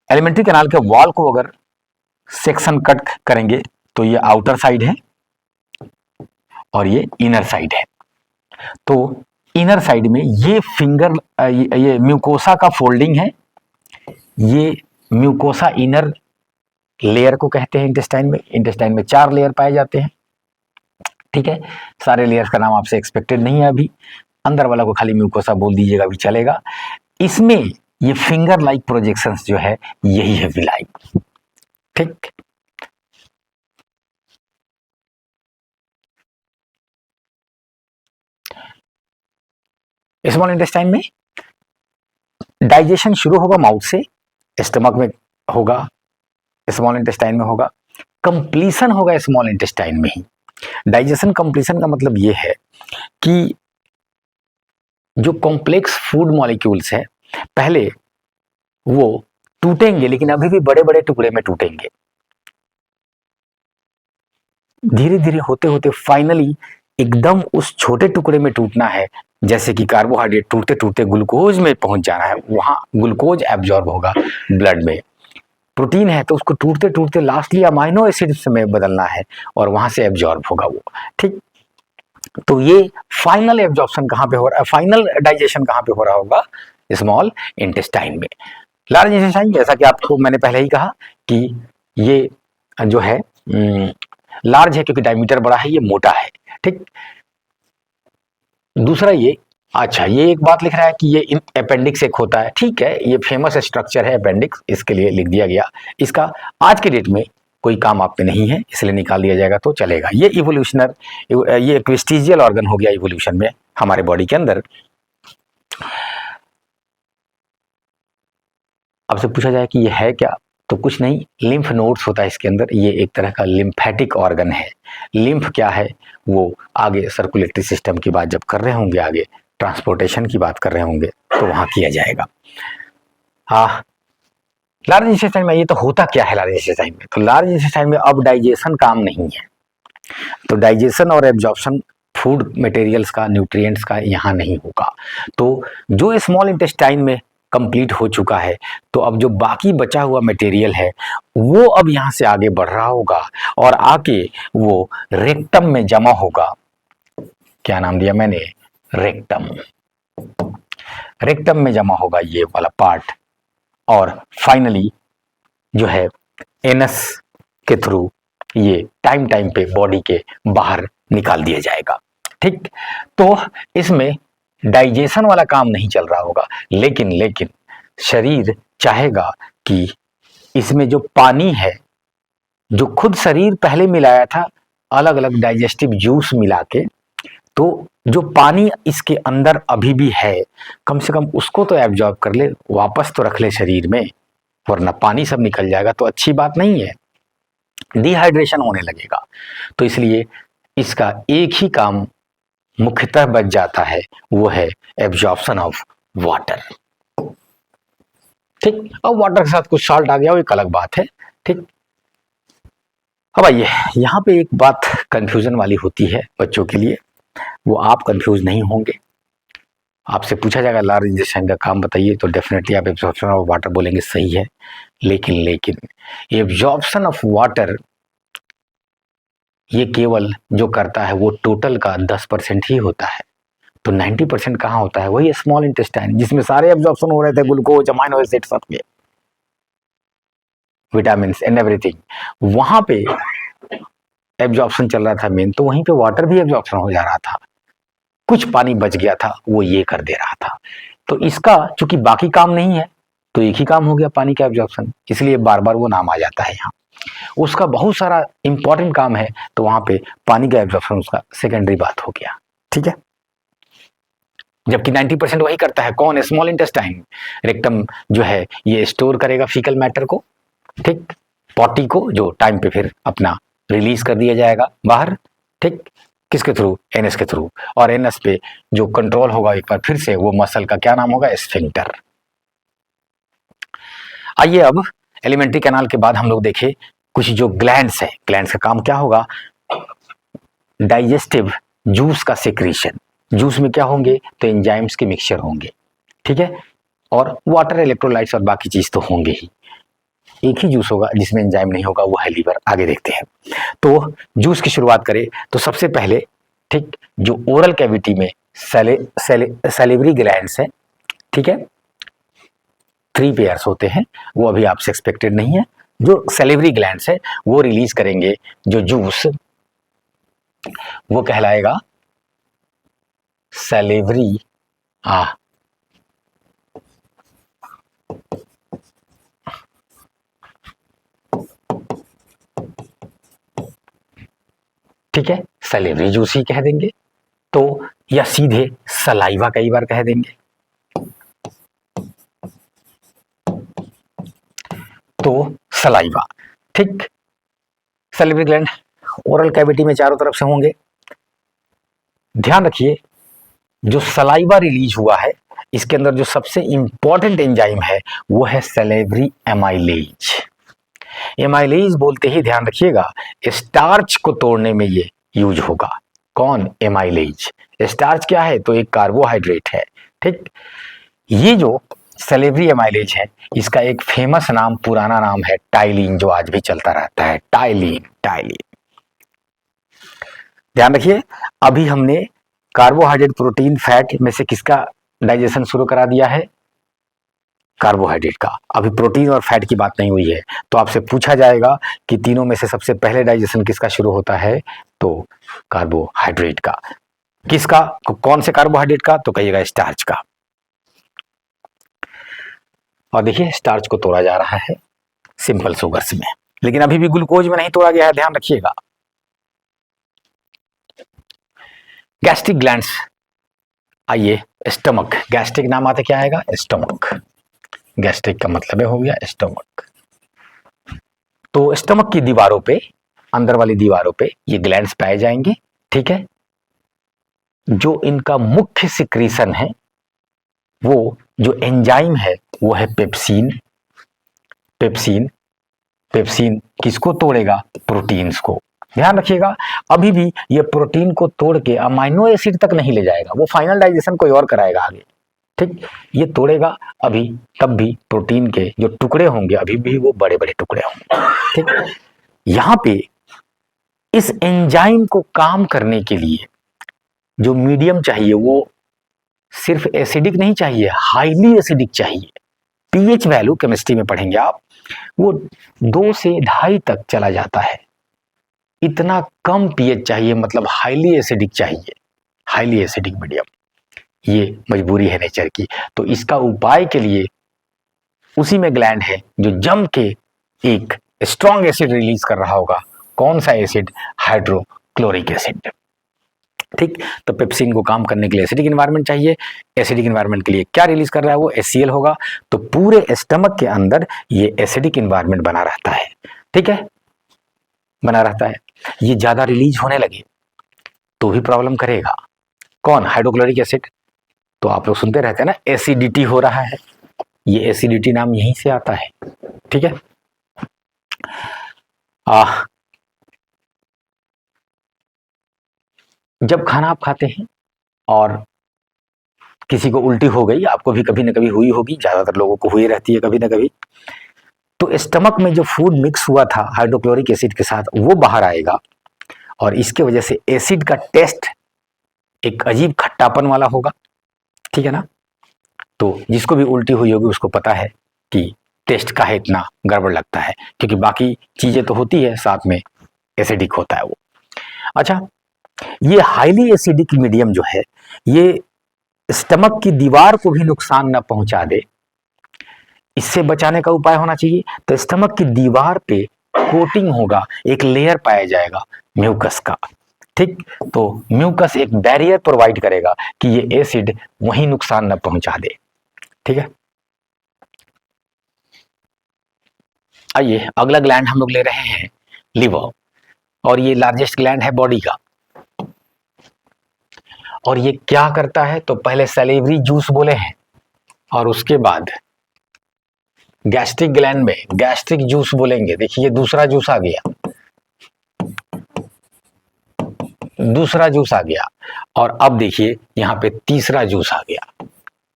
एलिमेंट्री कैनाल के वॉल को अगर सेक्शन कट करेंगे तो ये आउटर साइड है और ये इनर साइड है। तो इनर साइड में ये फिंगर ये म्यूकोसा का फोल्डिंग है, ये म्यूकोसा इनर लेयर को कहते हैं इंटेस्टाइन में। इंटेस्टाइन में 4 लेयर पाए जाते हैं, ठीक है। सारे लेयर्स का नाम आपसे एक्सपेक्टेड नहीं है अभी, अंदर वाला को खाली म्यूकोसा बोल दीजिएगा भी चलेगा। इसमें ये फिंगर लाइक प्रोजेक्शंस जो है यही है विलाई, ठीक। स्मॉल इंटेस्टाइन में डाइजेशन शुरू होगा माउथ से, स्टमक में होगा, स्मॉल इंटेस्टाइन में होगा, कंप्लीशन होगा स्मॉल इंटेस्टाइन में ही। डाइजेशन कंप्लीशन का मतलब ये है कि जो कॉम्प्लेक्स फूड मॉलिक्यूल्स है पहले वो टूटेंगे, लेकिन अभी भी बड़े बड़े टुकड़े में टूटेंगे, धीरे धीरे होते होते फाइनली एकदम उस छोटे टुकड़े में टूटना है। जैसे कि कार्बोहाइड्रेट टूटते टूटते ग्लूकोज में पहुंच जाना है, वहां ग्लूकोज एब्जॉर्ब होगा ब्लड में। प्रोटीन है तो उसको टूटते टूटते लास्टली अमाइनो एसिड्स में बदलना है और वहां से एब्जॉर्ब होगा वो, ठीक। तो ये फाइनल एब्जॉर्प्शन कहाँ पे हो रहा है, फाइनल डाइजेशन कहाँ पे हो रहा होगा, स्मॉल इंटेस्टाइन में। लार्ज इंटेस्टाइन जैसा कि आपको मैंने पहले ही कहा कि ये जो है लार्ज है क्योंकि डायमीटर बड़ा है, ये मोटा है, ठीक। दूसरा ये, अच्छा ये एक बात लिख रहा है कि ये अपेंडिक्स एक होता है, ठीक है, ये फेमस स्ट्रक्चर है अपेंडिक्स, इसके लिए लिख दिया गया। इसका आज के डेट में कोई काम आप पे नहीं है, इसलिए निकाल दिया जाएगा तो चलेगा। ये इवोल्यूशनर, ये एक वेस्टिजियल ऑर्गन हो गया इवोल्यूशन में हमारे बॉडी के अंदर। आपसे पूछा जाए कि ये है क्या, तो कुछ नहीं, लिम्फ नोड्स होता है इसके अंदर, ये एक तरह का लिम्फेटिक ऑर्गन है। लिम्फ क्या है, वो आगे सर्कुलेटरी सिस्टम की बात जब कर रहे होंगे, आगे ट्रांसपोर्टेशन की बात कर रहे होंगे तो वहां किया जाएगा। हाँ, लार्ज इंटेस्टाइन में ये तो होता क्या है लार्ज इंटेस्टाइन में, तो लार्ज इंटेस्टाइन में अब डाइजेशन काम नहीं है, तो डाइजेशन और एब्जॉर्प्शन फूड मटेरियल्स का, न्यूट्रिएंट्स का यहाँ नहीं होगा। तो जो स्मॉल इंटेस्टाइन में कंप्लीट हो चुका है, तो अब जो बाकी बचा हुआ मटेरियल है वो अब यहाँ से आगे बढ़ रहा होगा और आके वो रेक्टम में जमा होगा। क्या नाम दिया मैंने, रेक्टम। रेक्टम में जमा होगा ये वाला पार्ट और फाइनली जो है एनस के थ्रू ये टाइम टाइम पे बॉडी के बाहर निकाल दिया जाएगा, ठीक। तो इसमें डाइजेशन वाला काम नहीं चल रहा होगा, लेकिन शरीर चाहेगा कि इसमें जो पानी है, जो खुद शरीर पहले मिलाया था अलग अलग डाइजेस्टिव जूस मिला के, तो जो पानी इसके अंदर अभी भी है कम से कम उसको तो एब्जॉर्ब कर ले, वापस तो रख ले शरीर में, वरना पानी सब निकल जाएगा तो अच्छी बात नहीं है, डिहाइड्रेशन होने लगेगा। तो इसलिए इसका एक ही काम मुख्यतः बच जाता है, वो है एब्जॉर्प्शन ऑफ वाटर, ठीक। अब वाटर के साथ कुछ साल्ट आ गया वो एक अलग बात है, ठीक। अब आइए, यहाँ पे एक बात कंफ्यूजन वाली होती है बच्चों के लिए, वो आप कंफ्यूज नहीं होंगे। आपसे पूछा जाएगा लार्ज इंटेस्टाइन का काम बताइए, तो डेफिनेटली आप एब्जॉर्प्शन ऑफ वाटर बोलेंगे, सही है। लेकिन एब्जॉर्प्शन ऑफ वाटर ये केवल जो करता है वो टोटल का 10% ही होता है, तो 90% कहाँ होता है, वही स्मॉल इंटेस्टाइन जिसमें सारे एब्जॉर्प्शन हो रहे थे, ग्लूकोज, अमाइनो एसिड, सबके विटामिन एंड एवरीथिंग, वहां पे एब्जॉर्प्शन चल रहा था मेन, तो वहीं पे वाटर भी एब्जॉर्प्शन हो जा रहा था, कुछ पानी बच गया था वो ये कर दे रहा था। तो इसका चूंकि बाकी काम नहीं है तो एक ही काम हो गया पानी का एब्जॉर्प्शन, इसलिए बार बार वो नाम आ जाता है यहाँ। उसका बहुत सारा इंपॉर्टेंट काम है तो वहां पे पानी का एब्जॉर्प्शन उसका सेकेंडरी बात हो गया, ठीक है। जबकि 90% वही करता है, कौन, स्मॉल इंटेस्टाइन। रेक्टम जो है ये स्टोर करेगा फीकल मैटर को, ठीक, पॉटी को, जो टाइम पे फिर अपना रिलीज कर दिया जाएगा बाहर, ठीक। किसके थ्रू? एनएस के थ्रू। और एनएस पे जो कंट्रोल होगा एक बार फिर से, वो मसल का क्या नाम होगा? स्फिंक्टर। आइए अब एलिमेंट्री कैनाल के बाद हम लोग देखें कुछ जो ग्लैंड्स है। ग्लैंड्स का काम क्या होगा? डाइजेस्टिव जूस का सेक्रेशन। जूस में क्या होंगे? तो एंजाइम्स के मिक्सचर होंगे, ठीक है, और वाटर, इलेक्ट्रोलाइट्स और बाकी चीज तो होंगे ही। एक ही जूस होगा जिसमें एंजाइम नहीं होगा, वो है लीवर। आगे देखते हैं। तो जूस की शुरुआत करें तो सबसे पहले, ठीक, जो ओरल कैविटी में सैलिवरी ग्लैंड्स है, ठीक है, 3 पेयर्स होते हैं, वो अभी आपसे एक्सपेक्टेड नहीं है। जो सैलिवरी ग्लैंड्स है वो रिलीज करेंगे जो जूस, वो कहलाएगा सैलिवरी ठीक है, सैलिवरी जूस ही कह देंगे तो, या सीधे सलाइवा कई बार कह देंगे। तो सलाइवा, ठीक। सैलिवरी ग्लैंड ओरल कैविटी में चारों तरफ से होंगे। ध्यान रखिए, जो सलाइवा रिलीज हुआ है इसके अंदर जो सबसे इंपॉर्टेंट एंजाइम है वो है सैलिवरी एमाइलेज। एमाइलेज बोलते ही ध्यान रखिएगा, स्टार्च को तोड़ने में ये यूज होगा। कौन? एमाइलेज। स्टार्च क्या है? तो एक कार्बोहाइड्रेट है, ठीक। ये जो सैलिवरी एमाइलेज है, इसका एक फेमस नाम, पुराना नाम है टाइलिन, जो आज भी चलता रहता है। Ptyalin, ptyalin. ध्यान रखिए, अभी हमने कार्बोहाइड्रेट, प्रोटीन, फैट में से किसका डाइजेशन शुरू करा दिया है? कार्बोहाइड्रेट का। अभी प्रोटीन और फैट की बात नहीं हुई है। तो आपसे पूछा जाएगा कि तीनों में से सबसे पहले डाइजेशन किसका शुरू होता है? तो कार्बोहाइड्रेट का। किसका? कौन से कार्बोहाइड्रेट का? तो कहिएगा स्टार्च का। और देखिए, स्टार्च को तोड़ा जा रहा है सिंपल शुगर्स में, लेकिन अभी भी ग्लूकोज में नहीं तोड़ा गया है, ध्यान रखिएगा। गैस्ट्रिक ग्लैंड्स, आइए, स्टमक। गैस्ट्रिक नाम आते क्या आएगा? स्टमक। गैस्ट्रिक का मतलब है हो गया स्टमक। तो स्टमक की दीवारों पे, अंदर वाली दीवारों पे ये ग्लैंड्स पाए जाएंगे, ठीक है। जो इनका मुख्य सिक्रीशन है, वो जो एंजाइम है वो है पेप्सिन। पेप्सिन, पेप्सिन किसको तोड़ेगा? प्रोटीन्स को। ध्यान रखिएगा, अभी भी ये प्रोटीन को तोड़ के अमाइनो एसिड तक नहीं ले जाएगा, वो फाइनल डाइजेशन कोई और कराएगा आगे, ठीक। ये तोड़ेगा अभी, तब भी प्रोटीन के जो टुकड़े होंगे अभी भी वो बड़े बड़े टुकड़े होंगे, ठीक। यहां पे इस एंजाइम को काम करने के लिए जो मीडियम चाहिए वो सिर्फ एसिडिक नहीं चाहिए, हाईली एसिडिक चाहिए। पीएच वैल्यू केमिस्ट्री में पढ़ेंगे आप, वो 2 से 2.5 तक चला जाता है। इतना कम पीएच चाहिए, मतलब हाईली एसिडिक चाहिए, हाईली एसिडिक मीडियम। ये मजबूरी है नेचर की। तो इसका उपाय के लिए उसी में ग्लैंड है जो जम के एक स्ट्रॉन्ग एसिड रिलीज कर रहा होगा। कौन सा एसिड? हाइड्रोक्लोरिक एसिड, ठीक। तो पेप्सिन को काम करने के लिए एसिडिक एनवायरनमेंट चाहिए। एसिडिक एनवायरनमेंट के लिए क्या रिलीज कर रहा है? वो HCl होगा। तो पूरे स्टमक के अंदर ये एसिडिक एनवायरनमेंट बना रहता है, ठीक है, बना रहता है। ये ज्यादा रिलीज होने लगे तो भी प्रॉब्लम करेगा। कौन? Hydrochloric acid. तो आप लोग सुनते रहते हैं ना, एसिडिटी हो रहा है, ये एसिडिटी नाम यहीं से आता है, ठीक है। जब खाना आप खाते हैं और किसी को उल्टी हो गई, आपको भी कभी ना कभी हुई होगी, ज्यादातर लोगों को हुई रहती है कभी ना कभी, तो स्टमक में जो फूड मिक्स हुआ था हाइड्रोक्लोरिक एसिड के साथ, वो बाहर आएगा और इसके वजह से एसिड का टेस्ट एक अजीब खट्टापन वाला होगा, ठीक है ना। तो जिसको भी उल्टी हुई होगी उसको पता है कि टेस्ट का है इतना गड़बड़ लगता है, क्योंकि बाकी चीजें तो होती है, साथ में एसिडिक होता है वो। अच्छा, ये हाईली एसिडिक मीडियम जो है, ये स्टमक की दीवार को भी नुकसान न पहुंचा दे, इससे बचाने का उपाय होना चाहिए। तो स्टमक की दीवार पे कोटिंग होगा, एक लेयर पाया जाएगा म्यूकस का, ठीक। तो म्यूकस एक बैरियर प्रोवाइड करेगा कि ये एसिड वहीं नुकसान न पहुंचा दे, ठीक है। आइए, अगला ग्लैंड हम लोग ले रहे हैं लिवर, और ये लार्जेस्ट ग्लैंड है बॉडी का। और ये क्या करता है, तो पहले सैलिवरी जूस बोले हैं और उसके बाद गैस्ट्रिक ग्लैंड में गैस्ट्रिक जूस बोलेंगे। देखिए दूसरा जूस आ गया, दूसरा जूस आ गया, और अब देखिए यहाँ पे तीसरा जूस आ गया।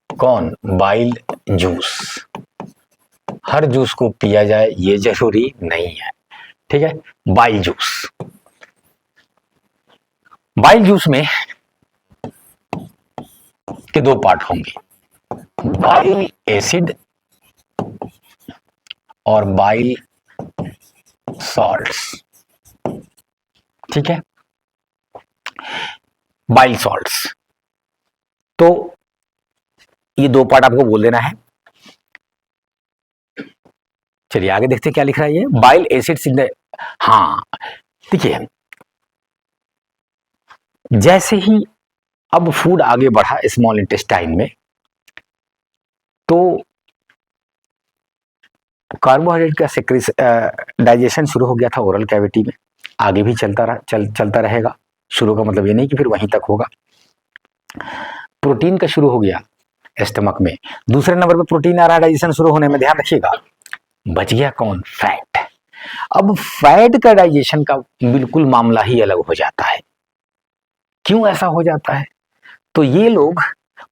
कौन? Bile juice. हर जूस को पिया जाए ये जरूरी नहीं है, ठीक है। बाइल जूस, बाइल जूस में के दो पार्ट होंगे, बाइल एसिड और बाइल सॉल्ट्स, ठीक है। बाइल सॉल्ट्स, तो ये दो पार्ट आपको बोल देना है। चलिए आगे देखते हैं क्या लिख रहा है ये। बाइल एसिड्स इन द, हाँ देखिए जैसे ही अब फूड आगे बढ़ा स्मॉल इंटेस्टाइन में, तो कार्बोहाइड्रेट का डाइजेशन शुरू हो गया था ओरल कैविटी में, आगे भी चलता रहेगा। शुरू का मतलब ये नहीं कि फिर वहीं तक होगा। प्रोटीन का शुरू हो गया स्टमक में, दूसरे नंबर पे प्रोटीन आ रहा है डाइजेशन शुरू होने में, ध्यान रखिएगा। बच गया कौन? फैट। अब फैट का डाइजेशन का बिल्कुल मामला ही अलग हो जाता है। क्यों ऐसा हो जाता है? तो ये लोग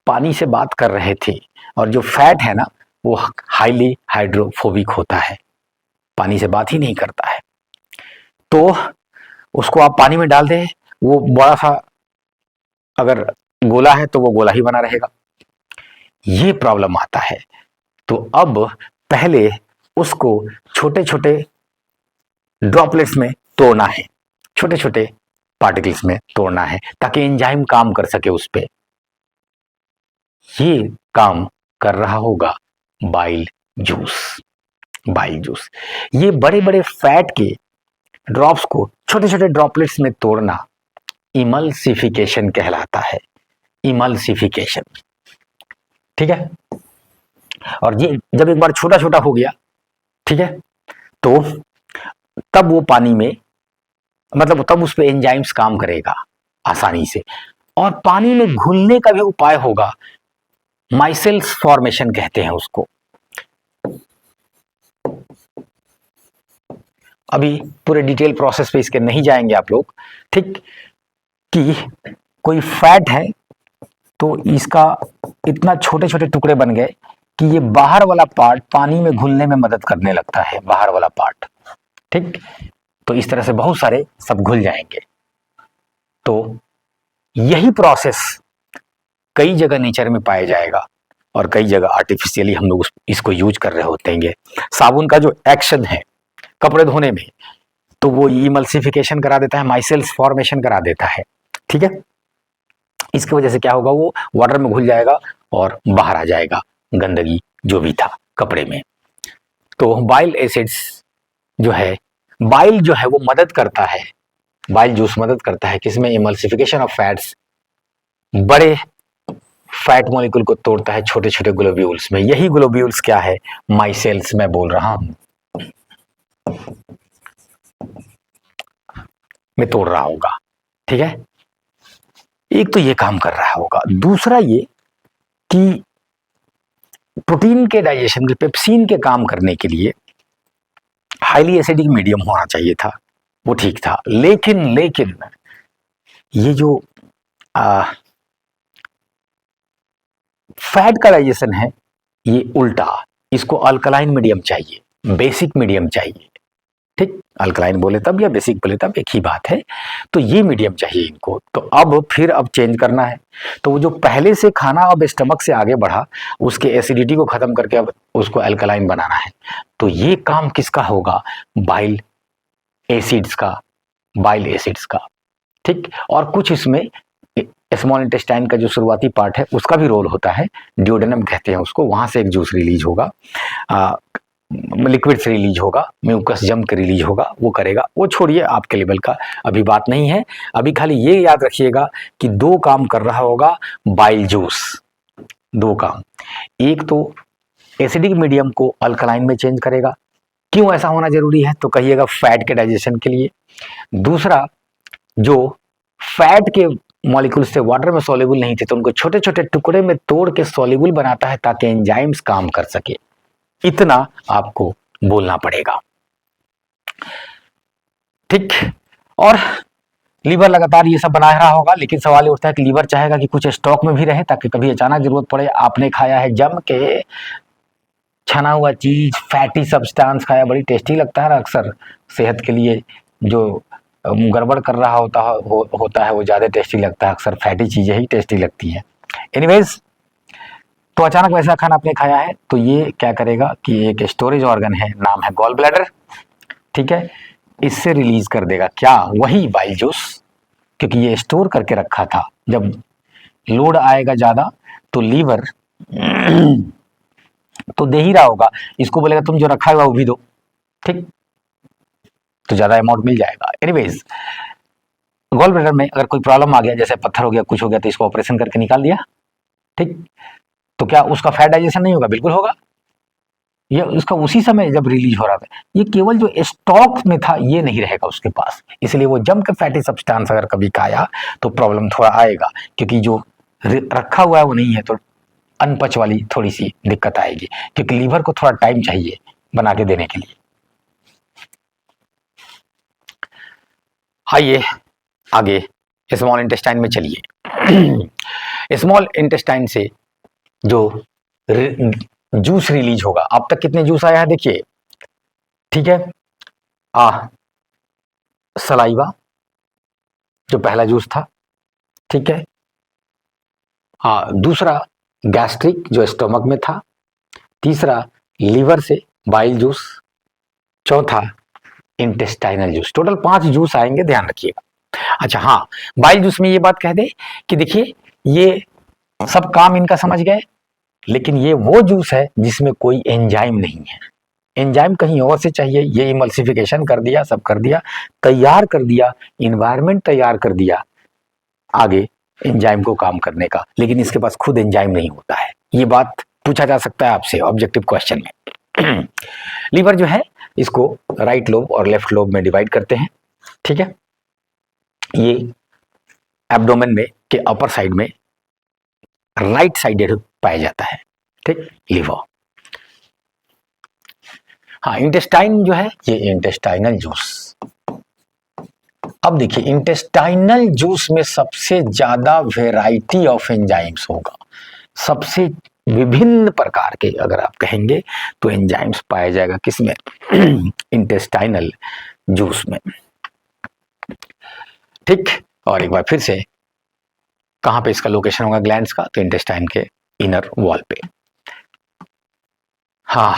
पानी से बात कर रहे थे, और जो फैट है ना वो हाईली हाइड्रोफोबिक होता है, पानी से बात ही नहीं करता है। तो उसको आप पानी में डाल दें, वो बड़ा सा अगर गोला है तो वो गोला ही बना रहेगा, ये प्रॉब्लम आता है। तो अब पहले उसको छोटे छोटे ड्रॉपलेट्स में तोड़ना है, छोटे छोटे पार्टिकल्स में तोड़ना है, ताकि एंजाइम काम कर सके उस पे। ये काम कर रहा होगा बाइल जूस। बाइल जूस, ये बड़े बड़े फैट के ड्रॉप्स को छोटे छोटे ड्रॉपलेट्स में तोड़ना इमल्सिफिकेशन कहलाता है। इमल्सिफिकेशन, ठीक है। और ये जब एक बार छोटा छोटा हो गया, ठीक है, तो तब वो पानी में, मतलब तब उस पर एंजाइम्स काम करेगा आसानी से, और पानी में घुलने का भी उपाय होगा। माइसेल्स फॉर्मेशन कहते हैं उसको। अभी पूरे डिटेल प्रोसेस पे इसके नहीं जाएंगे आप लोग, ठीक। कि कोई फैट है तो इसका इतना छोटे छोटे टुकड़े बन गए कि ये बाहर वाला पार्ट पानी में घुलने में मदद करने लगता है, बाहर वाला पार्ट, ठीक। तो इस तरह से बहुत सारे सब घुल जाएंगे। तो यही प्रोसेस कई जगह नेचर में पाया जाएगा, और कई जगह आर्टिफिशियली हम लोग इसको यूज कर रहे होते हैं। साबुन का जो एक्शन है कपड़े धोने में, तो वो इमल्सिफिकेशन करा देता है, माइसेल्स फॉर्मेशन करा देता है, ठीक है। इसकी वजह से क्या होगा, वो वाटर में घुल जाएगा और बाहर आ जाएगा गंदगी जो भी था कपड़े में। तो बाइल एसिड्स जो है, बाइल जो है वो मदद करता है, बाइल जूस मदद करता है किसमें? Emulsification of fats. बड़े फैट मॉलिक्यूल को तोड़ता है छोटे छोटे ग्लोब्यूल्स में। यही ग्लोब्यूल्स क्या है? माइसेल्स मैं बोल रहा हूं, में तोड़ रहा होगा, ठीक है। एक तो ये काम कर रहा होगा, दूसरा ये कि प्रोटीन के डाइजेशन के, पेप्सिन के काम करने के लिए हाईली एसिडिक मीडियम होना चाहिए था, वो ठीक था। लेकिन ये जो फैट का डाइजेशन है ये उल्टा, इसको अल्कलाइन मीडियम चाहिए, बेसिक मीडियम चाहिए, ठीक। अल्कलाइन बोले तब या बेसिक बोले तब एक ही बात है। तो ये मीडियम चाहिए इनको। तो अब चेंज करना है। तो वो जो पहले से खाना अब स्टमक से आगे बढ़ा, उसके एसिडिटी को खत्म करके अब उसको अल्कलाइन बनाना है। तो ये काम किसका होगा? बाइल एसिड्स का, बाइल एसिड्स का, ठीक। और कुछ इसमें स्मॉल इंटेस्टाइन का जो शुरुआती पार्ट है उसका भी रोल होता है, ड्यूडेनम कहते हैं उसको, वहां से एक जूस रिलीज होगा, लिक्विड से रिलीज होगा, म्यूकस जम के रिलीज होगा, वो करेगा। वो छोड़िए, आपके लेवल का अभी बात नहीं है। अभी खाली ये याद रखिएगा कि दो काम कर रहा होगा बाइल जूस, दो काम। एक तो एसिडिक मीडियम को अल्कलाइन में चेंज करेगा। क्यों ऐसा होना जरूरी है? तो कहिएगा फैट के डाइजेशन के लिए। दूसरा, जो फैट के मॉलिक्यूल्स थे वाटर में सॉल्युबल नहीं थे, तो उनको छोटे छोटे टुकड़े में तोड़ के सॉल्युबल बनाता है ताकि एंजाइम्स काम कर सके। इतना आपको बोलना पड़ेगा, ठीक। और लीवर लगातार ये सब बना रहा होगा, लेकिन सवाल ये उठता है कि लीवर चाहेगा कि कुछ स्टॉक में भी रहे ताकि कभी अचानक जरूरत पड़े। आपने खाया है जम के छना हुआ चीज, फैटी सब्सटेंस खाया, बड़ी टेस्टी लगता है ना, अक्सर सेहत के लिए जो गड़बड़ कर रहा होता है वो ज़्यादा टेस्टी लगता है, अक्सर फैटी चीज़ें ही टेस्टी लगती हैं। एनीवेज, तो अचानक वैसा खाना आपने खाया है तो ये क्या करेगा कि एक स्टोरेज ऑर्गन है, नाम है गॉल ब्लैडर, ठीक है, इससे रिलीज कर देगा क्या, वही बाइल जूस, क्योंकि ये स्टोर करके रखा था। जब लोड आएगा ज़्यादा तो लीवर तो दे ही रहा होगा, इसको बोलेगा तुम जो रखा हुआ वो भी दो, ठीक, तो ज़्यादा अमाउंट मिल जाएगा। एनीवेज, गॉल ब्लैडर में अगर कोई प्रॉब्लम आ गया, जैसे पत्थर हो गया, कुछ हो गया, तो इसको ऑपरेशन करके निकाल दिया, ठीक, तो क्या उसका फैट डाइजेशन नहीं होगा? बिल्कुल होगा। ये उसका उसी समय जब रिलीज हो रहा था, ये केवल जो स्टॉक में था ये नहीं रहेगा उसके पास, इसलिए वो जम के फैटी सब्सटेंस अगर कभी खाया तो प्रॉब्लम थोड़ा आएगा, क्योंकि जो रखा हुआ है वो नहीं है, तो अनपच वाली थोड़ी सी दिक्कत आएगी, क्योंकि लीवर को थोड़ा टाइम चाहिए बना के देने के लिए। आइए आगे स्मॉल इंटेस्टाइन में चलिए। स्मॉल इंटेस्टाइन से जो जूस रिलीज होगा, अब तक कितने जूस आया है देखिए, ठीक है, सलाइवा जो पहला जूस था, ठीक है, दूसरा गैस्ट्रिक जो स्टमक में था, तीसरा लीवर से बाइल जूस, चौथा इंटेस्टाइनल जूस। टोटल 5 जूस आएंगे, ध्यान रखिएगा। अच्छा हाँ, बाइल जूस में ये बात कह दे कि देखिए ये सब काम इनका समझ गए, लेकिन ये वो जूस है जिसमें कोई एंजाइम नहीं है, एंजाइम कहीं और से चाहिए। ये इमल्सिफिकेशन कर दिया, सब कर दिया, तैयार कर दिया, इन्वायरमेंट तैयार कर दिया आगे एंजाइम को काम करने का, लेकिन इसके पास खुद एंजाइम नहीं होता है। ये बात पूछा जा सकता है आपसे ऑब्जेक्टिव क्वेश्चन में। लीवर जो है इसको राइट लोब और लेफ्ट लोब में डिवाइड करते हैं, ठीक है, ये एब्डोमेन में के अपर साइड में राइट साइडेड पाया जाता है, ठीक, लीवर। हाँ, इंटेस्टाइन जो है ये इंटेस्टाइनल जूस। अब देखिए इंटेस्टाइनल जूस में सबसे ज्यादा वेराइटी ऑफ एंजाइम्स होगा, सबसे विभिन्न प्रकार के अगर आप कहेंगे तो एंजाइम्स पाया जाएगा किसमें? इंटेस्टाइनल जूस में, ठीक। और एक बार फिर से कहां पे इसका लोकेशन होगा ग्लैंड्स का? तो इंटेस्टाइन के इनर वॉल पे। हाँ,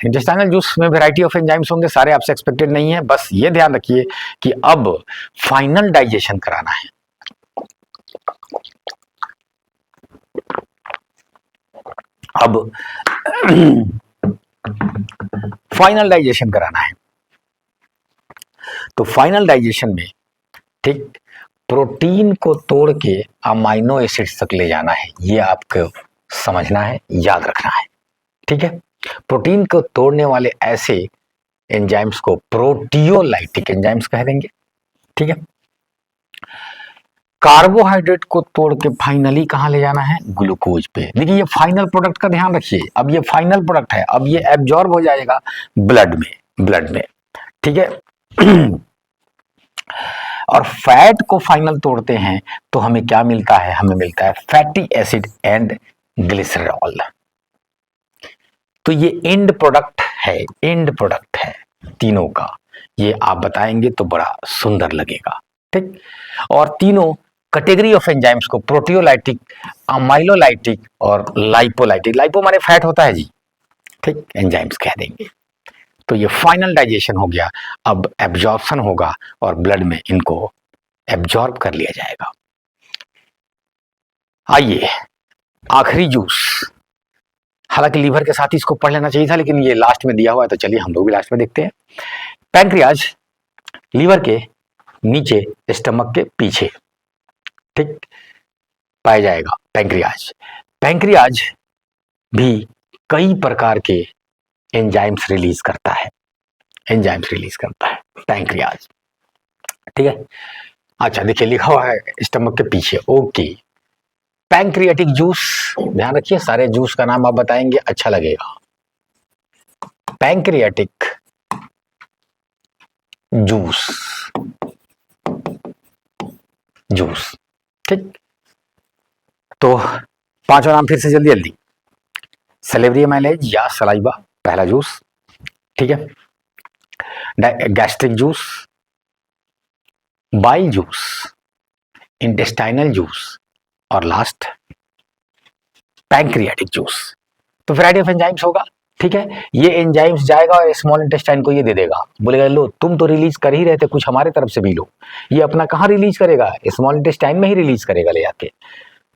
इंटेस्टाइनल जूस में वैरायटी ऑफ एंजाइम्स होंगे, सारे आपसे एक्सपेक्टेड नहीं है, बस ये ध्यान रखिए कि अब फाइनल डाइजेशन कराना है। अब फाइनल डाइजेशन कराना है, तो फाइनल डाइजेशन में, ठीक, प्रोटीन को तोड़ के अमाइनो एसिड्स तक ले जाना है, ये आपको समझना है, याद रखना है, ठीक है। प्रोटीन को तोड़ने वाले ऐसे एंजाइम्स को प्रोटियोलाइटिक एंजाइम्स कह देंगे, ठीक है। कार्बोहाइड्रेट को तोड़ के फाइनली कहां ले जाना है? ग्लूकोज पे। देखिए ये फाइनल प्रोडक्ट का ध्यान रखिए, अब ये फाइनल प्रोडक्ट है, अब ये एब्जॉर्ब हो जाएगा ब्लड में, ठीक है। और फैट को फाइनल तोड़ते हैं तो हमें क्या मिलता है? हमें मिलता है फैटी एसिड एंड ग्लिसरॉल। तो ये एंड प्रोडक्ट है तीनों का, ये आप बताएंगे तो बड़ा सुंदर लगेगा, ठीक। और तीनों कैटेगरी ऑफ एंजाइम्स को प्रोटियोलाइटिक, अमाइलोलाइटिक और लाइपोलाइटिक, लाइपो माने फैट होता है जी, ठीक, एंजाइम्स कह देंगे। तो ये फाइनल डाइजेशन हो गया, अब एब्जॉर्प्शन होगा और ब्लड में इनको एब्जॉर्ब कर लिया जाएगा। आइए आखिरी जूस, हालांकि लीवर के साथ ही इसको पढ़ लेना चाहिए था, लेकिन ये लास्ट में दिया हुआ है तो चलिए हम लोग भी लास्ट में देखते हैं। पैंक्रियाज लीवर के नीचे स्टमक के पीछे, ठीक, पाया जाएगा पैंक्रियाज भी कई प्रकार के एंजाइम्स रिलीज करता है पैंक्रियाज, ठीक है। अच्छा देखिए लिखा हुआ है स्टमक के पीछे, ओके। पैंक्रियाटिक जूस, ध्यान रखिए सारे जूस का नाम आप बताएंगे अच्छा लगेगा। पैंक्रियाटिक जूस, जूस, ठीक। तो पांचवा नाम फिर से जल्दी जल्दी, सलेवरी माइलेज या सलाइवा पहला जूस, ठीक है। Gastric juice, bile juice, intestinal juice और लास्ट पैंक्रियाटिक जूस। तो वैरायटी ऑफ एंजाइम्स होगा, ठीक है। ये एंजाइम्स जाएगा और स्मॉल इंटेस्टाइन को ये दे देगा, बोलेगा लो तुम तो रिलीज कर ही रहे थे, कुछ हमारे तरफ से भी लो। ये अपना कहाँ रिलीज करेगा, स्मॉल इंटेस्टाइन में ही रिलीज करेगा ले जाके।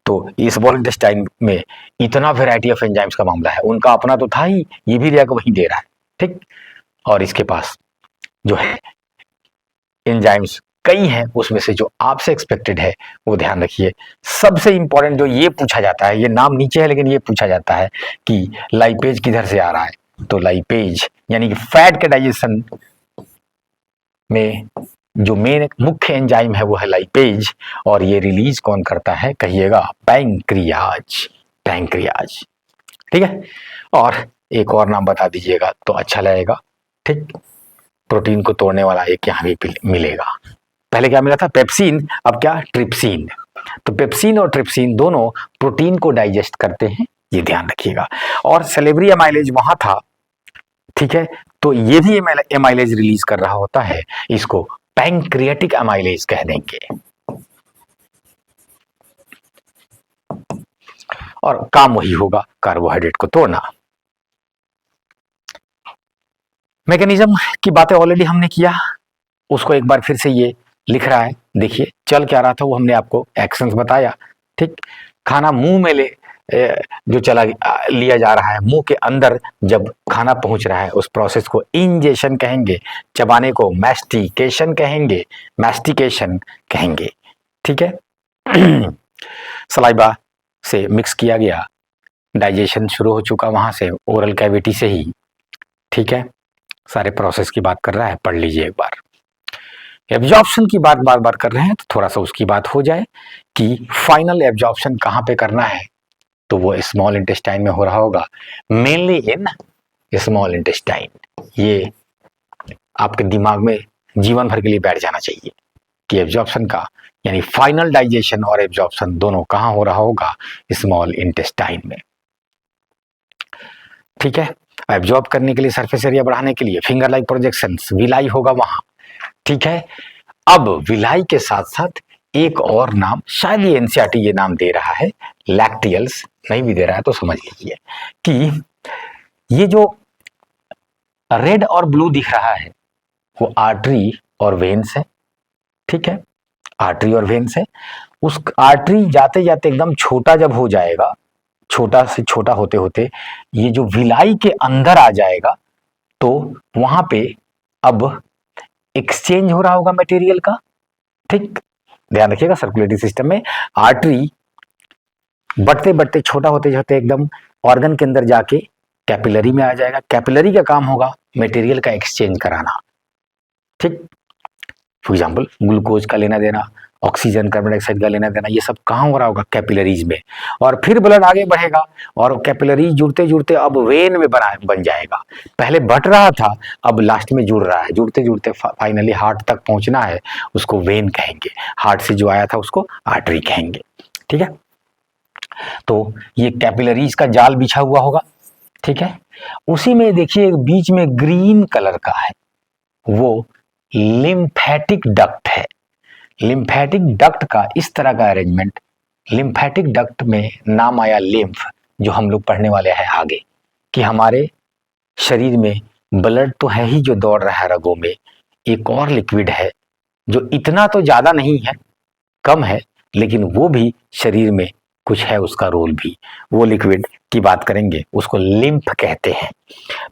तो स्मॉल इंटेस्टाइन में इतना वैरायटी ऑफ एंजाइम्स का मामला है, उनका अपना तो था ही, ये भी जाकर वहीं दे रहा है, ठीक। और इसके पास जो है एंजाइम्स कई हैं, उसमें से जो आपसे एक्सपेक्टेड है वो ध्यान रखिए। सबसे इंपॉर्टेंट जो ये पूछा जाता है, ये नाम नीचे है लेकिन ये पूछा जाता है कि लाइपेज किधर से आ रहा है। तो लाइपेज यानी कि फैट के डाइजेशन में जो मेन मुख्य एंजाइम है वो है लाइपेज, और ये रिलीज कौन करता है कहिएगा, पैंक्रियाज, पैंक्रियाज, ठीक है। और एक और नाम बता दीजिएगा तो अच्छा लगेगा, ठीक। प्रोटीन को तोड़ने वाला एक यहाँ भी मिलेगा, पहले क्या मिला था पेप्सिन, अब क्या ट्रिप्सिन। तो पेप्सिन और ट्रिप्सिन दोनों प्रोटीन को डाइजेस्ट करते हैं, ये ध्यान रखिएगा। और सेलेब्री एमाइलेज वहां था, ठीक है। तो ये भी एमाइलेज रिलीज कर रहा होता है, इसको पैंक्रियाटिक एमाइलेज कह देंगे। और काम वही होगा, कार्बोहाइड्रेट को तोड़ना। मैकेनिज्म की बातें ऑलरेडी हमने किया, उसको एक बार फिर से ये लिख रहा है, देखिए चल क्या रहा था वो हमने आपको एक्शंस बताया, ठीक। खाना मुंह में जो चला लिया जा रहा है, मुंह के अंदर जब खाना पहुंच रहा है उस प्रोसेस को इंजेशन कहेंगे, चबाने को मैस्टिकेशन कहेंगे, मैस्टिकेशन कहेंगे, ठीक है। सलाइवा से मिक्स किया गया, डाइजेशन शुरू हो चुका वहां से ओरल कैविटी से ही, ठीक है। सारे प्रोसेस की बात कर रहा है, पढ़ लीजिए एक बार। एब्जॉर्प्शन की बात बार बार कर रहे हैं तो थोड़ा सा उसकी बात हो जाए कि फाइनल एब्जॉर्प्शन कहाँ पे करना है, तो वो स्मॉल इंटेस्टाइन में हो रहा होगा, मेनली इन स्मॉल इंटेस्टाइन। ये आपके दिमाग में जीवन भर के लिए बैठ जाना चाहिए कि एब्जॉर्प्शन का यानी फाइनल डाइजेशन और एब्जॉर्प्शन दोनों कहाँ हो रहा होगा, स्मॉल इंटेस्टाइन में, ठीक है। एब्जॉर्ब करने के लिए सरफेस एरिया बढ़ाने के लिए फिंगर लाइक प्रोजेक्शंस, विलाई होगा वहां, ठीक है। अब विलाई के साथ साथ एक और नाम, शायद ये एनसीईआरटी ये नाम दे रहा है, लैक्टियल्स, नहीं भी दे रहा है तो समझ लीजिए कि ये जो रेड और ब्लू दिख रहा है वो आर्टरी और वेन्स है, ठीक है। आर्टरी और वेन्स है, उस आर्टरी जाते जाते एकदम छोटा जब हो जाएगा, छोटा से छोटा होते होते ये जो विलाई के अंदर आ जाएगा, तो वहां पे अब एक्सचेंज हो रहा होगा मटेरियल का, ठीक। ध्यान रखिएगा सर्कुलेटरी सिस्टम में आर्टरी बढ़ते बढ़ते छोटा होते होते एकदम ऑर्गन के अंदर जाके कैपिलरी में आ जाएगा। कैपिलरी का काम होगा मटेरियल का एक्सचेंज कराना, ठीक। फॉर एग्जाम्पल ग्लूकोज का लेना देना, ऑक्सीजन, कार्बन डाइऑक्साइड का लेना देना, ये सब कहाँ हो रहा होगा, कैपिलरीज में। और फिर ब्लड आगे बढ़ेगा और कैपिलरीज जुड़ते जुड़ते अब वेन में बन जाएगा। पहले बट रहा था, अब लास्ट में जुड़ रहा है, जुड़ते जुड़ते फाइनली हार्ट तक पहुंचना है, उसको वेन कहेंगे। हार्ट से जो आया था उसको आर्टरी कहेंगे, ठीक है। तो ये कैपिलरीज का जाल बिछा हुआ होगा, ठीक है। उसी में देखिए बीच में ग्रीन कलर का है, वो लिम्फेटिक डक्ट है। लिम्फेटिक डक्ट का इस तरह का अरेंजमेंट, लिम्फेटिक डक्ट में नाम आया लिम्फ, जो हम लोग पढ़ने वाले हैं आगे, कि हमारे शरीर में ब्लड तो है ही जो दौड़ रहा है रगों में, एक और लिक्विड है जो इतना तो ज्यादा नहीं है, कम है, लेकिन वो भी शरीर में कुछ है, उसका रोल भी, वो लिक्विड की बात करेंगे, उसको लिम्फ कहते हैं।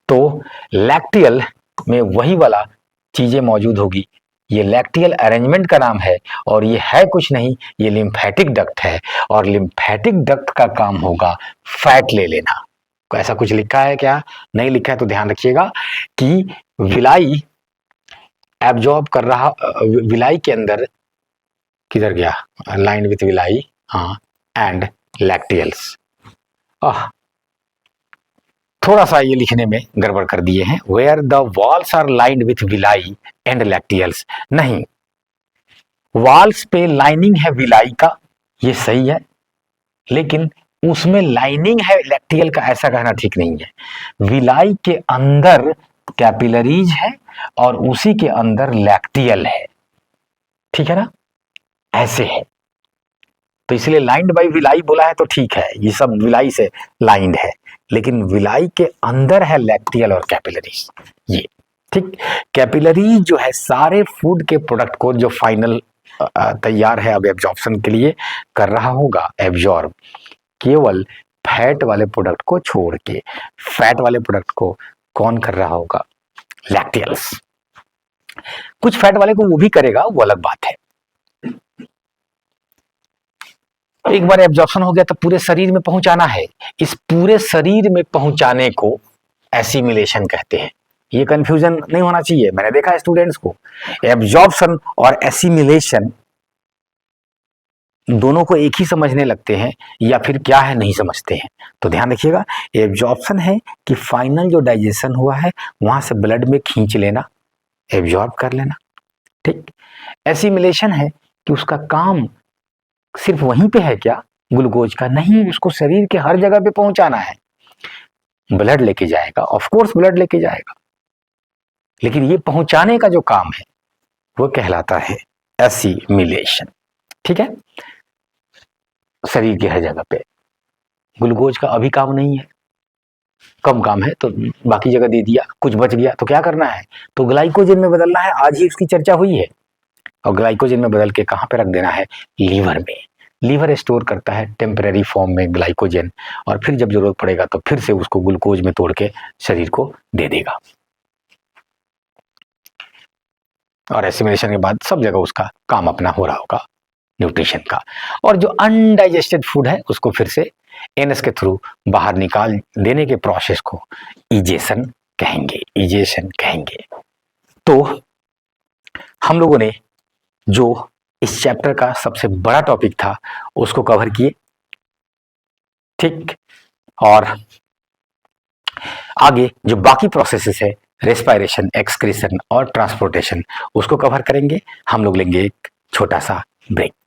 तो लैक्टियल में वही वाला चीजें मौजूद होगी, ये लैक्टियल अरेंजमेंट का नाम है, और ये है कुछ नहीं, ये लिम्फेटिक डक्ट है, और लिम्फेटिक डक्ट का काम होगा फैट ले लेना। ऐसा कुछ लिखा है क्या, नहीं लिखा है तो ध्यान रखिएगा कि विलाई एब्जॉर्ब कर रहा, विलाई के अंदर किधर गया, लाइंड विथ विलाई, हाँ, एंड लैक्टियल्स। थोड़ा सा ये लिखने में गड़बड़ कर दिए हैं, where the walls are lined with villi and lacteals, नहीं, वॉल्स पे लाइनिंग है विलाई का, ये सही है, लेकिन उसमें लाइनिंग है लैक्टियल का, ऐसा कहना ठीक नहीं है। विलाई के अंदर कैपिलरीज है और उसी के अंदर लैक्टियल है, ठीक है ना, ऐसे है। तो इसलिए लाइंड बाई विलाई बोला है तो ठीक है, ये सब विलाई से लाइंड है, लेकिन विलाई के अंदर है लैक्टियल और कैपिलरीज, ये ठीक। कैपिलरीज जो है सारे फूड के प्रोडक्ट को जो फाइनल तैयार है अब एब्जॉर्प्शन के लिए कर रहा होगा एब्जॉर्ब, केवल फैट वाले प्रोडक्ट को छोड़ के। फैट वाले प्रोडक्ट को कौन कर रहा होगा, लैक्टियल्स। कुछ फैट वाले को वो भी करेगा, वो अलग बात है। एक बार एब्जॉर्प्शन हो गया तो पूरे शरीर में पहुंचाना है, इस पूरे शरीर में पहुंचाने को एसिमिलेशन कहते हैं। ये कंफ्यूजन नहीं होना चाहिए, मैंने देखा है स्टूडेंट्स को एब्जॉर्प्शन और एसिमिलेशन दोनों को एक ही समझने लगते हैं या फिर क्या है नहीं समझते हैं। तो ध्यान रखिएगा, एब्जॉर्प्शन है कि फाइनल जो डाइजेशन हुआ है वहां से ब्लड में खींच लेना, एब्जॉर्ब कर लेना, ठीक। एसिमिलेशन है कि उसका काम सिर्फ वहीं पे है क्या, ग्लूकोज का, नहीं, उसको शरीर के हर जगह पे पहुंचाना है। ब्लड लेके जाएगा, ऑफ कोर्स ब्लड लेके जाएगा, लेकिन ये पहुंचाने का जो काम है वो कहलाता है एसिमिलेशन, ठीक है। शरीर की हर जगह पे ग्लूकोज का अभी काम नहीं है, कम काम है तो बाकी जगह दे दिया, कुछ बच गया तो क्या करना है, तो ग्लाइकोजन में बदलना है। आज ही उसकी चर्चा हुई है, और ग्लाइकोजन में बदल के कहाँ पे रख देना है, लीवर में। लीवर स्टोर करता है टेम्परेरी फॉर्म में ग्लाइकोजन, और फिर जब जरूरत पड़ेगा तो फिर से उसको ग्लूकोज में तोड़ के शरीर को दे देगा। और एसिमिलेशन के बाद सब जगह उसका काम अपना हो रहा होगा न्यूट्रिशन का। और जो अनडाइजेस्टेड फूड है उसको फिर से एनएस के थ्रू बाहर निकाल देने के प्रोसेस को इजेशन कहेंगे, इजेशन कहेंगे। तो हम लोगों ने जो इस चैप्टर का सबसे बड़ा टॉपिक था उसको कवर किए, ठीक। और आगे जो बाकी प्रोसेसेस है, रेस्पायरेशन, एक्सक्रीशन और ट्रांसपोर्टेशन, उसको कवर करेंगे। हम लोग लेंगे एक छोटा सा ब्रेक।